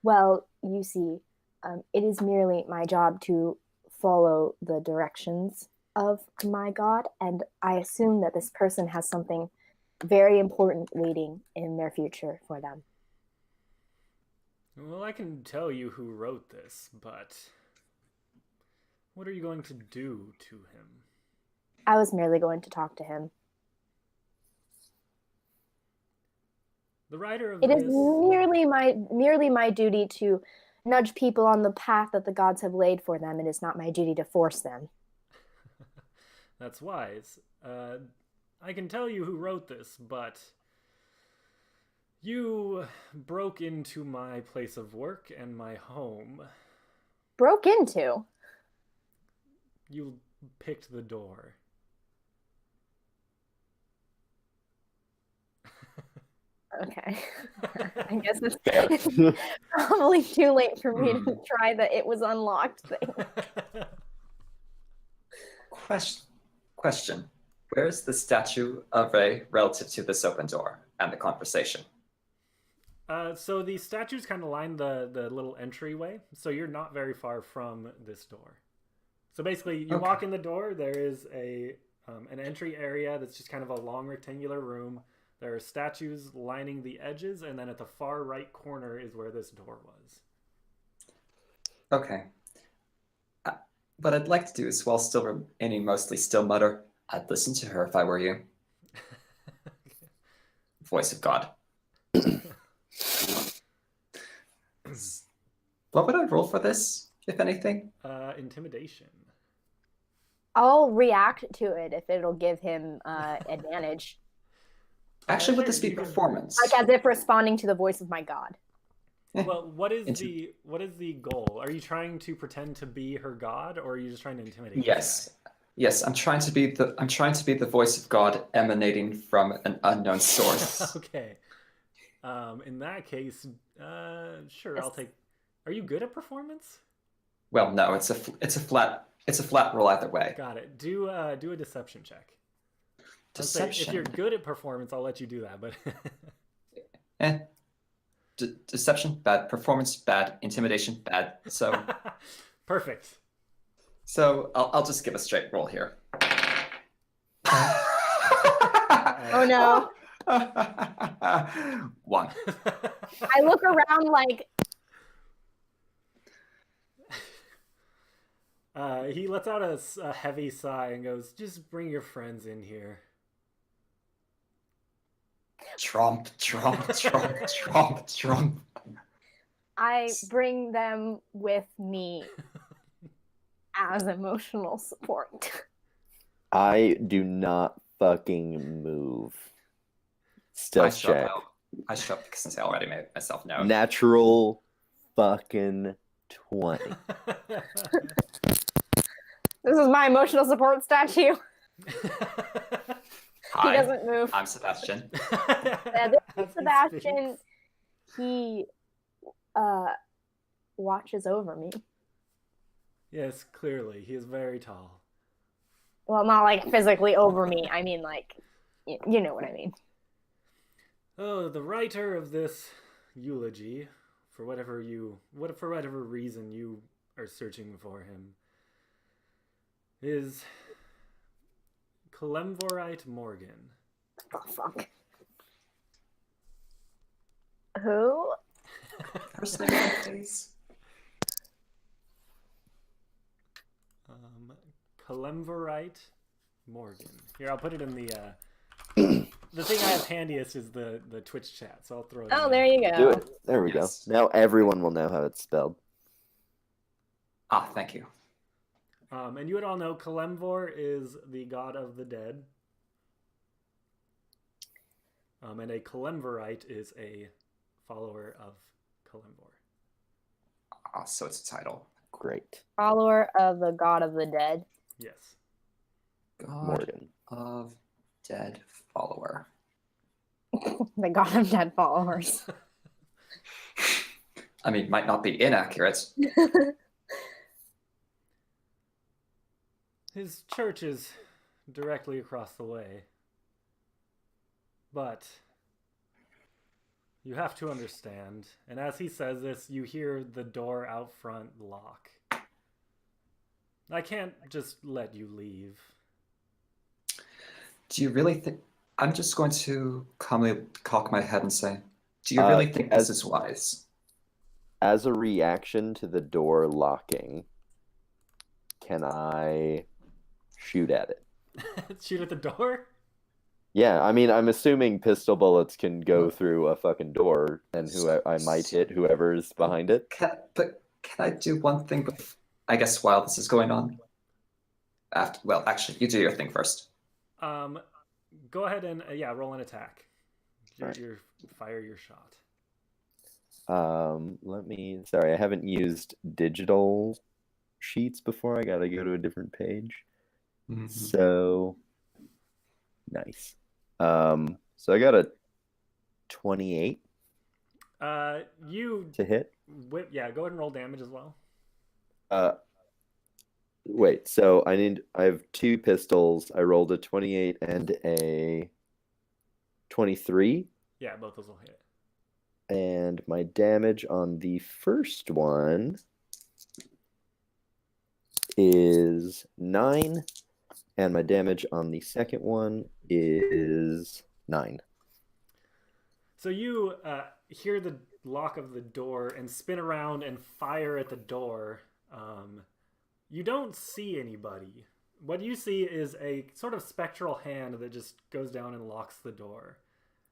Well, you see, it is merely my job to follow the directions of my God, and I assume that this person has something very important waiting in their future for them. Well, I can tell you who wrote this, but what are you going to do to him? I was merely going to talk to him. The writer of It this... is merely my duty to nudge people on the path that the gods have laid for them. It is not my duty to force them. That's wise. I can tell you who wrote this, but you broke into my place of work and my home. Broke into? You picked the door. Okay. I guess it's probably too late for me to try the it was unlocked thing. Question. Where is the statue of Ray relative to this open door and the conversation? So the statues kind of line the little entryway, so you're not very far from this door. So basically, you walk in the door, there is an entry area that's just kind of a long rectangular room. There are statues lining the edges, and then at the far right corner is where this door was. Okay. What I'd like to do is, while still remaining mostly still, mutter, I'd listen to her if I were you. Voice of God. What would I roll for this, if anything? Intimidation. I'll react to it if it'll give him advantage. Actually, would this be performance? Like as if responding to the voice of my god. Well, what is the goal? Are you trying to pretend to be her god, or are you just trying to intimidate? Yes, yes. I'm trying to be the voice of God emanating from an unknown source. Okay. In that case, sure, I'll take. Are you good at performance? Well, no. It's a flat roll either way. Got it. Do a deception check. Deception. If you're good at performance, I'll let you do that. But deception bad, performance bad, intimidation bad. So perfect. So I'll just give a straight roll here. Oh no. 1. I look around like he lets out a heavy sigh and goes, "Just bring your friends in here." Trump. I bring them with me as emotional support. I do not fucking move. Stealth check. I show up since I already made myself known. Natural fucking 20. This is my emotional support statue. Hi, he doesn't move. I'm Sebastian. This is Sebastian. He watches over me. Yes, clearly. He is very tall. Well, not like physically over me. I mean, like, you know what I mean. Oh, the writer of this eulogy, for whatever reason you are searching for him, is Clemvorite Morgan. Oh, fuck. Who? First name, please. Clemvorite Morgan. Here, I'll put it in the the thing I have handiest is the Twitch chat, so I'll throw it in There you go. Do it. There we Yes. go. Now everyone will know how it's spelled. Thank you. And you would all know Clemvor is the god of the dead. And a Clemvorite is a follower of Clemvor. So it's a title. Great. Follower of the god of the dead. Yes. God Morgan. of dead follower. The god of dead followers. I mean, might not be inaccurate. His church is directly across the way. But you have to understand, and as he says this, you hear the door out front lock. I can't just let you leave. Do you really think... I'm just going to calmly cock my head and say, do you really think this is wise? as a reaction to the door locking, can I shoot at it? Shoot at the door? Yeah, I mean, I'm assuming pistol bullets can go through a fucking door, and I might hit whoever's behind it. But can I do one thing? I guess while this is going on. Well, actually, you do your thing first. Go ahead and roll an attack. Fire your shot. Sorry, I haven't used digital sheets before. I gotta go to a different page. Mm-hmm. So nice. So I got a 28. You to hit. Go ahead and roll damage as well. Wait, so I have 2 pistols. I rolled a 28 and a 23. Yeah, both those will hit. And my damage on the first one is 9, and my damage on the second one is 9. So you hear the lock of the door and spin around and fire at the door. You don't see anybody. What you see is a sort of spectral hand that just goes down and locks the door.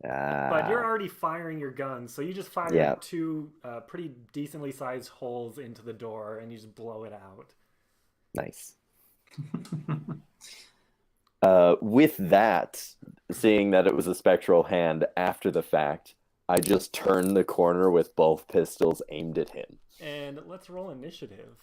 But you're already firing your gun, so you just fire 2 pretty decently sized holes into the door, and you just blow it out. Nice. With that, seeing that it was a spectral hand after the fact, I just turned the corner with both pistols aimed at him. And let's roll initiative.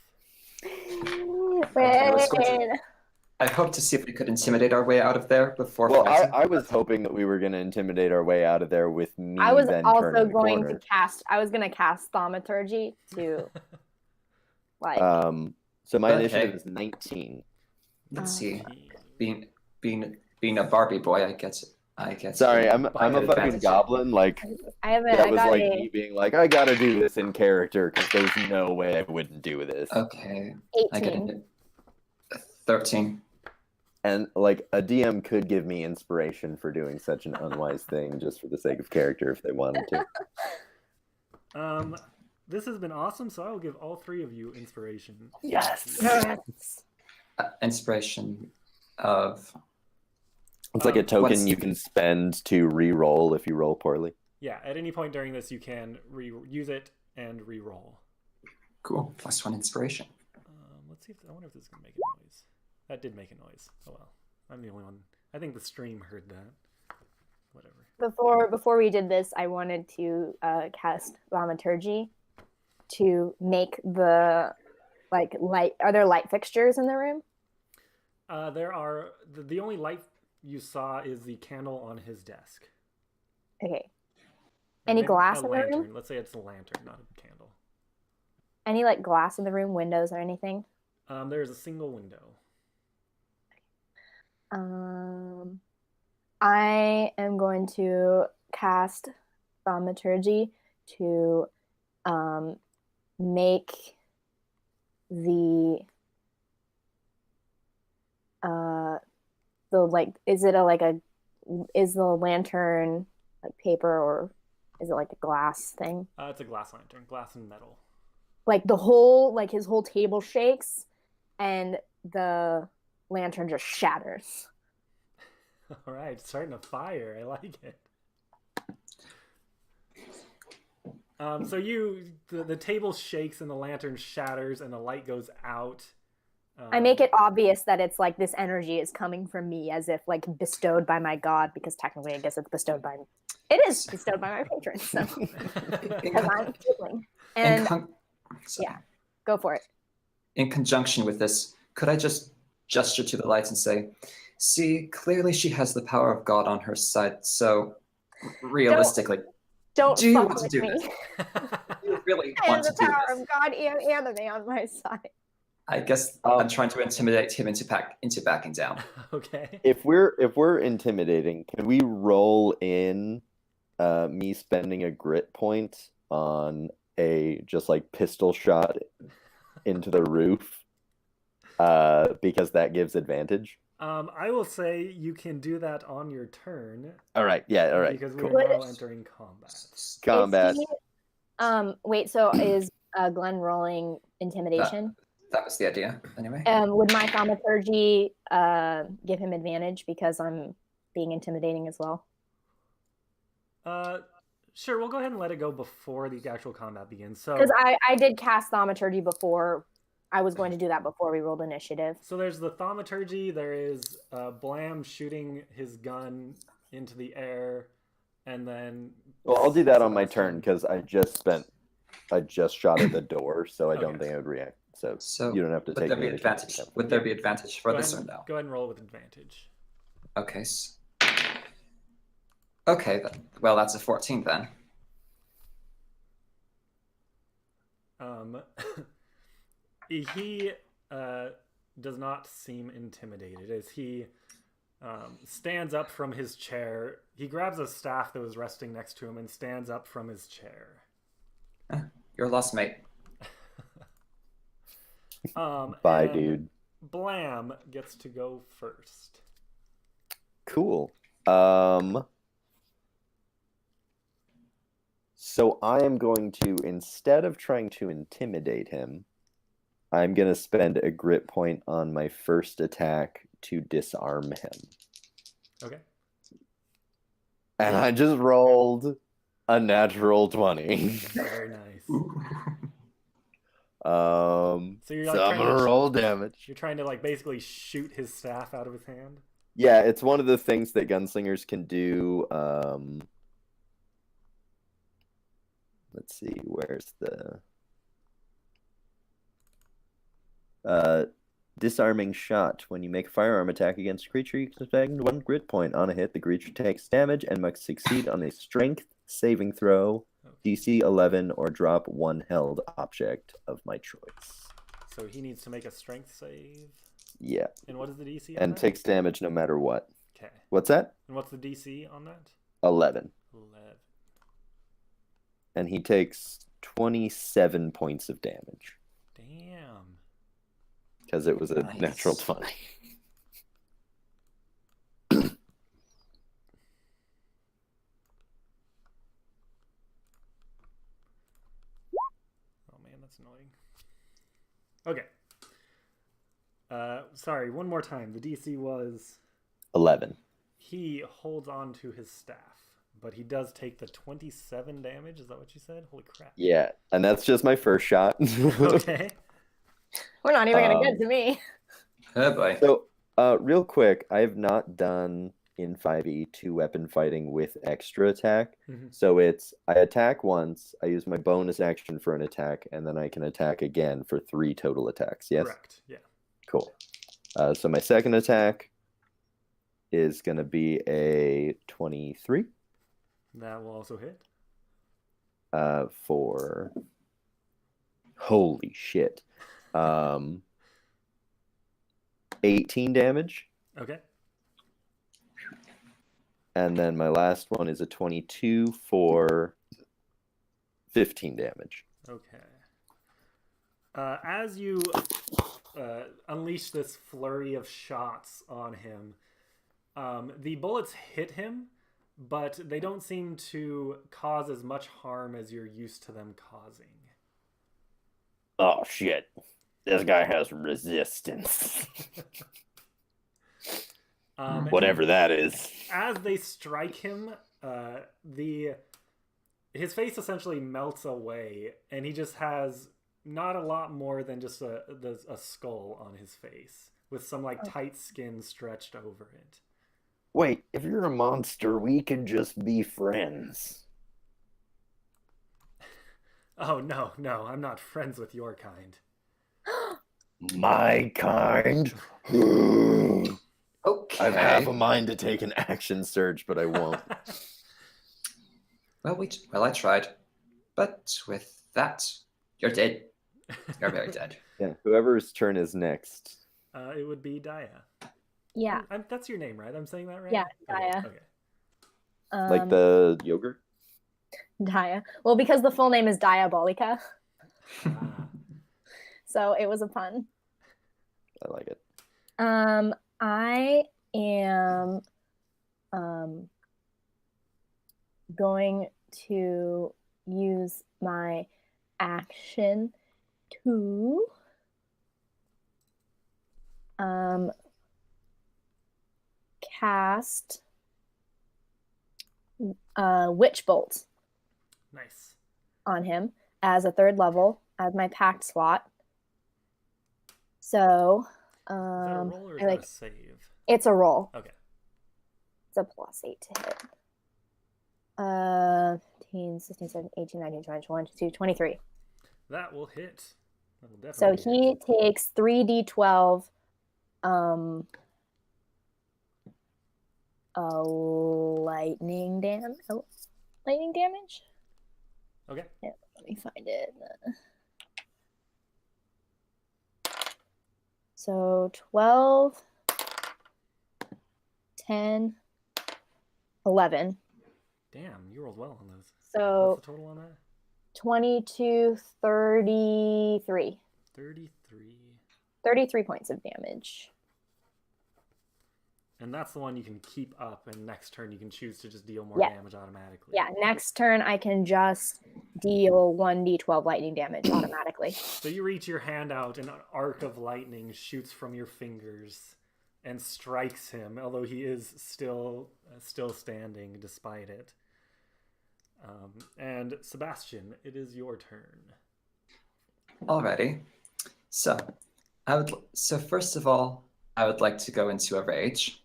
I hope to see if we could intimidate our way out of there before. Well, I was hoping that we were going to intimidate our way out of there with me. I was then also going to cast. I was going to cast thaumaturgy to, like. So my initiative is 19. Let's see. Being a Barbie boy, I guess. Sorry, I'm a fucking goblin. Like me being like, I gotta do this in character because there's no way I wouldn't do this. Okay. 18. I get it. 13. And like a DM could give me inspiration for doing such an unwise thing just for the sake of character if they wanted to. This has been awesome, so I will give all 3 of you inspiration. Yes. Inspiration of. It's like a token you can spend to re-roll if you roll poorly. Yeah, at any point during this, you can use it and re-roll. Cool. +1 inspiration. Let's see. I wonder if this is gonna make a noise. That did make a noise. Oh well, I'm the only one. I think the stream heard that. Whatever. Before we did this, I wanted to cast thaumaturgy to make the light. Are there light fixtures in the room? There are. The only light you saw is the candle on his desk. Okay. Any glass in the lantern. room? Let's say it's a lantern, not a candle. Any glass in the room, windows or anything? There's a single window. I am going to cast thaumaturgy to make the is the lantern like paper or is it like a glass thing? It's a glass lantern, glass and metal. Like his whole table shakes and the lantern just shatters. All right, starting a fire. I like it. So the table shakes and the lantern shatters and the light goes out. I make it obvious that it's like this energy is coming from me as if like bestowed by my god, because technically I guess it's bestowed by me. It is bestowed by my patrons, so because I'm feeling. And yeah, go for it. In conjunction with this, could I just gesture to the lights and say, see, clearly she has the power of God on her side, so realistically, don't do you fuck want to with do me. this? Do you really I want have to the do power this? of God and anime on my side. I guess I'm trying to intimidate him into backing down. Okay. If we're intimidating, can we roll in me spending a grit point on a just like pistol shot into the roof? Because that gives advantage. I will say you can do that on your turn. All right. Yeah. All right. Because cool. we're now entering combat. Wait, so is Glenn rolling intimidation? That was the idea, anyway. Would my thaumaturgy give him advantage because I'm being intimidating as well? Sure, we'll go ahead and let it go before the actual combat begins. So, because I did cast thaumaturgy before. I was going to do that before we rolled initiative. So there's the thaumaturgy. There is Blam shooting his gun into the air, and then. Well, I'll do that on my turn because I just shot at the door, so I don't think I would react. So you don't have to take the advantage. Would there be advantage for this or no? Go ahead and roll with advantage. Okay. Okay. Well, that's a 14 then. He does not seem intimidated as he stands up from his chair. He grabs a staff that was resting next to him and stands up from his chair. You're lost, mate. Bye, dude. Blam gets to go first. Cool. So I am going to, instead of trying to intimidate him, I'm going to spend a grit point on my first attack to disarm him. Okay. And I just rolled a natural 20. Very nice. So you're like I'm going to roll damage. You're trying to basically shoot his staff out of his hand? Yeah, it's one of the things that gunslingers can do. Let's see, where's the... disarming shot. When you make a firearm attack against a creature, you can spend 1 grit point. On a hit, the creature takes damage and must succeed on a strength saving throw, DC 11, or drop 1 held object of my choice. So he needs to make a strength save? Yeah. And what is the DC on and that? Takes damage no matter what. Okay. What's that? And what's the DC on that? 11. 11. And he takes 27 points of damage. Damn. Because it was a natural 20. Oh man, that's annoying. Okay. Sorry, one more time. The DC was 11. He holds on to his staff, but he does take the 27 damage. Is that what you said? Holy crap. Yeah, and that's just my first shot. Okay. We're not even going to get to me. Oh boy. So, real quick, I have not done in 5e 2-weapon fighting with extra attack. Mm-hmm. So it's, I attack once, I use my bonus action for an attack, and then I can attack again for 3 total attacks. Yes? Correct, yeah. Cool. So my second attack is going to be a 23. That will also hit. For... Holy shit. 18 damage. Okay. And then my last one is a 22 for 15 damage. Okay. As you unleash this flurry of shots on him, the bullets hit him, but they don't seem to cause as much harm as you're used to them causing. Oh, shit. This guy has resistance. Whatever that is. As they strike him, his face essentially melts away, and he just has not a lot more than just a skull on his face, with some tight skin stretched over it. Wait, if you're a monster, we can just be friends. Oh, no, I'm not friends with your kind. My kind? Okay. I have a mind to take an action surge, but I won't. Well, I tried. But with that, you're dead. You're very dead. Yeah, whoever's turn is next. It would be Daya. Yeah. That's your name, right? I'm saying that right? Yeah, Daya. Okay. Like the yogurt? Daya. Well, because the full name is Diabolica. So it was a pun. I like it. I am going to use my action to cast Witch Bolt Nice. on him as a 3rd level as my pact slot. So Is that a roll or is I that a save? it's a roll. Okay. It's a +8 to hit. 15, 16, 17, 18, 19, 20, 21, 22, 23. That will hit. That will So definitely he hit. takes 3d12 lightning damage. Oh, lightning damage? Okay. Yeah, let me find it. So 12, 10, 11. Damn, you rolled well on those. So What's the total on that? 22, 33. 33. 33 points of damage. And that's the one you can keep up, and next turn you can choose to just deal more Yeah. damage automatically. Yeah, next turn I can just deal 1d12 lightning damage automatically. So you reach your hand out, and an arc of lightning shoots from your fingers and strikes him, although he is still standing despite it. And Sebastian, it is your turn. Alrighty. So first of all, I would like to go into a rage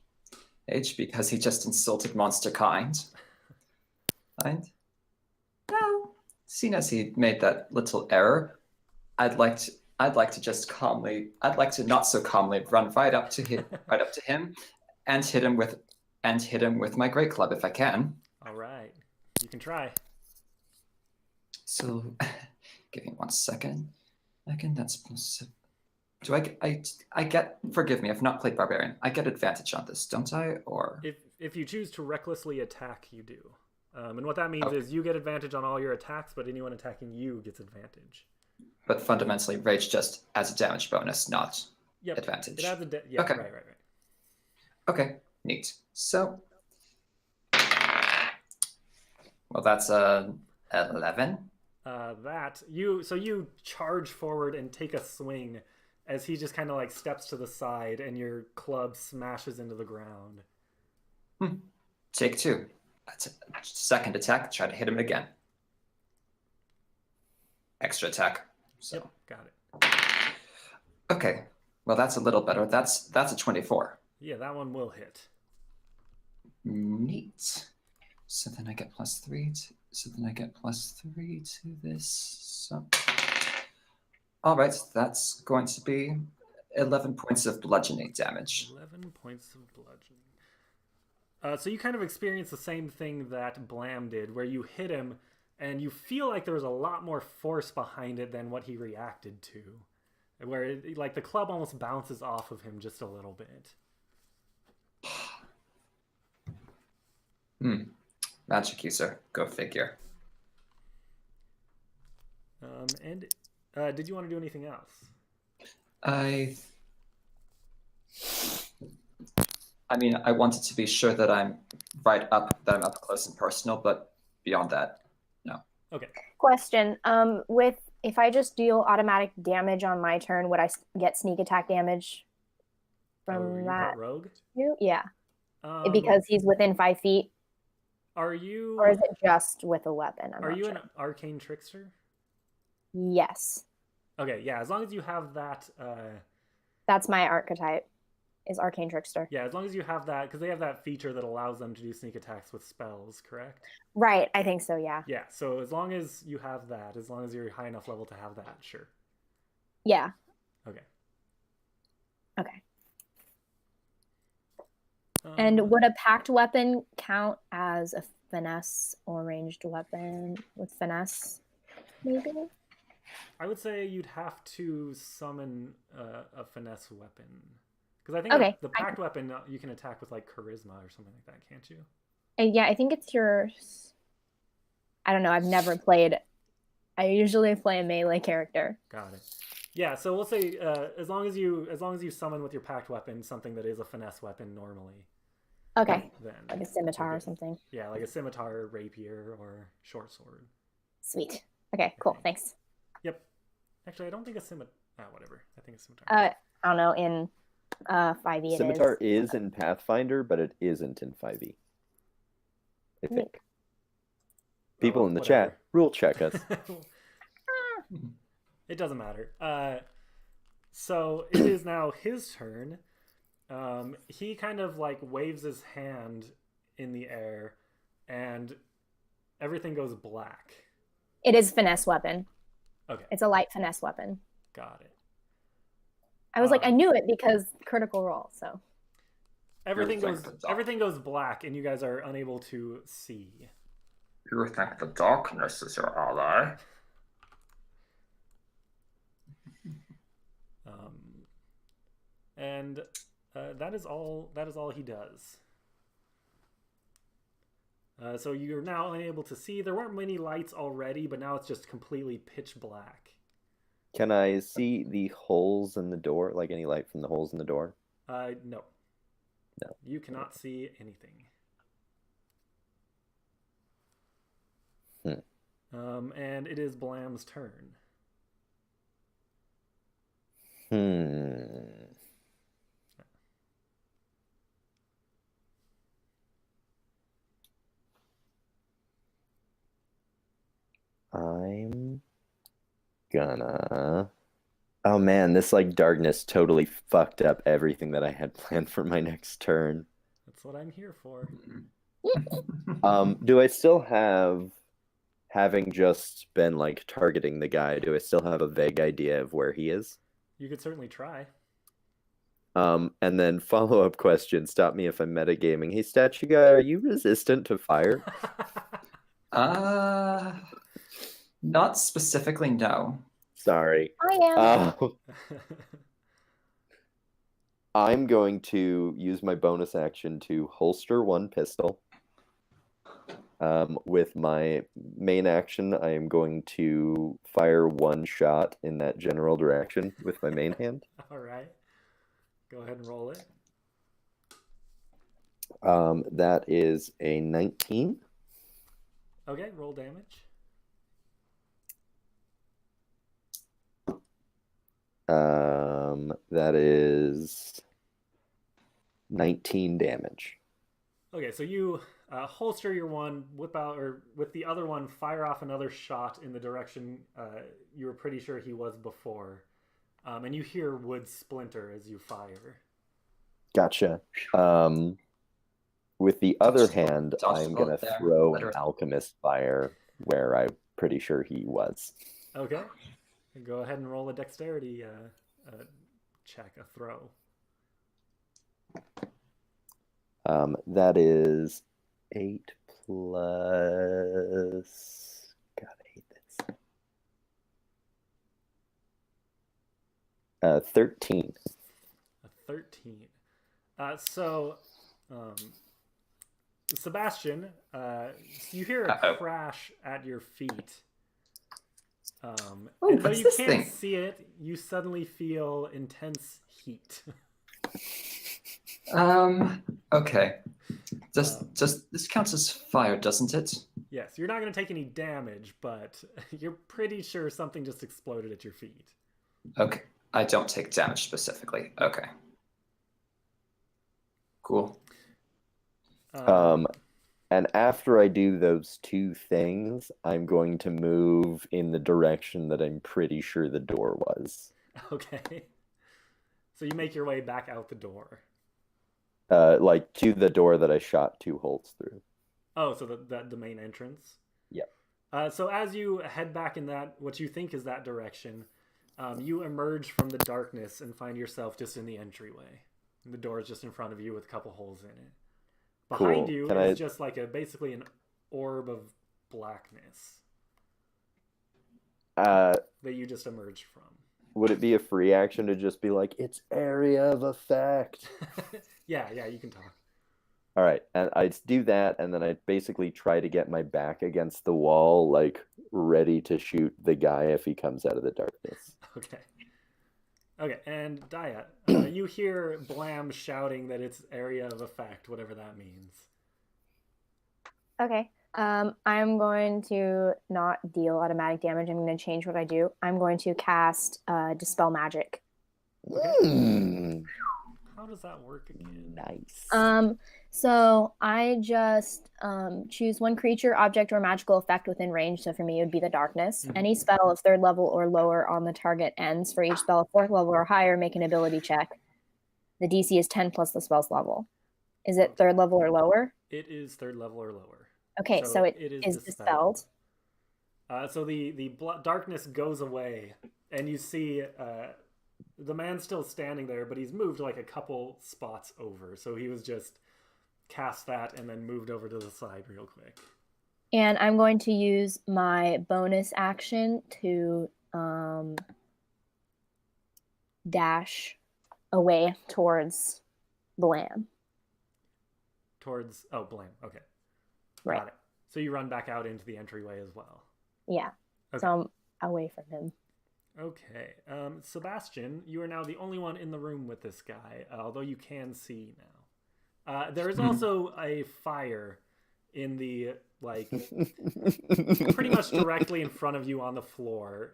because he just insulted monster kind. And now, seeing as he made that little error, I'd like to not so calmly run right up to him and hit him with my great club if I can. All right, you can try. So, give me 1 second. That's. Do I get? Forgive me, I've not played Barbarian. I get advantage on this, don't I? Or if you choose to recklessly attack, you do. And what that means is you get advantage on all your attacks, but anyone attacking you gets advantage. But fundamentally, rage just adds a damage bonus, not advantage. It adds a okay. Right. Okay, neat. So, well, that's 11. You charge forward and take a swing as he just kind of like steps to the side and your club smashes into the ground. Take 2. Second attack, try to hit him again. Extra attack. So. Yep, got it. Okay, well that's a little better. That's a 24. Yeah, that one will hit. Neat. So then I get +3 to this. So. All right, that's going to be 11 points of bludgeoning damage. 11 points of bludgeoning. So you kind of experience the same thing that Blam did, where you hit him, and you feel like there was a lot more force behind it than what he reacted to. Where like the club almost bounces off of him just a little bit. Magic user, go figure. And did you want to do anything else? I mean, I wanted to be sure that I'm up close and personal, but beyond that, no. Okay. Question: if I just deal automatic damage on my turn, would I get sneak attack damage from that? Rogue? Yeah. Because he's within 5 feet. Are you? Or is it just with a weapon? Are you an arcane trickster? Yes. Okay, yeah. As long as you have that. That's my archetype. Is arcane trickster. Yeah, as long as you have that, because they have that feature that allows them to do sneak attacks with spells, correct? Right, I think so, yeah. Yeah, so as long as you have that, as long as you're high enough level to have that, sure. Yeah. Okay. And would a packed weapon count as a finesse or ranged weapon with finesse, maybe? I would say you'd have to summon a finesse weapon. Because I think the packed weapon, you can attack with like charisma or something like that, can't you? Yeah, I think it's yours. I don't know. I've never played. I usually play a melee character. Got it. Yeah, so we'll say as long as you summon with your packed weapon something that is a finesse weapon normally. Okay. Then like a scimitar or something. Yeah, like a scimitar, rapier, or short sword. Sweet. Okay, cool. Thanks. Yep. Actually, I don't think a scimitar. Whatever. I think a scimitar. I don't know. In 5e, Scimitar it is. is in Pathfinder, but it isn't in 5e. I think. People in the chat, rule check us. It doesn't matter. So it is now his turn. He kind of like waves his hand in the air, and everything goes black. It is finesse weapon. Okay. It's a light finesse weapon. Got it. I was like, I knew it because critical roll. So everything goes black, and you guys are unable to see. You think the darkness is your ally? And that is all. That is all he does. So you're now unable to see. There weren't many lights already, but now it's just completely pitch black. Can I see the holes in the door? Like any light from the holes in the door? No. No. You cannot see anything. And it is Blam's turn. I'm gonna... Oh man, this like darkness totally fucked up everything that I had planned for my next turn. That's what I'm here for. Do I still have, having just been like targeting the guy, do I still have a vague idea of where he is? You could certainly try. And then follow-up question, stop me if I'm metagaming. Hey, statue guy, are you resistant to fire? Not specifically, no. Sorry. I am. I'm going to use my bonus action to holster one pistol. With my main action, I am going to fire one shot in that general direction with my main hand. All right. Go ahead and roll it. That is a 19. Okay, roll damage. That is 19 damage. Okay, so you holster your one, whip out, or with the other one, fire off another shot in the direction you were pretty sure he was before. And you hear wood splinter as you fire. Gotcha. With the other hand, I'm going to throw an alchemist fire where I'm pretty sure he was. Okay. Go ahead and roll a dexterity check, a throw. That is 8 plus... God, I hate this. 13. A 13. Sebastian, you hear a crash at your feet. And though you can't see it, you suddenly feel intense heat. Okay. This counts as fire, doesn't it? Yes, you're not going to take any damage, but you're pretty sure something just exploded at your feet. Okay. I don't take damage specifically. Okay. Cool. And after I do those two things, I'm going to move in the direction that I'm pretty sure the door was. Okay. So you make your way back out the door. Like to the door that I shot 2 holes through. Oh, so the main entrance? Yep. So as you head back in that, what you think is that direction, you emerge from the darkness and find yourself just in the entryway. And the door is just in front of you with a couple holes in it. Behind you is just like basically an orb of blackness that you just emerged from. Would it be a free action to just be like, it's area of effect? Yeah, you can talk. All right, and I'd do that, and then I'd basically try to get my back against the wall, like ready to shoot the guy if he comes out of the darkness. Okay, and Daya, you hear Blam shouting that it's area of effect, whatever that means. Okay. I'm going to not deal automatic damage. I'm going to change what I do. I'm going to cast Dispel Magic. How does that work again? Nice. So I just choose one creature, object, or magical effect within range. So for me, it would be the darkness. Mhm. Any spell of 3rd level or lower on the target ends. For each spell of 4th level or higher, make an ability check. The DC is 10 plus the spell's level. Is it 3rd level or lower? It is 3rd level or lower. Okay, so it is dispelled. So the darkness goes away, and you see the man's still standing there, but he's moved like a couple spots over. So he was just cast that and then moved over to the side real quick. And I'm going to use my bonus action to dash away towards Blam. Blam. Okay. Right. Got it. So you run back out into the entryway as well. Yeah. Okay. So I'm away from him. Okay. Sebastian, you are now the only one in the room with this guy, although you can see now. There is also a fire in the, pretty much directly in front of you on the floor.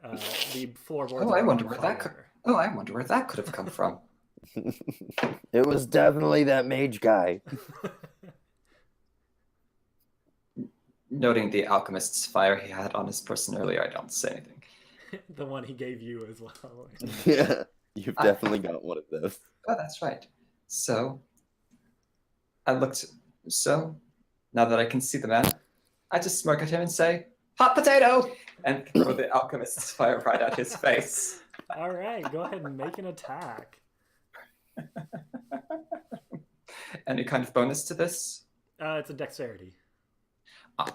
The floorboards. I wonder where that could have come from. It was definitely that mage guy. Noting the alchemist's fire he had on his person earlier, I don't say anything. The one he gave you as well. Yeah, you've definitely got one of those. Oh, that's right. So, so, now that I can see the man, I just smirk at him and say, "Hot potato!" and throw the alchemist's fire right at his face. All right, go ahead and make an attack. Any kind of bonus to this? It's a dexterity. Oh,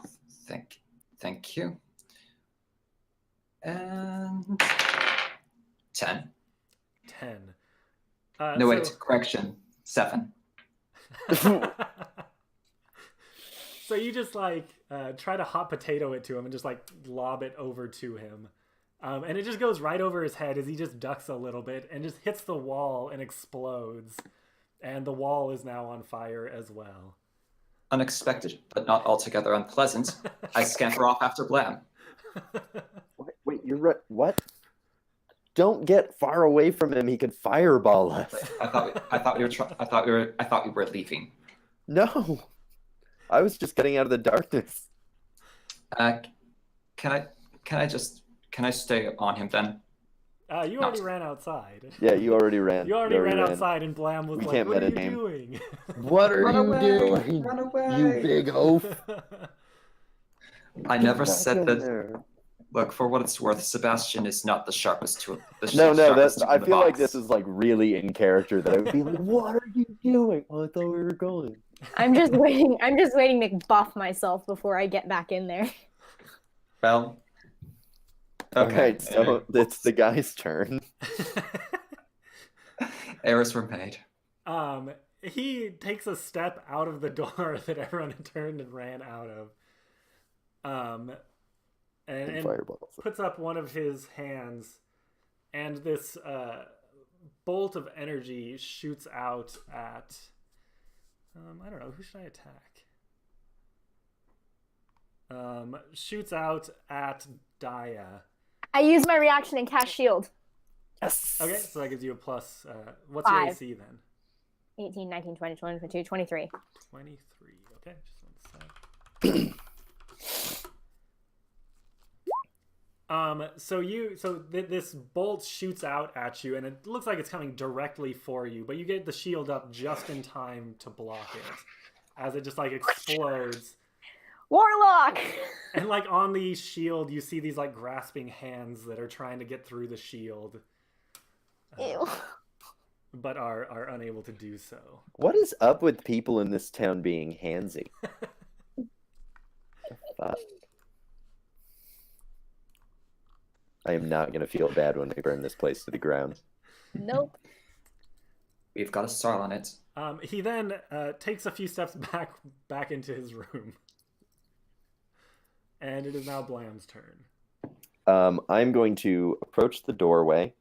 thank you. And 10. 10. No, wait, correction. 7. So you just try to hot potato it to him and just lob it over to him. And it just goes right over his head as he just ducks a little bit and just hits the wall and explodes. And the wall is now on fire as well. Unexpected, but not altogether unpleasant. I scamper off after Blam. Wait, you're right. What? Don't get far away from him. He could fireball us. I thought we were leaving. No, I was just getting out of the darkness. Can I stay on him then? You already ran outside. Yeah, you already ran. You already ran outside, and Blam was like, "What are you doing? What are you doing? Run away! You big oaf!" I never said that. Look, for what it's worth, Sebastian is not the sharpest tool. No, that's. I feel like this is really in character. That I would be like, "What are you doing?" Oh, I thought we were going. I'm just waiting. I'm just waiting to buff myself before I get back in there. Well. Okay, so it's the guy's turn. Errors were made. He takes a step out of the door that everyone had turned and ran out of. And puts up one of his hands, and this bolt of energy shoots out at. I don't know, who should I attack? Shoots out at Daya. I use my reaction and cast shield. Yes. Okay, so that gives you a plus. What's 5. your AC then? 18, 19, 20, 21, 22, 23. 23. Okay, just one sec. This bolt shoots out at you, and it looks like it's coming directly for you, but you get the shield up just in time to block it, as it just explodes. Warlock! And on the shield, you see these grasping hands that are trying to get through the shield. Ew. But are unable to do so. What is up with people in this town being handsy? I am not going to feel bad when we burn this place to the ground. Nope. We've got a star on it. He then takes a few steps back into his room. And it is now Blam's turn. I'm going to approach the doorway,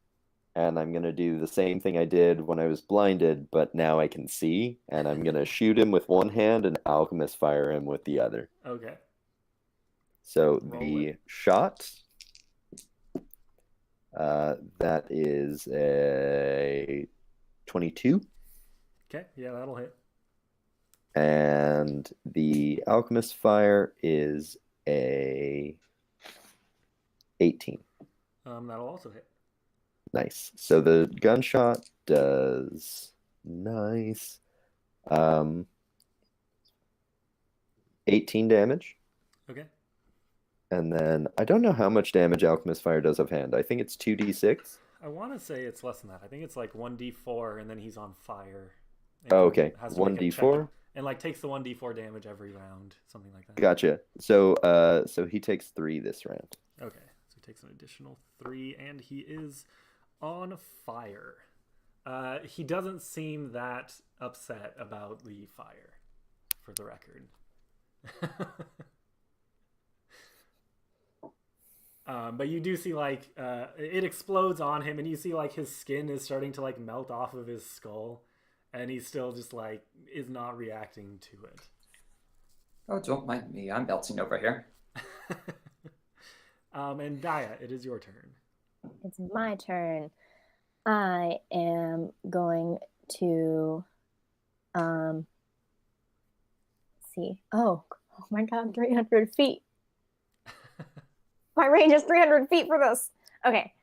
and I'm going to do the same thing I did when I was blinded, but now I can see, and I'm going to shoot him with one hand and alchemist fire him with the other. Okay. So Roll the it. shot, that is a 22. Okay, yeah, that'll hit. And the alchemist fire is a 18. That'll also hit. Nice. So the gunshot does nice. 18 damage. Okay. And then I don't know how much damage alchemist fire does offhand. I think it's 2d6. I want to say it's less than that. I think it's like 1d4, and then he's on fire. And Oh, okay. has to make a check 1d4. and like takes the 1d4 damage every round, something like that. Gotcha. So he takes 3 this round. Okay, so he takes an additional 3, and he is on fire. He doesn't seem that upset about the fire, for the record. But you do see like it explodes on him, and you see like his skin is starting to like melt off of his skull, and he's still just like is not reacting to it. Oh, don't mind me. I'm melting over here. And Daya, it is your turn. It's my turn. I am going to see. Oh my god, 300 feet. My range is 300 feet for this. Okay.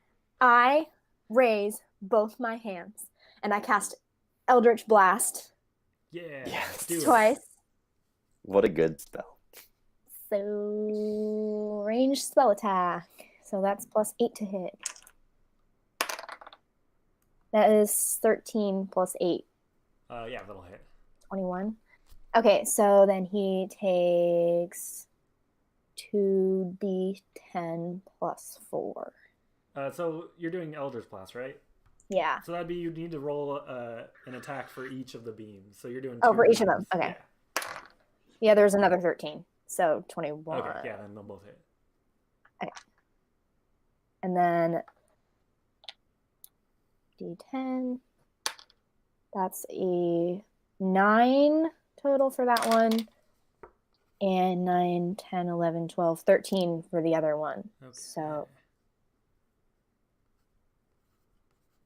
I raise both my hands and I cast Eldritch Blast. Yeah. Yes. Do it. Twice. What a good spell. So range spell attack. So that's +8 to hit. That is 13 plus 8. Yeah, that'll hit. 21. Okay, so then he takes 2d10 plus 4. So you're doing Eldritch Blast, right? Yeah. So that'd be you need to roll an attack for each of the beams. So you're doing. Oh, 2 for each of beams. them. Okay. Yeah. Yeah, there's another 13. So 21. Okay. Yeah, then they'll both hit. Okay. And then d10. That's a 9 total for that one. And 9, 10, 11, 12, 13 for the other one. Okay. So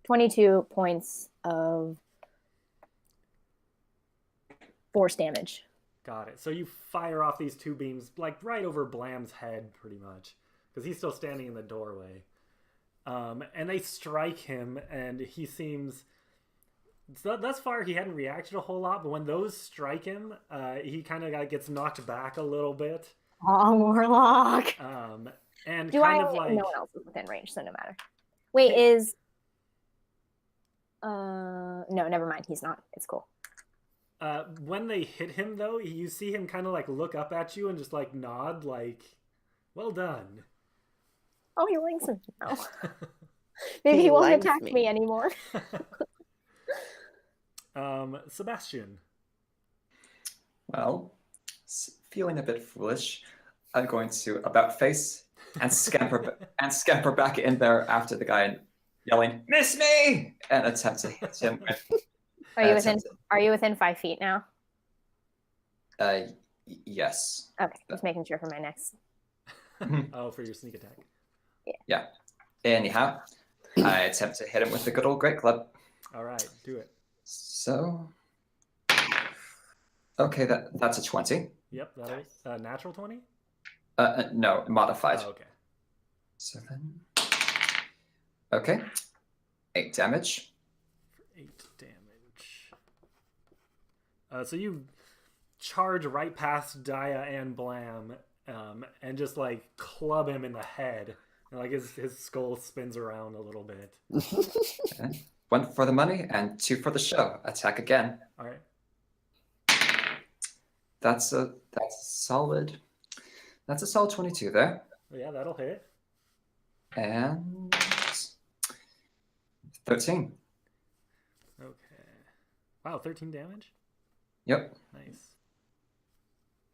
22 points of force damage. Got it. So you fire off these 2 beams, like right over Blam's head, pretty much, because he's still standing in the doorway. And they strike him, and he seems. Thus far, he hadn't reacted a whole lot, but when those strike him, he kind of gets knocked back a little bit. Oh, Warlock. And Do kind I? of like No one else is within range, so no matter. Wait, is. No, never mind. He's not. It's cool. when they hit him, though, you see him kind of like look up at you and just like nod, like, "Well done." Oh, he likes him now. Maybe he won't likes attack me. me anymore. Sebastian. Well, feeling a bit foolish, I'm going to about face and scamper back in there after the guy and yelling, "Miss me!" and attempt to hit him with. Are you within 5 feet now? Yes. Okay, just making sure for my next. Oh, for your sneak attack. Yeah. Anyhow, I attempt to hit him with the good old great club. All right, do it. So, okay, that's a 20. Yep, that'll natural 20. No, modified. Oh, okay. So then, okay, 8 damage. 8 damage. So you charge right past Daya and Blam, and just like club him in the head. And, like his skull spins around a little bit. Okay. 1 for the money and 2 for the show. Attack again. All right. That's a solid. That's a solid 22 there. Oh, yeah, that'll hit. And 13. Okay. Wow, 13 damage. Yep. Nice.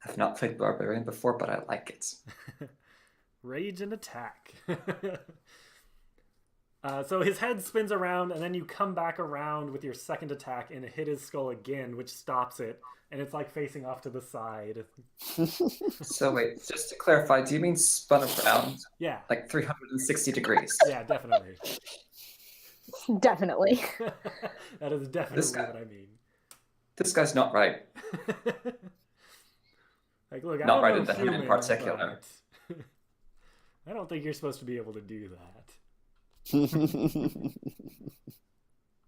I've not played Barbarian before, but I like it. Rage and attack. So his head spins around, and then you come back around with your second attack and hit his skull again, which stops it. And it's like facing off to the side. So wait, just to clarify, do you mean spun around Yeah. like 360 degrees? Yeah, definitely. Definitely. That is definitely what I mean. This guy's not right. Like, look, Not I right don't in the know head in humans, particular. but I don't think you're supposed to be able to do that.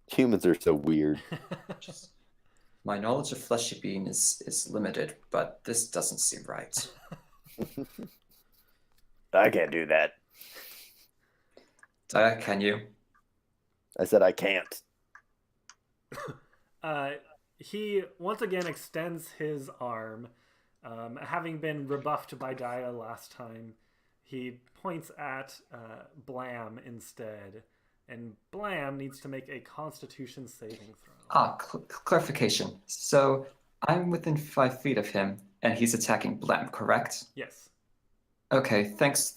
Humans are so weird. Just, my knowledge of fleshy being is limited, but this doesn't seem right. I can't do that. Can you? I said I can't. He once again extends his arm. Having been rebuffed by Dia last time, he points at Blam instead. And Blam needs to make a Constitution saving throw. Clarification. So I'm within 5 feet of him, and he's attacking Blam, correct? Yes. Okay, thanks to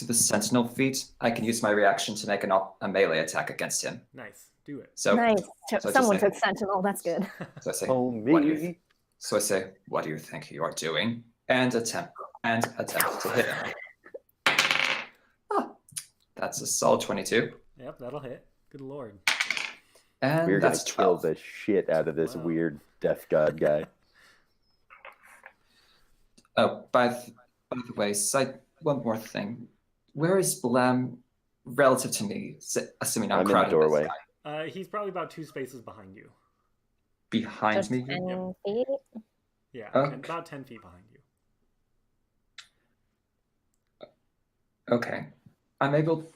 the Sentinel feat, I can use my reaction to make a melee attack against him. Nice. Do it. So Nice. so Someone say, took Sentinel. That's good. So I say, Oh, what do you me. So I say, what do you think you are doing? And attempt to hit him. That's a solid 22. Yep, that'll hit. Good lord. And We're gonna that's kill 12. the shit out of this weird death god guy. Oh, by the way, one more thing. Where is Blam relative to me? Assuming I'm in the crowded. doorway. He's probably about 2 spaces behind you. Behind Just me? 10 feet. Yeah, Okay. and about 10 feet behind you. Okay. I'm able,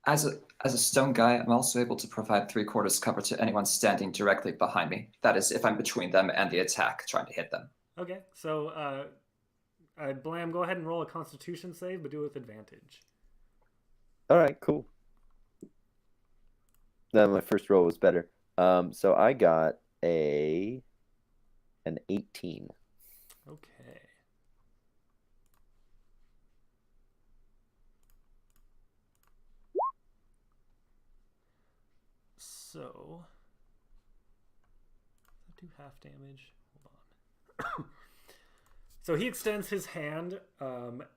as a stone guy, I'm also able to provide 3/4 cover to anyone standing directly behind me. That is, if I'm between them and the attack, trying to hit them. Okay, so Blam, go ahead and roll a Constitution save, but do it with advantage. All right, cool. Then my first roll was better. So I got an 18. Okay. So, do half damage. Hold on. So he extends his hand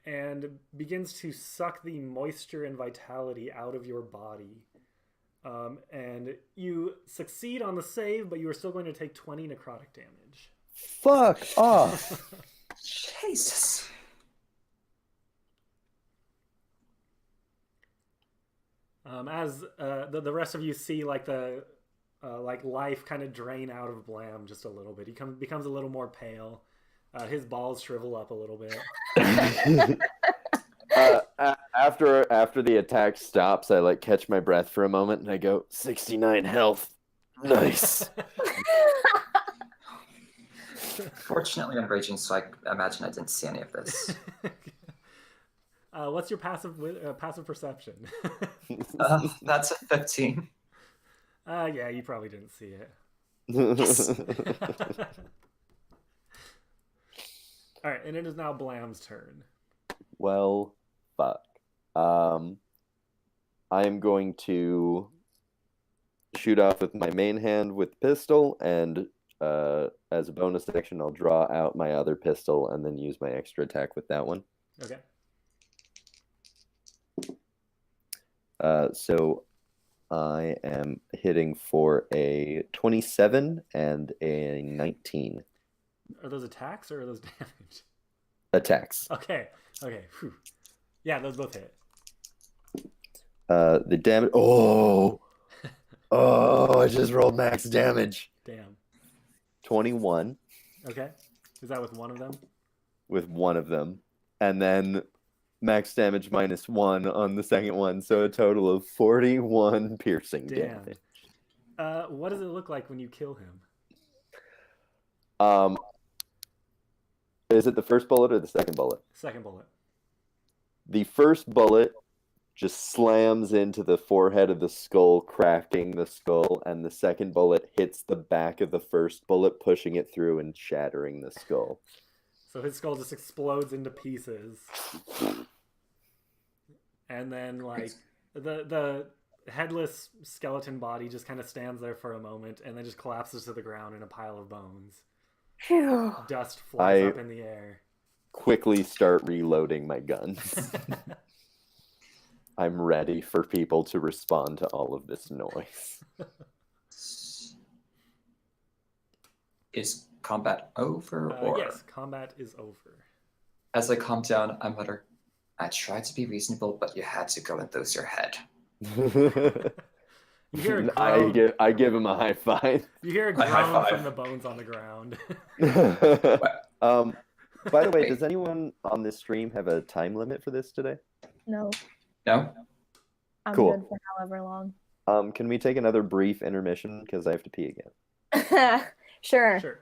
and begins to suck the moisture and vitality out of your body. And you succeed on the save, but you are still going to take 20 necrotic damage. Fuck off. Jesus. As the rest of you see, like the life kind of drain out of Blam just a little bit. He becomes a little more pale. His balls shrivel up a little bit. After the attack stops, I like catch my breath for a moment and I go 69 health. Nice. Fortunately, I'm raging, so I imagine I didn't see any of this. What's your passive perception? That's a 15. Yeah, you probably didn't see it. All right, and it is now Blam's turn. Well, fuck. I am going to shoot off with my main hand with pistol, and as a bonus action, I'll draw out my other pistol and then use my extra attack with that one. Okay. So I am hitting for a 27 and a 19. Are those attacks or are those damage? Attacks. Okay. Whew. Yeah, those both hit. The damage. Oh, I just rolled max damage. Damn. 21 Okay. Is that with one of them? with one of them, and then max damage -1 on the second one, so a total of 41 piercing Damn. damage. What does it look like when you kill him? Is it the first bullet or the second bullet? Second bullet. The first bullet just slams into the forehead of the skull, cracking the skull, and the second bullet hits the back of the first bullet, pushing it through and shattering the skull. So his skull just explodes into pieces. And then, like, The headless skeleton body just kind of stands there for a moment and then just collapses to the ground in a pile of bones. Phew. Dust flies up in the air. Quickly start reloading my guns. I'm ready for people to respond to all of this noise. Is combat over? Or Yes, combat is over. as I calm down, I mutter, I tried to be reasonable, but you had to go and lose your head. You hear a groan. I give him a high five. You hear a A high groan five. from the bones on the ground. By the way, does anyone on this stream have a time limit for this today? No, No? I'm Cool. good for however long. Can we take another brief intermission because I have to pee again? Sure. Sure.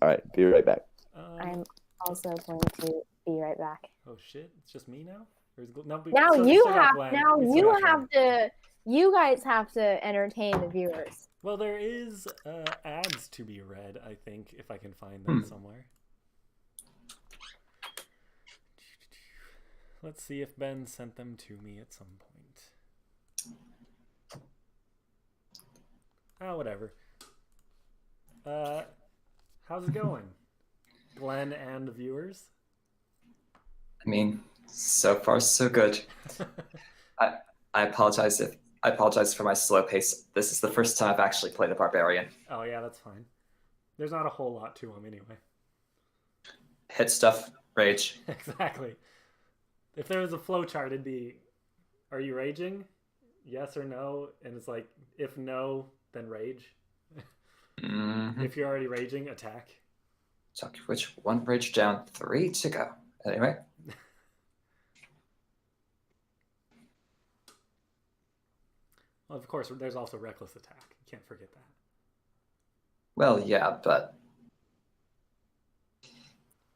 All right, be right back. I'm also going to be right back. Oh shit! It's just me now. Or is, no, we Now still- you still got have. Glenn. Now We still you got Glenn. have to. You guys have to entertain the viewers. Well, there is ads to be read. I think if I can find them somewhere. Let's see if Ben sent them to me at some point. Oh, whatever. How's it going, Glenn and the viewers? I mean, so far so good. I apologize for my slow pace. This is the first time I've actually played a barbarian. Oh yeah, that's fine. There's not a whole lot to them anyway. Hit stuff, rage. Exactly. If there was a flowchart, it'd be, are you raging? Yes or no? And it's like, if no, then rage. Mm-hmm. If you're already raging, attack. Talk of which, one rage down, 3 to go. Anyway, Well, of course, there's also reckless attack. You can't forget that. well, yeah, but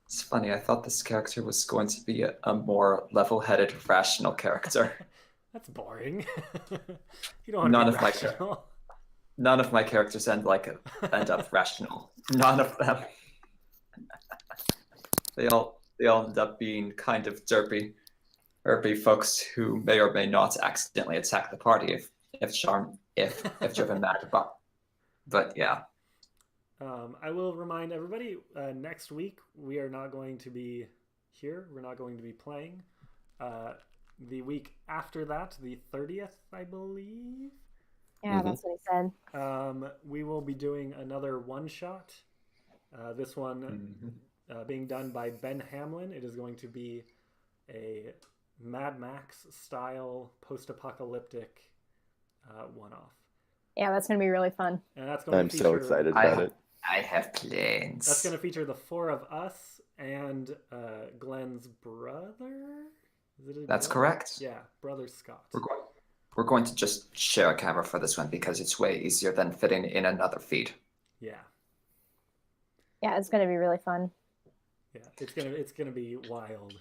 it's funny. I thought this character was going to be a more level-headed, rational character. That's boring. You don't want None to be of my rational. None of my characters end up rational. None of them. They all end up being kind of derpy folks who may or may not accidentally attack the party if driven mad. But yeah. I will remind everybody, next week we are not going to be here. We're not going to be playing. The week after that, the 30th, I believe, Yeah, that's what he said. we will be doing another one-shot. This one being done by Ben Hamlin. It is going to be a Mad Max style post-apocalyptic one-off. Yeah, that's gonna be really fun. And that's going I'm to so feature, excited about it. I have plans. That's going to feature the 4 of us and Glenn's brother. Is it That's brother? correct. Yeah, brother Scott. We're going to just share a camera for this one because it's way easier than fitting in another feed. Yeah, Yeah, it's gonna be really fun. yeah, it's gonna be wild.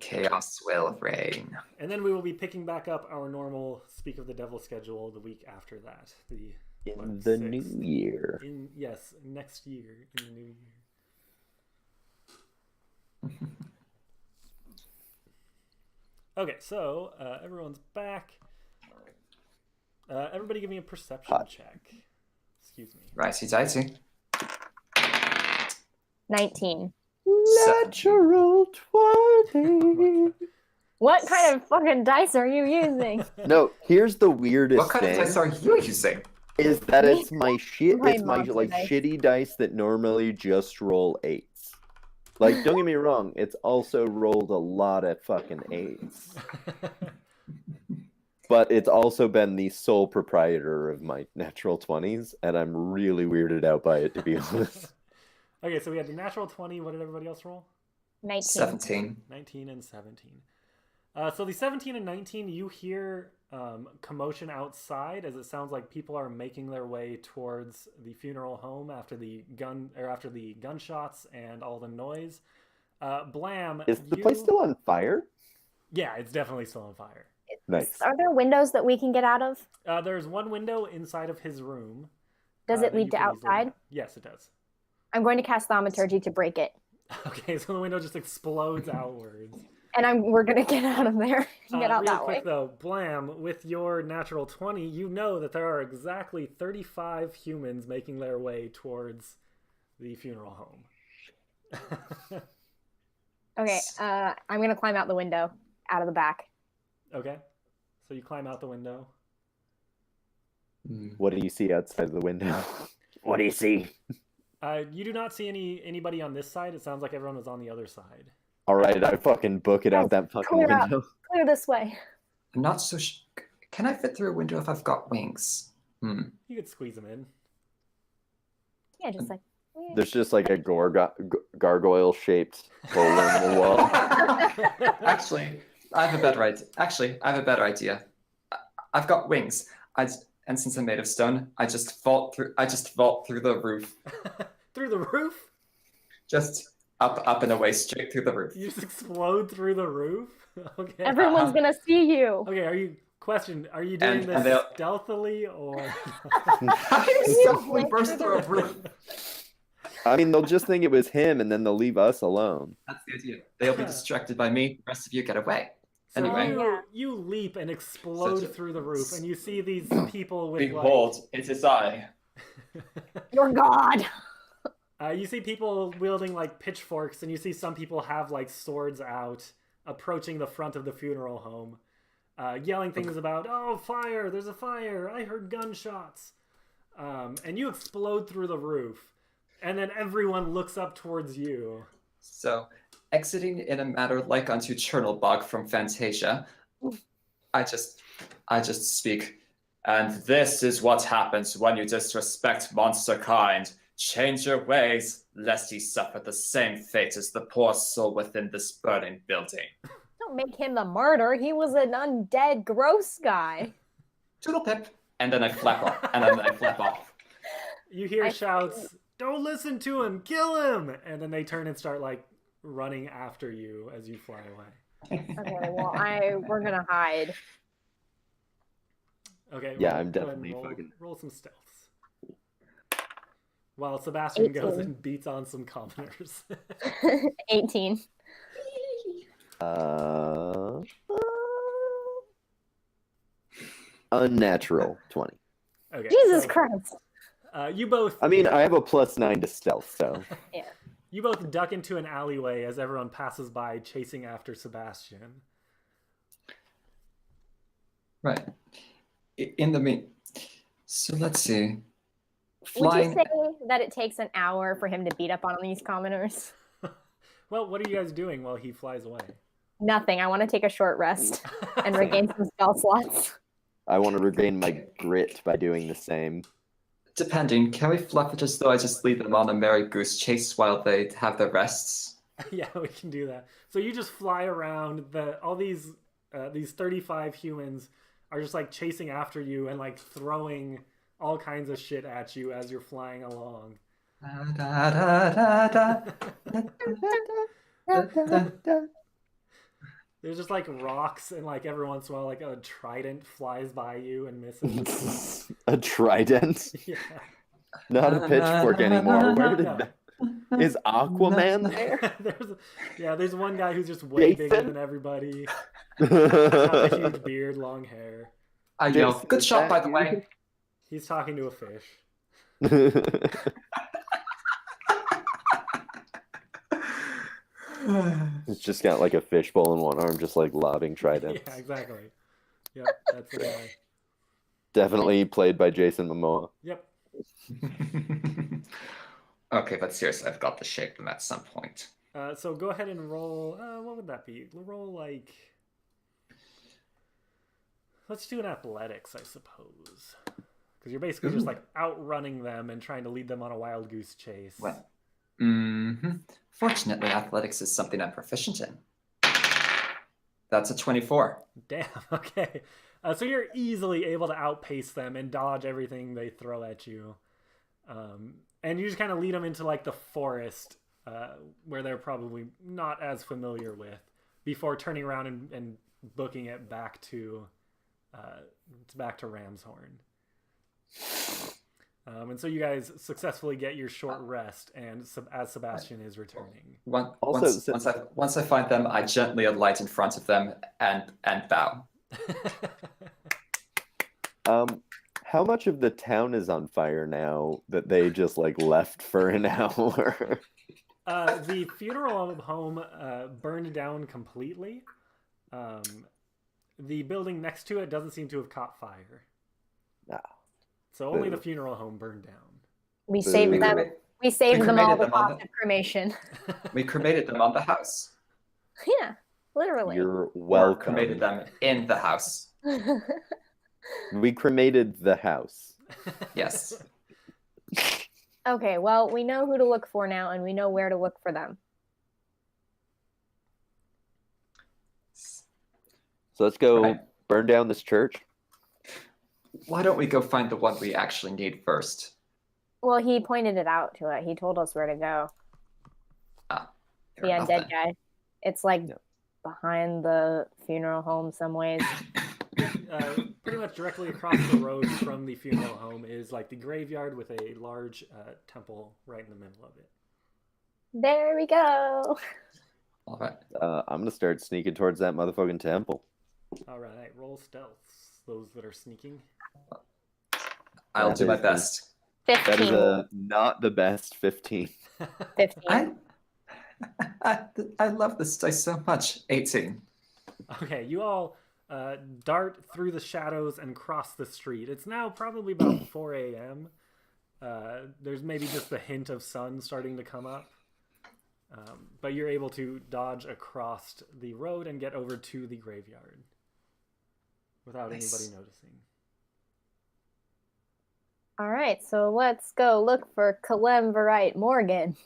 Chaos will reign. And then we will be picking back up our normal Speak of the Devil schedule the week after that. In the new 6th? year. Yes, next year in the new year. Okay, so everyone's back. Everybody give me a perception check. Excuse me. Ricey dicey. 19. Natural 20. What kind of fucking dice are you using? No, here's the weirdest What kind of thing. dice are you using? Is that it's my shit. My It's my monster like dice. shitty dice that normally just roll 8s. Like, don't get me wrong, it's also rolled a lot of fucking 8s. But it's also been the sole proprietor of my natural 20s, and I'm really weirded out by it, to be honest. Okay, so we had the natural 20. What did everybody else roll? 19. 17. 19 and 17. So the 17 and 19, you hear commotion outside as it sounds like people are making their way towards the funeral home after the gunshots and all the noise. Blam. Is the place still on fire? Yeah, it's definitely still on fire. Nice. Are there windows that we can get out of? There's one window inside of his room. Does it that lead you to can easily outside? get. Yes, it does. I'm going to cast thaumaturgy to break it. Okay, so the window just explodes outwards. we're gonna get out of there. Get out real that quick way. though, Blam, with your natural 20, you know that there are exactly 35 humans making their way towards the funeral home. Okay, I'm gonna climb out the window, out of the back. Okay, so you climb out the window. What do you see outside the window? What do you see? You do not see anybody on this side. It sounds like everyone was on the other side. All right, I fucking book it out that fucking Clear out. window. Clear this way. I'm not so Can I fit through a window if I've got wings? You could squeeze them in. Yeah, just like. There's just like a gargoyle-shaped hole in the wall. Actually, I have a better idea. I've got wings. And since I'm made of stone, I just vault through the roof. Through the roof? Just up and away, straight through the roof. You just explode through the roof? Okay. Everyone's gonna see you. Okay, are you doing this stealthily or? How can you stealthily burst through a roof? I mean, they'll just think it was him, and then they'll leave us alone. That's the idea. They'll be distracted by me. The rest of you get away. So Anyway, you leap and explode through the roof, and you see these people with behold, it is I. Your God. You see people wielding like pitchforks, and you see some people have like swords out, approaching the front of the funeral home, yelling things about, "Oh, fire! There's a fire! I heard gunshots!" And you explode through the roof, and then everyone looks up towards you. So, exiting in a manner like unto Chernobog from Fantasia, I just speak. And this is what happens when you disrespect monster kind. Change your ways, lest ye suffer the same fate as the poor soul within this burning building. Don't make him the martyr. He was an undead, gross guy. Toodle pip. And then I flap off. You hear shouts, "Don't listen to him! Kill him!" And then they turn and start like running after you as you fly away. Okay, well, we're gonna hide. Okay. Yeah, I'm definitely roll some stealths. While Sebastian 18. goes and beats on some commoners. 18. Unnatural 20. Okay. Jesus Christ. You both. I mean, I have a +9 to stealth, so. Yeah. You both duck into an alleyway as everyone passes by, chasing after Sebastian. Right. So let's see. Would you say that it takes an hour for him to beat up on these commoners? Well, what are you guys doing while he flies away? Nothing. I want to take a short rest and regain some spell slots. I want to regain my grit by doing the same. Depending, can we fluff it as though I just lead them on a merry goose chase while they have their rests? Yeah, we can do that. So you just fly around. All these 35 humans are just like chasing after you and like throwing all kinds of shit at you as you're flying along. There's just like rocks, and like every once in a while, like a trident flies by you and misses. A trident? Yeah. Not a pitchfork anymore. Where did that... Is Aquaman there? There's one guy who's just way bigger than everybody. Got a huge beard, long hair. I yell, "Good shot, by the way." He's talking to a fish. It's just got like a fishbowl in one arm, just like lobbing tridents. Yeah, exactly. Yep, that's the guy. Definitely played by Jason Momoa. Yep. Okay, but seriously, I've got to shape them at some point. So go ahead and roll. What would that be? Roll like. Let's do an athletics, I suppose. Because you're basically just like outrunning them and trying to lead them on a wild goose chase. Well, fortunately, athletics is something I'm proficient in. That's a 24. Damn, okay. So you're easily able to outpace them and dodge everything they throw at you. And you just kind of lead them into like the forest where they're probably not as familiar with before turning around and booking it back to Ramshorn. And so you guys successfully get your short rest, and as Sebastian is returning. Once I find them, I gently alight in front of them and bow. How much of the town is on fire now that they just like left for an hour? The funeral home burned down completely. The building next to it doesn't seem to have caught fire. No. So only the funeral home burned down. We saved them. We saved them all the cost of cremation. We cremated them on the house. Yeah, literally. You're welcome. Or cremated them in the house. We cremated the house. Yes. Okay, well, we know who to look for now, and we know where to look for them. So let's go burn down this church. Why don't we go find the one we actually need first? Well, he pointed it out to it. He told us where to go. The undead guy. It's like behind the funeral home some ways. Pretty much directly across the road from the funeral home is like the graveyard with a large temple right in the middle of it. There we go. All right. I'm gonna start sneaking towards that motherfucking temple. All right, roll stealth. Those that are sneaking. I'll do my best. 15. That is not the best 15. 15. I love this dice so much. 18. Okay, you all dart through the shadows and cross the street. It's now probably about 4 a.m. There's maybe just the hint of sun starting to come up. But you're able to dodge across the road and get over to the graveyard without anybody noticing. All right, so let's go look for Kalemverite Morgan.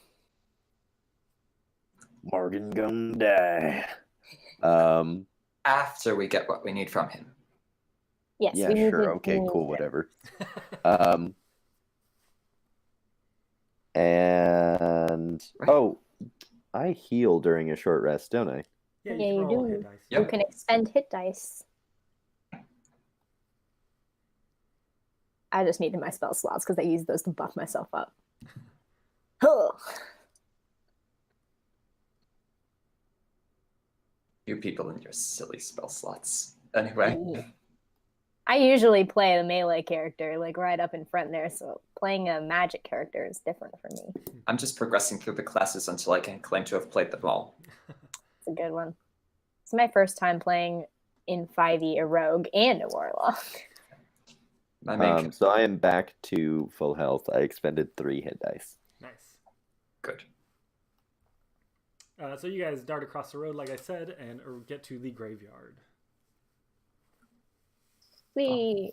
Morgan gonna die. After we get what we need from him. Yes. Yeah, we need sure. to Okay, move cool, it. whatever. And I heal during a short rest, don't I? Yeah, Yeah, can you roll do. hit dice. You can expend hit dice. I just needed my spell slots because I used those to buff myself up. You people and your silly spell slots. Anyway. I usually play a melee character, like right up in front there, so playing a magic character is different for me. I'm just progressing through the classes until I can claim to have played them all. It's a good one. It's my first time playing in 5e a rogue and a warlock. So I am back to full health. I expended 3 hit dice. Nice. Good. So you guys dart across the road, like I said, and get to the graveyard. We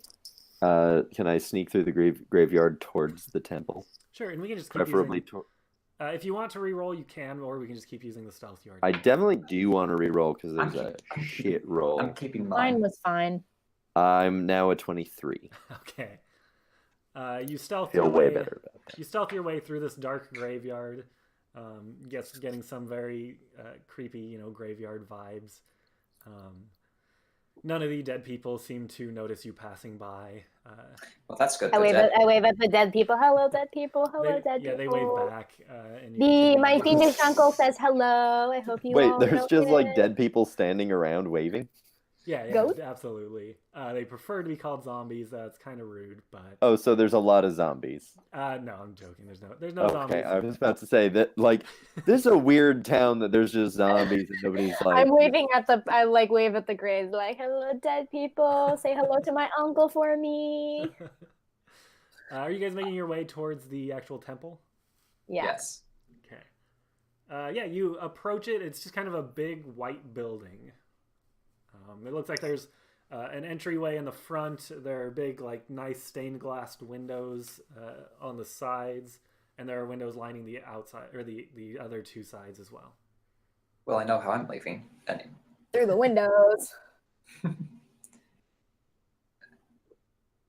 Can I sneak through the graveyard towards the temple? Sure, and we can just keep Preferably using... if you want to re-roll, you can, or we can just keep using the stealth you already I have. definitely do want to re-roll because there's a shit roll. I'm keeping mine. Mine was fine. I'm now at 23. Okay. You stealth Feel your way way, better about that. You stealth your way through this dark graveyard, getting some very creepy, graveyard vibes. None of the dead people seem to notice you passing by. Well, that's good. I wave at the dead people. Hello, dead people. Hello, dead people. Yeah, they wave back. And my Phoenix uncle says hello. I hope you all Wait, there's know just it. like dead people standing around waving? Yeah, Ghosts? absolutely. They prefer to be called zombies. That's kind of rude, but Oh, so there's a lot of zombies. no, I'm joking. There's no zombies. Okay, I was about to say that this is a weird town that there's just zombies and nobody's like. I'm waving at I wave at the graves like, hello, dead people. Say hello to my uncle for me. Are you guys making your way towards the actual temple? Yeah. Yes. Okay. Yeah, you approach it. It's just kind of a big white building. It looks like there's an entryway in the front. There are big, nice stained glass windows on the sides, and there are windows lining the outside or the other 2 sides as well. Well, I know how I'm leaving. Through the windows.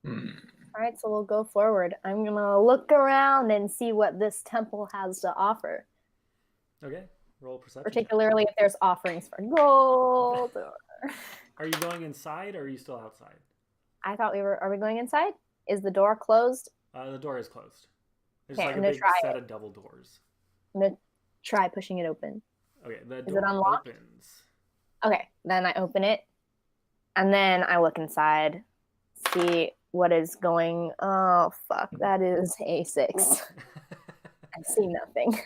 Hmm. All right, so we'll go forward. I'm gonna look around and see what this temple has to offer. Okay, roll perception. Particularly if there's offerings for gold. Are you going inside or are you still outside? I thought are we going inside? Is the door closed The door is closed. There's Okay, like I'm a gonna big try set it. of double doors. I'm gonna try pushing it open. Okay, the Is door it unlocked? opens. Okay, then I open it, and then I look inside, see what is going. Oh fuck, that is a 6. I see nothing.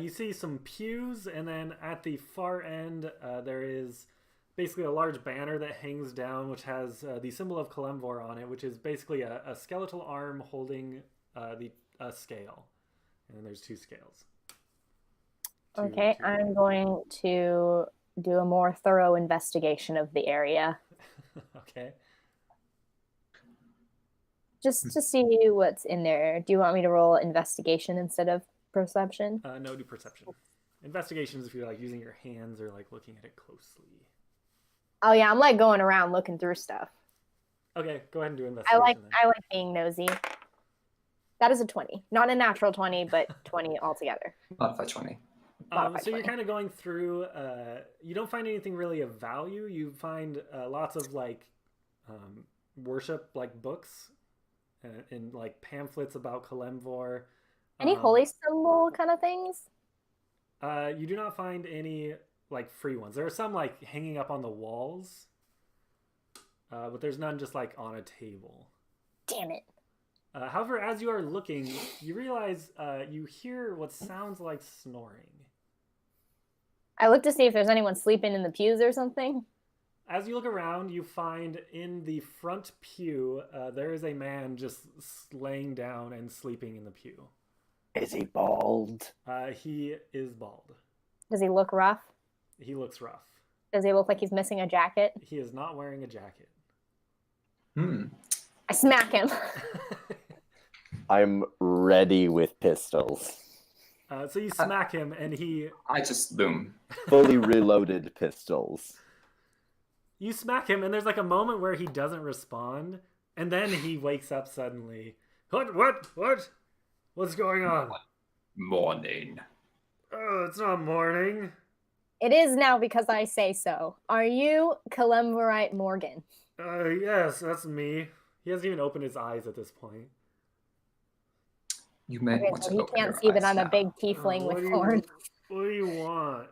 You see some pews, and then at the far end, there is basically a large banner that hangs down, which has the symbol of Kalemvor on it, which is basically a skeletal arm holding a scale. And then there's 2 scales. Okay, I'm going to do a more thorough investigation of the area. Okay. Just to see what's in there. Do you want me to roll investigation instead of perception? No, do perception. Investigations if you're like using your hands or like looking at it closely. Oh yeah, I'm like going around looking through stuff. Okay, go ahead and do I investigation. like being nosy. That is a 20. Not a natural 20, but 20 altogether. Modified 20. So you're kind of going through. You don't find anything really of value. You find lots of like worship like books and like pamphlets about Kalemvor. Any holy symbol kind of things? You do not find any like free ones. There are some like hanging up on the walls, but there's none just like on a table. Damn it. However, as you are looking, you realize you hear what sounds like snoring. I look to see if there's anyone sleeping in the pews or something. As you look around, you find in the front pew, there is a man just laying down and sleeping in the pew. Is he bald? He is bald. Does he look rough? He looks rough. Does he look like he's missing a jacket? He is not wearing a jacket. I smack him. I'm ready with pistols. So you smack him, and I just boom. Fully reloaded pistols. You smack him, and there's like a moment where he doesn't respond, and then he wakes up suddenly. What? What's going on? Morning. Oh, it's not morning. It is now because I say so. Are you Kalemvorite Morgan? Yes, that's me. He hasn't even opened his eyes at this point. You may Okay, want so to he open can't your see that eyes I'm a now. big tiefling with horns. What do you want?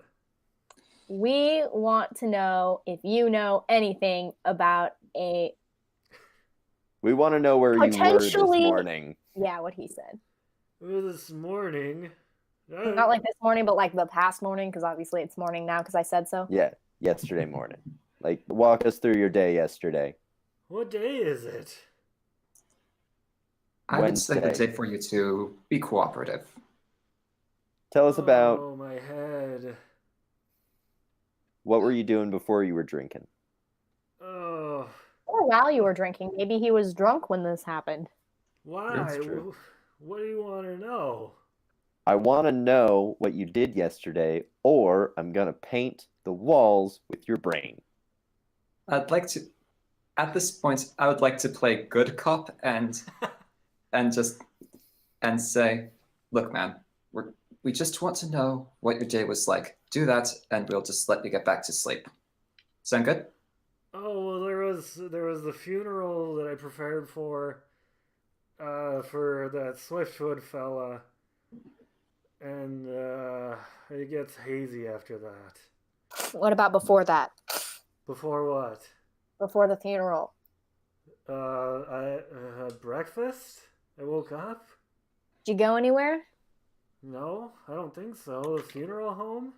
We want to know if you know anything about a... We want to know where you were this Potentially- morning. Yeah, what he said. This morning. Not like this morning, but like the past morning, because obviously it's morning now because I said so. Yeah, yesterday morning. Like, walk us through your day yesterday. What day is it? I would say the Wednesday. day for you to be cooperative. Tell us about Oh, my head. what were you doing before you were drinking. Oh, Or while you were drinking. Maybe he was drunk when this happened. why? That's true. What do you want to know? I want to know what you did yesterday, or I'm going to paint the walls with your brain. I'd like to, at this point, I would like to play good cop and say, look, man, we just want to know what your day was like. Do that, and we'll just let you get back to sleep. Sound good? Oh, well, there was the funeral that I prepared for that Swiftwood fella, and it gets hazy after that. What about before that? Before what? Before the funeral? I had breakfast. I woke up. Did you go anywhere? No, I don't think so. The funeral home?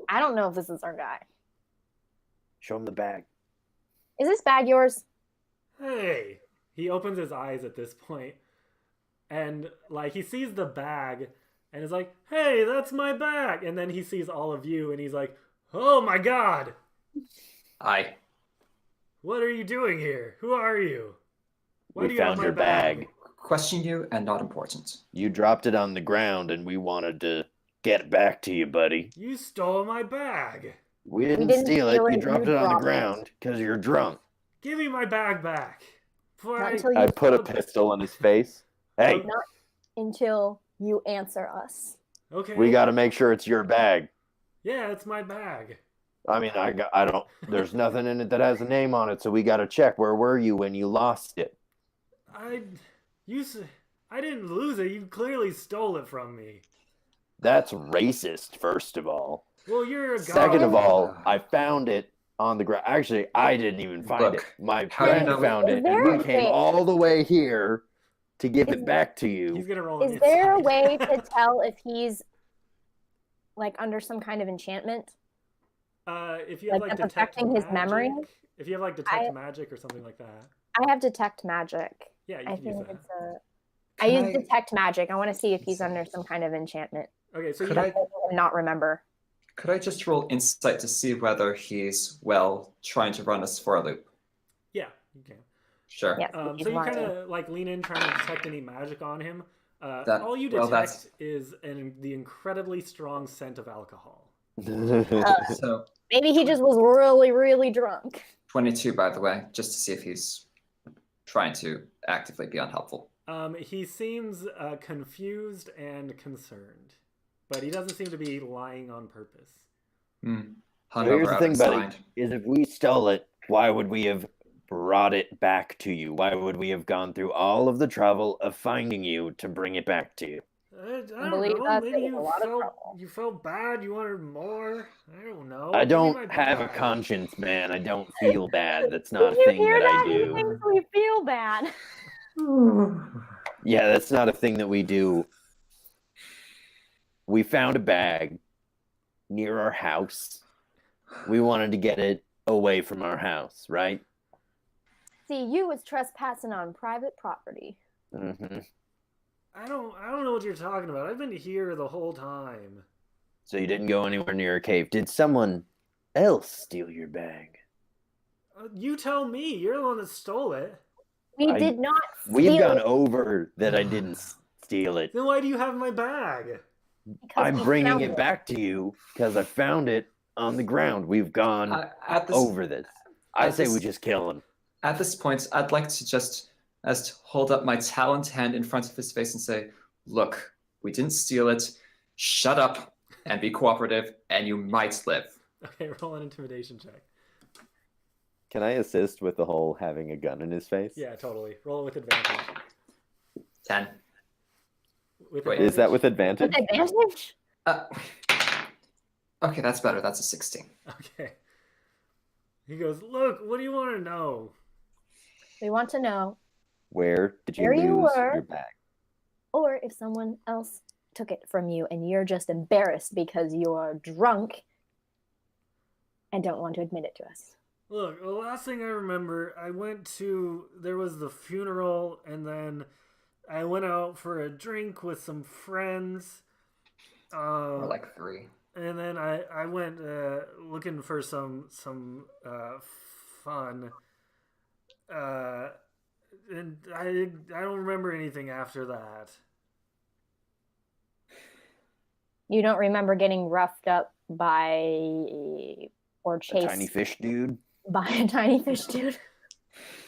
I don't know if this is our guy. Show him the bag. Is this bag yours? Hey! He opens his eyes at this point, and like he sees the bag, and is like, "Hey, that's my bag!" And then he sees all of you, and he's like, "Oh my god! Aye. What are you doing here? Who are you? Why We do you have found my your bag. Question you and not important. You dropped it on the ground, and we wanted to get it back to you, buddy. You stole my bag. We didn't didn't steal steal it. it, You dropped you it on the dropped it. ground because you're drunk. Give me my bag back. Before Not I... until you I put a pistol in his face. Hey, Not until you answer us. Okay. we got to make sure it's your bag. Yeah, it's my bag. I mean, I don't. There's nothing in it that has a name on it, so we got to check. Where were you when you lost it? I I didn't lose it. You clearly stole it from me. That's racist, first of all. Well, you're a god. Second of all, I found it on the ground. Actually, I didn't even find it. My friend found it, and we came all the way here to give it back to you. He's gonna roll. Is there a way to tell if he's like under some kind of enchantment? If you have like affecting his memory. If you have like detect magic or something like that. I have detect magic. Yeah, you I can use think that. it's a. I use detect magic. I want to see if he's under some kind of enchantment. Okay, so Could I not remember? Could I just roll insight to see whether he's trying to run us for a loop? Yeah, you can. Sure. Yes, So you kind of like lean in, trying to detect any magic on him. All you detect is the incredibly strong scent of alcohol. So maybe he just was really, really drunk. 22, by the way, just to see if he's trying to actively be unhelpful. He seems confused and concerned, but he doesn't seem to be lying on purpose. Here's the thing, buddy, is if we stole it, why would we have brought it back to you? Why would we have gone through all of the trouble of finding you to bring it back to you? I don't know. Maybe you felt bad. You wanted more. I don't know. I don't have a conscience, man. I don't feel bad. That's not a thing that I do. He thinks we feel bad. Yeah, that's not a thing that we do. We found a bag near our house. We wanted to get it away from our house, right? See, you was trespassing on private property. Mm-hmm. I don't know what you're talking about. I've been here the whole time. So you didn't go anywhere near a cave. Did someone else steal your bag? You tell me. You're the one that stole it. We did not steal We've gone over that I didn't steal it. Then why do you have my bag? I'm bringing it back to you because I found it on the ground. We've gone over this. I say we just kill him. At this point, I'd like to just hold up my taloned hand in front of his face and say, look, we didn't steal it. Shut up and be cooperative, and you might live. Okay, roll an intimidation check. Can I assist with the whole having a gun in his face? Yeah, totally. Roll with advantage. 10. Is that with advantage? With advantage? Okay, that's better. That's a 16. Okay. He goes, look, what do you want to know? We want to know where did you lose your bag? Or if someone else took it from you and you're just embarrassed because you're drunk and don't want to admit it to us. Look, the last thing I remember, there was the funeral, and then I went out for a drink with some friends. Or like 3. And then I went looking for some fun. And I don't remember anything after that. You don't remember getting roughed up by or chased a tiny fish dude? By a tiny fish dude?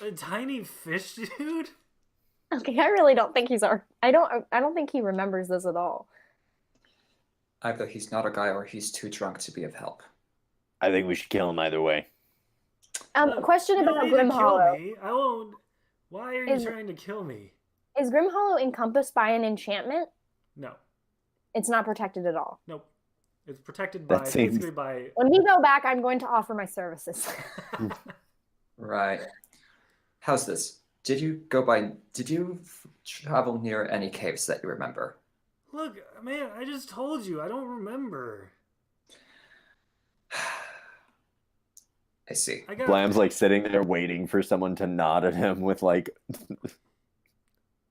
A tiny fish dude? Okay, I really don't think I don't think he remembers this at all. Either he's not a guy or he's too drunk to be of help. I think we should kill him either way. Question about Grimhollow. I won't. Why are you trying to kill me? Is Grimhollow encompassed by an enchantment? No. It's not protected at all? Nope. It's protected by basically by. When we go back, I'm going to offer my services. Right. How's this? Did you travel near any caves that you remember? Look, man, I just told you. I don't remember. I see. Blam's like sitting there waiting for someone to nod at him with like.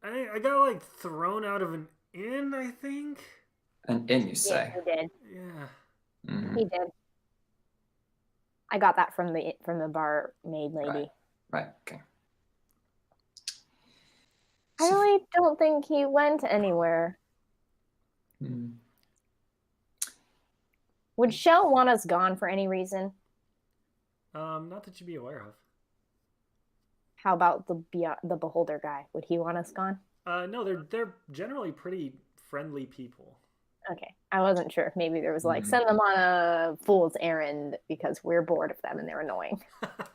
I got like thrown out of an inn, I think. An inn, you say? Yeah, he did. Yeah. Mm-hmm. He did. I got that from the barmaid lady. Right. Okay. I really don't think he went anywhere. Would Shell want us gone for any reason? Not that you'd be aware of. How about the beholder guy? Would he want us gone? No, they're generally pretty friendly people. Okay, I wasn't sure. Maybe there was like send them on a fool's errand because we're bored of them and they're annoying.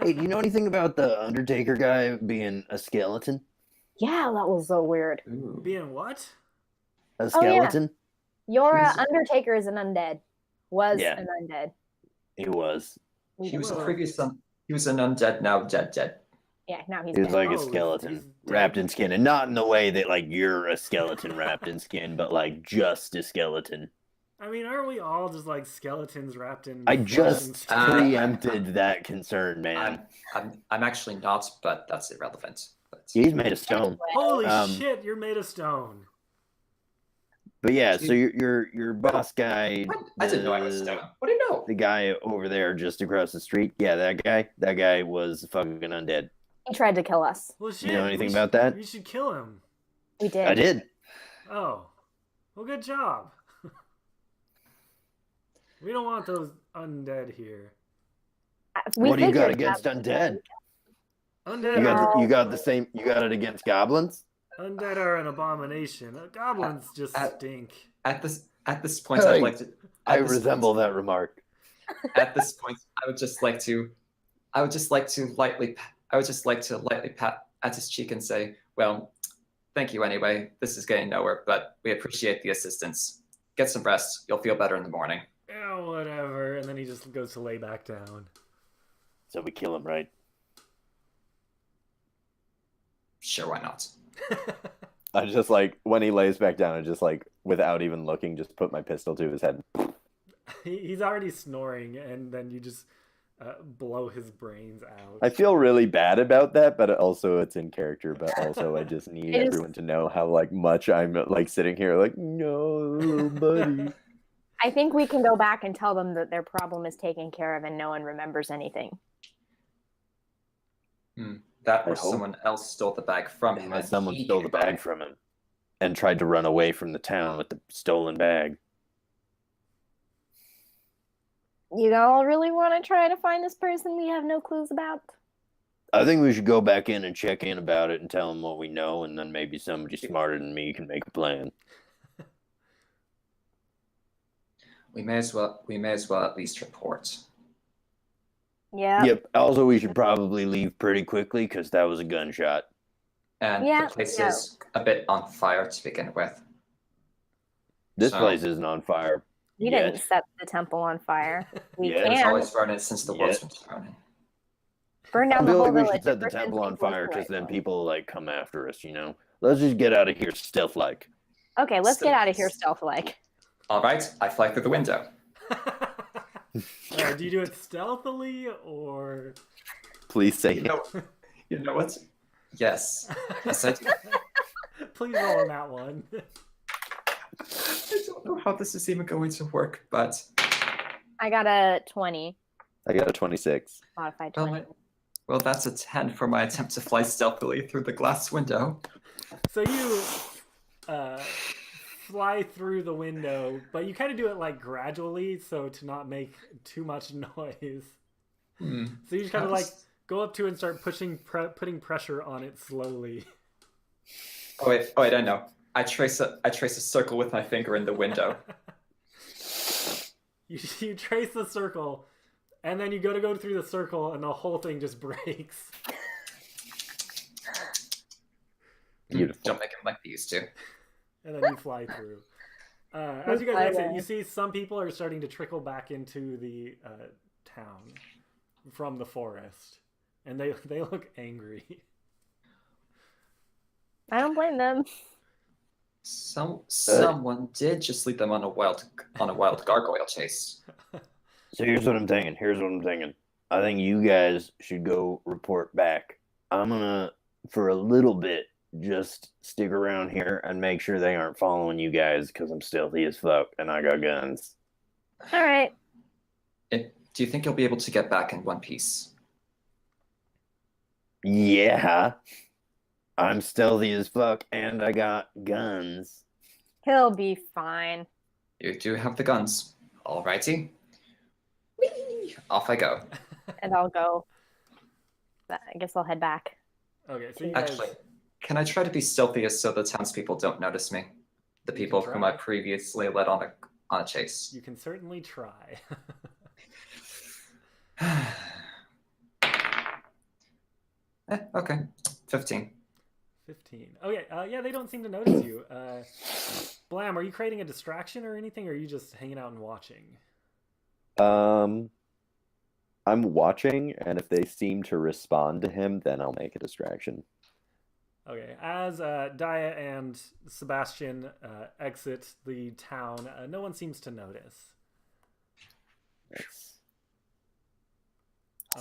Hey, do you know anything about the Undertaker guy being a skeleton? Yeah, that was so weird. Ooh. Being what? A skeleton? Your He was- Undertaker is an undead. Was Yeah. an undead. He was. He was a Whoa. previous he was an undead, now dead. Yeah, now he's He was dead. like Oh, a he's skeleton dead. wrapped in skin, and not in the way that like you're a skeleton wrapped in skin, but like just a skeleton. I mean, aren't we all just like skeletons wrapped in? I flesh just and skin? preempted that concern, man. I'm actually not, but that's irrelevant. But He's made of stone. Holy Um, shit! You're made of stone. But yeah, so your boss guy, I didn't know I was stone. What do you know? the guy over there just across the street. Yeah, that guy was fucking undead. He tried to kill us. Well, shit. You know anything we about should- that? We should kill him. We did. I did. Oh, well, good job. We don't want those undead here. We What do you got figured against that- undead? Undead, You got the same. You got it against goblins. undead are an abomination. Goblins just stink. At this point, Hey, I'd like to. I at this resemble point- that remark. At this point, I would just like to lightly pat at his cheek and say, "Well, thank you anyway. This is getting nowhere, but we appreciate the assistance. Get some rest. You'll feel better in the morning." Yeah, whatever. And then he just goes to lay back down. So we kill him, right? Sure, why not? I just like when he lays back down, I just like without even looking, just put my pistol to his head. He's already snoring, and then you just blow his brains out. I feel really bad about that, but also it's in character. But also, I just need It is- everyone to know how like much I'm like sitting here, like no, little buddy. I think we can go back and tell them that their problem is taken care of and no one remembers anything. That I or hope. someone else stole the bag from him. Unless and someone he stole the knew about bag it. from him and tried to run away from the town with the stolen bag. You all really want to try to find this person we have no clues about? I think we should go back in and check in about it and tell them what we know, and then maybe somebody smarter than me can make a plan. We may as well at least report. Yeah. Yep. Also, we should probably leave pretty quickly because that was a gunshot. And Yeah, the place yeah. is a bit on fire to begin with. This So- place isn't on fire. We yet. didn't set the temple on fire. We Yeah, It's can always burning since the world's Yeah. been burning. burn I down the feel whole like we village. should set and the pretend temple on people fire is because the then right people like come after us. You know. Let's just get out of here stealth-like. one. Okay, let's get out of here Stealth. stealth-like. All right, I fly through the window. Do you do it stealthily or? Please say You know, you know what? Yes. Yes, I do. Please roll on that one. I don't know how this is even going to work, but I got a 20. I got a 26. Modified well, 20. well, that's a 10 for my attempt to fly stealthily through the glass window. So you fly through the window, but you kind of do it like gradually, so to not make too much noise. Hmm. So you just kind of like go up to it and start putting pressure on it slowly. Oh wait, I know. I trace a circle with my finger in the window. You trace the circle, and then you go through the circle, and the whole thing just breaks. Beautiful. Don't make them like they used to. And then you fly through. As you guys exit, you see some people are starting to trickle back into the town from the forest, and they look angry. I don't blame them. Someone did just lead them on a wild gargoyle chase. So here's what I'm thinking. I think you guys should go report back. I'm gonna, for a little bit, just stick around here and make sure they aren't following you guys because I'm stealthy as fuck and I got guns. All right. Do you think you'll be able to get back in one piece? Yeah. I'm stealthy as fuck and I got guns. He'll be fine. You do have the guns. Alrighty. Whee! Off I go. And I'll go. I guess I'll head back. Okay, so you guys, Actually, can I try to be stealthiest so the townspeople don't notice me? The You can people whom I try. previously led on a chase. you can certainly try. Okay, 15. 15. Okay, yeah, they don't seem to notice you. Blam, are you creating a distraction or anything, or are you just hanging out and watching? I'm watching, and if they seem to respond to him, then I'll make a distraction. Okay, as Daya and Sebastian exit the town, no one seems to notice. That's...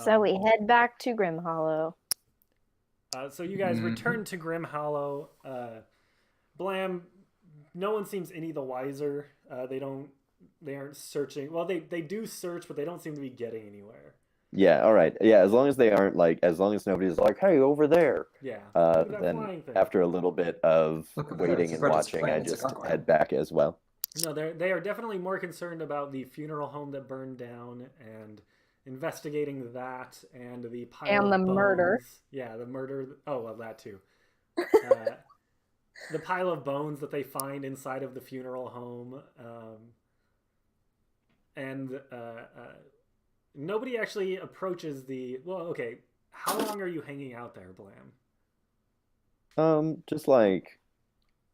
So we head back to Grimhollow. So you guys return to Grimhollow. Blam, no one seems any the wiser. They aren't searching. Well, they do search, but they don't seem to be getting anywhere. Yeah, all right. Yeah, as long as they aren't like, as long as nobody's like, hey, over there. Yeah. Then after a little bit of waiting and watching, I just head back as well. No, they are definitely more concerned about the funeral home that burned down and investigating that and the pile of bones. Murder. Yeah, the murder. Oh, well, that too. The pile of bones that they find inside of the funeral home. And nobody actually approaches the... Well, okay. How long are you hanging out there, Blam? Just like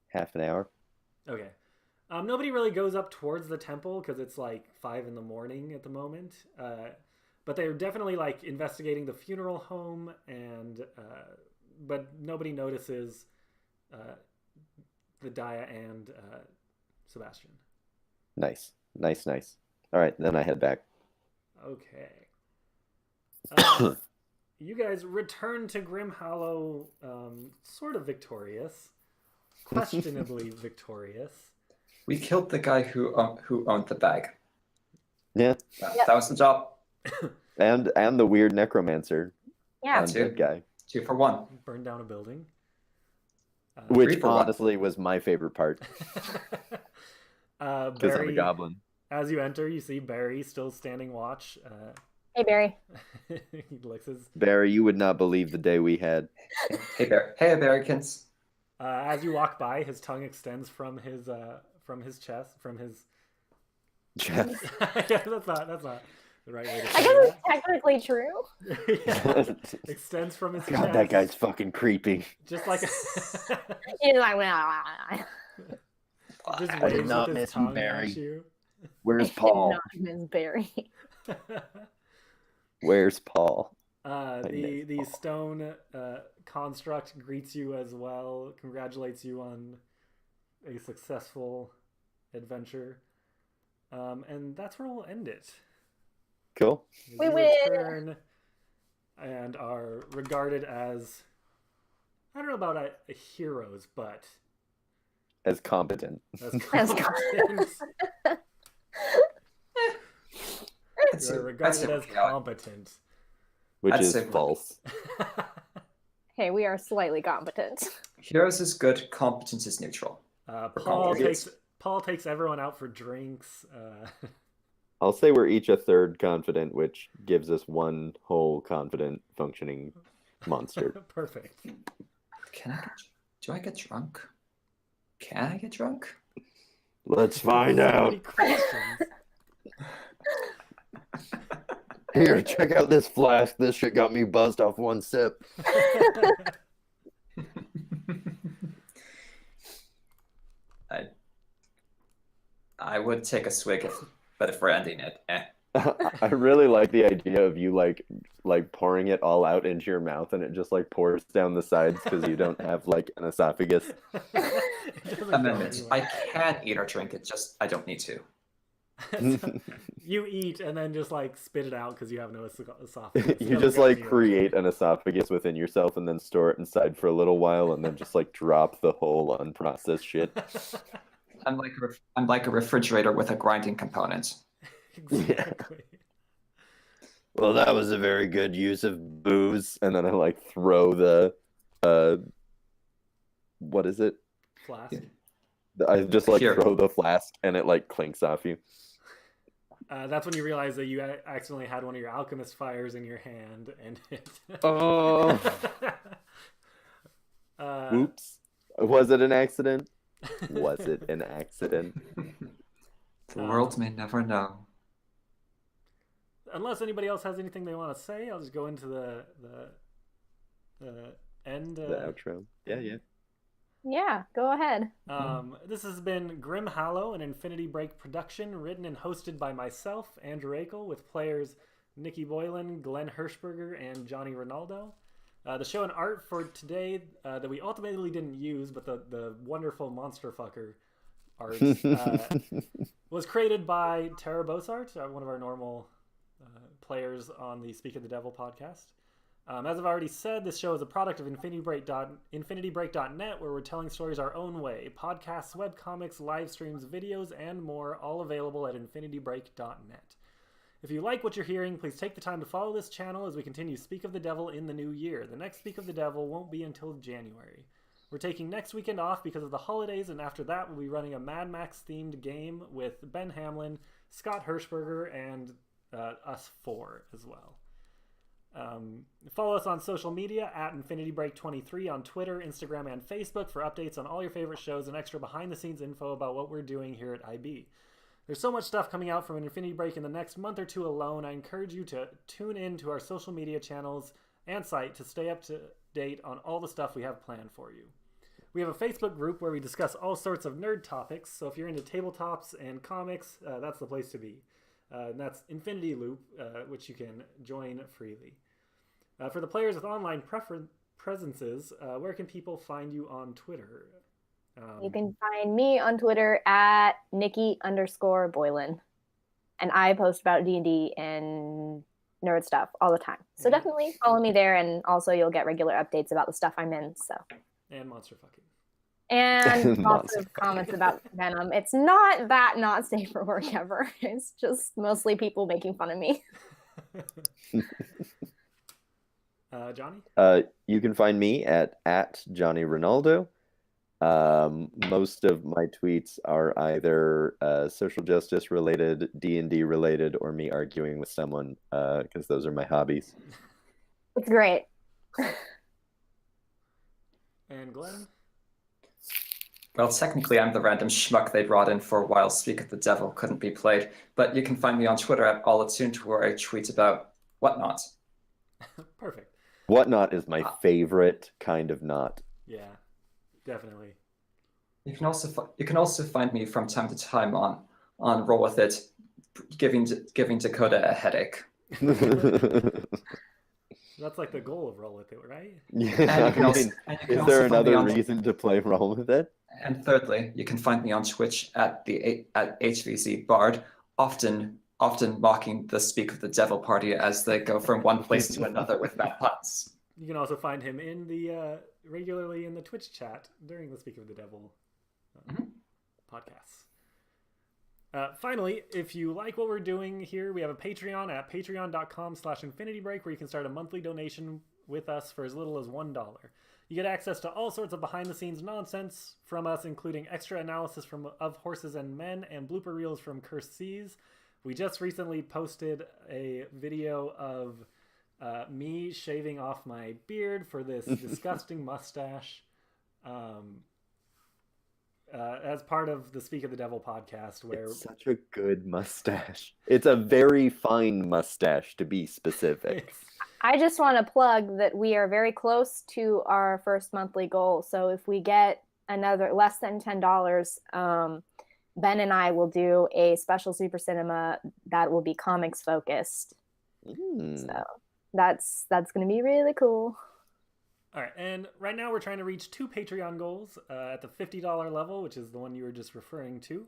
half an hour. Okay. Nobody really goes up towards the temple because it's like 5 in the morning at the moment. But they're definitely like investigating the funeral home, and but nobody notices the Daya and Sebastian. Nice. All right, then I head back. Okay. You guys return to Grimhollow, sort of victorious, questionably victorious. We killed the guy who owned the bag. Yeah. That was the job. And the weird necromancer. Yeah. Undead guy. 2 for 1. Burned down a building. Which honestly was my favorite part. Because I'm a goblin. As you enter, you see Barry still standing watch. Hey, Barry. He licks his... Barry, you would not believe the day we had. Hey, Barrykins. As you walk by, his tongue extends from his chest, from his chest. Yeah, that's not the right way to say I guess it's technically true. Yeah. Extends from his chest. That guy's fucking creepy. Just like He's like, just I waves did not with his miss tongue Barry. at you. Where's Paul? Not Miss Barry. Where's Paul? The stone construct greets you as well, congratulates you on a successful adventure, and that's where we'll end it. Cool. We You win. return and are regarded as, I don't know about heroes, but as competent. As competent. You're regarded as competent. Which is false. Hey, we are slightly competent. Heroes is good, competence is neutral. Paul takes everyone out for drinks. I'll say we're each a third confident, which gives us one whole confident functioning monster. Perfect. Do I get drunk? Can I get drunk? Let's find out. Here, check out this flask. This shit got me buzzed off one sip. I would take a swig, but if we're ending it, I really like the idea of you like pouring it all out into your mouth, and it just like pours down the sides because you don't have like an esophagus. Amendment. I can eat or drink it, just I don't need to. You eat and then just like spit it out because you have no esophagus. You just like create an esophagus within yourself and then store it inside for a little while and then just like drop the whole unprocessed shit. I'm like a refrigerator with a grinding component. Exactly. Yeah. Well, that was a very good use of booze. And then I like throw the what is it? Flask. I just like throw the flask and it like clinks off you. That's when you realize that you accidentally had one of your alchemist fires in your hand and it... Oh. Oops. Was it an accident? Was it an accident? The world may never know. Unless anybody else has anything they want to say, I'll just go into the end the outro. Yeah. Yeah, go ahead. This has been Grimhollow, an Infinity Break production, written and hosted by myself, Andrew Eakle, with players Nikki Boylan, Glenn Hershberger, and Johnny Rinaldo. The show and art for today that we ultimately didn't use, but the wonderful monster fucker art was created by Terra, Bosart, one of our normal players on the Speak of the Devil podcast. As I've already said, this show is a product of InfinityBreak.net, where we're telling stories our own way. Podcasts, webcomics, live streams, videos, and more, all available at InfinityBreak.net. If you like what you're hearing, please take the time to follow this channel as we continue Speak of the Devil in the new year. The next Speak of the Devil won't be until January. We're taking next weekend off because of the holidays, and after that we'll be running a Mad Max-themed game with Ben Hamlin, Scott Hershberger, and us four as well. Follow us on social media at InfinityBreak23 on Twitter, Instagram, and Facebook for updates on all your favorite shows and extra behind-the-scenes info about what we're doing here at IB. There's so much stuff coming out from Infinity Break in the next month or two alone. I encourage you to tune in to our social media channels and site to stay up to date on all the stuff we have planned for you. We have a Facebook group where we discuss all sorts of nerd topics, so if you're into tabletops and comics, that's the place to be. And that's Infinity Loop, which you can join freely. For the players with online presences, where can people find you on Twitter? You can find me on Twitter at Nikki_Boylan. And I post about D&D and nerd stuff all the time. So definitely follow me there, and also you'll get regular updates about the stuff I'm in. So. And monster fucking. And lots of comments about Venom. It's not that not safe for work ever. It's just mostly people making fun of me. Johnny? You can find me at Johnny Rinaldo. Most of my tweets are either social justice related, D&D related, or me arguing with someone, because those are my hobbies. It's great. And Glenn? Well, technically, I'm the random schmuck they brought in for a while. Speak of the Devil couldn't be played, but you can find me on Twitter at allattuned, where I tweet about whatnot. Perfect. Whatnot is my favorite kind of knot. Yeah, definitely. You can also find me from time to time on Roll With It, giving Dakota a headache. That's like the goal of Roll With It, right? Yeah. Is there another reason to play Roll With It? And thirdly, you can find me on Twitch at HVZ Bard, often mocking the Speak of the Devil party as they go from one place to another with bad puns. You can also find him in the regularly in the Twitch chat during the Speak of the Devil podcasts. Finally, if you like what we're doing here, we have a Patreon at patreon.com/infinitybreak, where you can start a monthly donation with us for as little as $1. You get access to all sorts of behind-the-scenes nonsense from us, including extra analysis of Horses and Men and blooper reels from Cursed Seas. We just recently posted a video of me shaving off my beard for this disgusting mustache. As part of the Speak of the Devil podcast, where it's such a good mustache. It's a very fine mustache, to be specific. I just want to plug that we are very close to our first monthly goal. So if we get another less than $10, Ben and I will do a special Super Cinema that will be comics focused. So that's going to be really cool. All right, and right now we're trying to reach 2 Patreon goals at the $50 level, which is the one you were just referring to,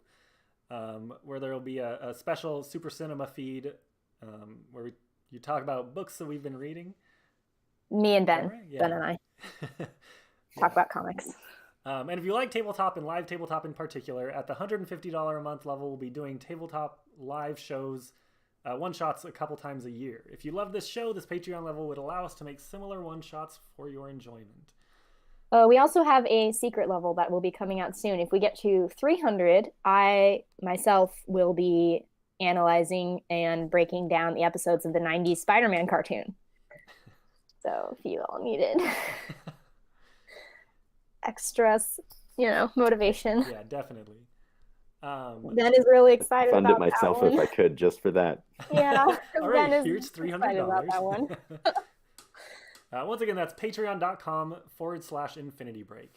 where there will be a special Super Cinema feed where you talk about books that we've been reading. Me and Ben. Right? Yeah. Ben and I talk about comics. And if you like tabletop and live tabletop in particular, at the $150 a month level, we'll be doing tabletop live shows, one-shots a couple times a year. If you love this show, this Patreon level would allow us to make similar one-shots for your enjoyment. We also have a secret level that will be coming out soon. If we get to 300, I myself will be analyzing and breaking down the episodes of the 90s Spider-Man cartoon. So if you all needed extra, motivation. Yeah, definitely. Ben is really excited Fund about it myself that one. if I could, just for that. Yeah. All right, Ben is here's $300. excited about that one. Once again, that's patreon.com/infinitybreak.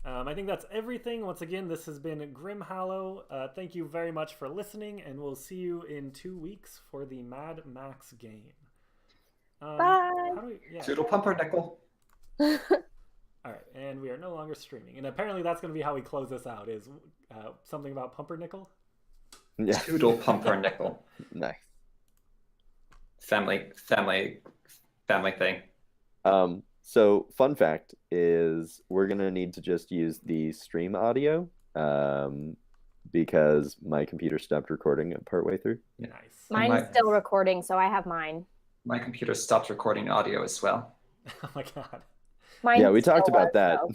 I think that's everything. Once again, this has been Grimhollow. Thank you very much for listening, and we'll see you in 2 weeks for the Mad Max game. Bye. Toodle pumpernickel. All right, and we are no longer streaming. And apparently that's going to be how we close this out, is something about pumpernickel? Yeah. Toodle pumpernickel. Nice. Family thing. So fun fact is we're gonna need to just use the stream audio because my computer stopped recording partway through. Nice. Mine's still recording, so I have mine. My computer stopped recording audio as well. Oh my god. Mine Yeah, we still talked about was, that. though.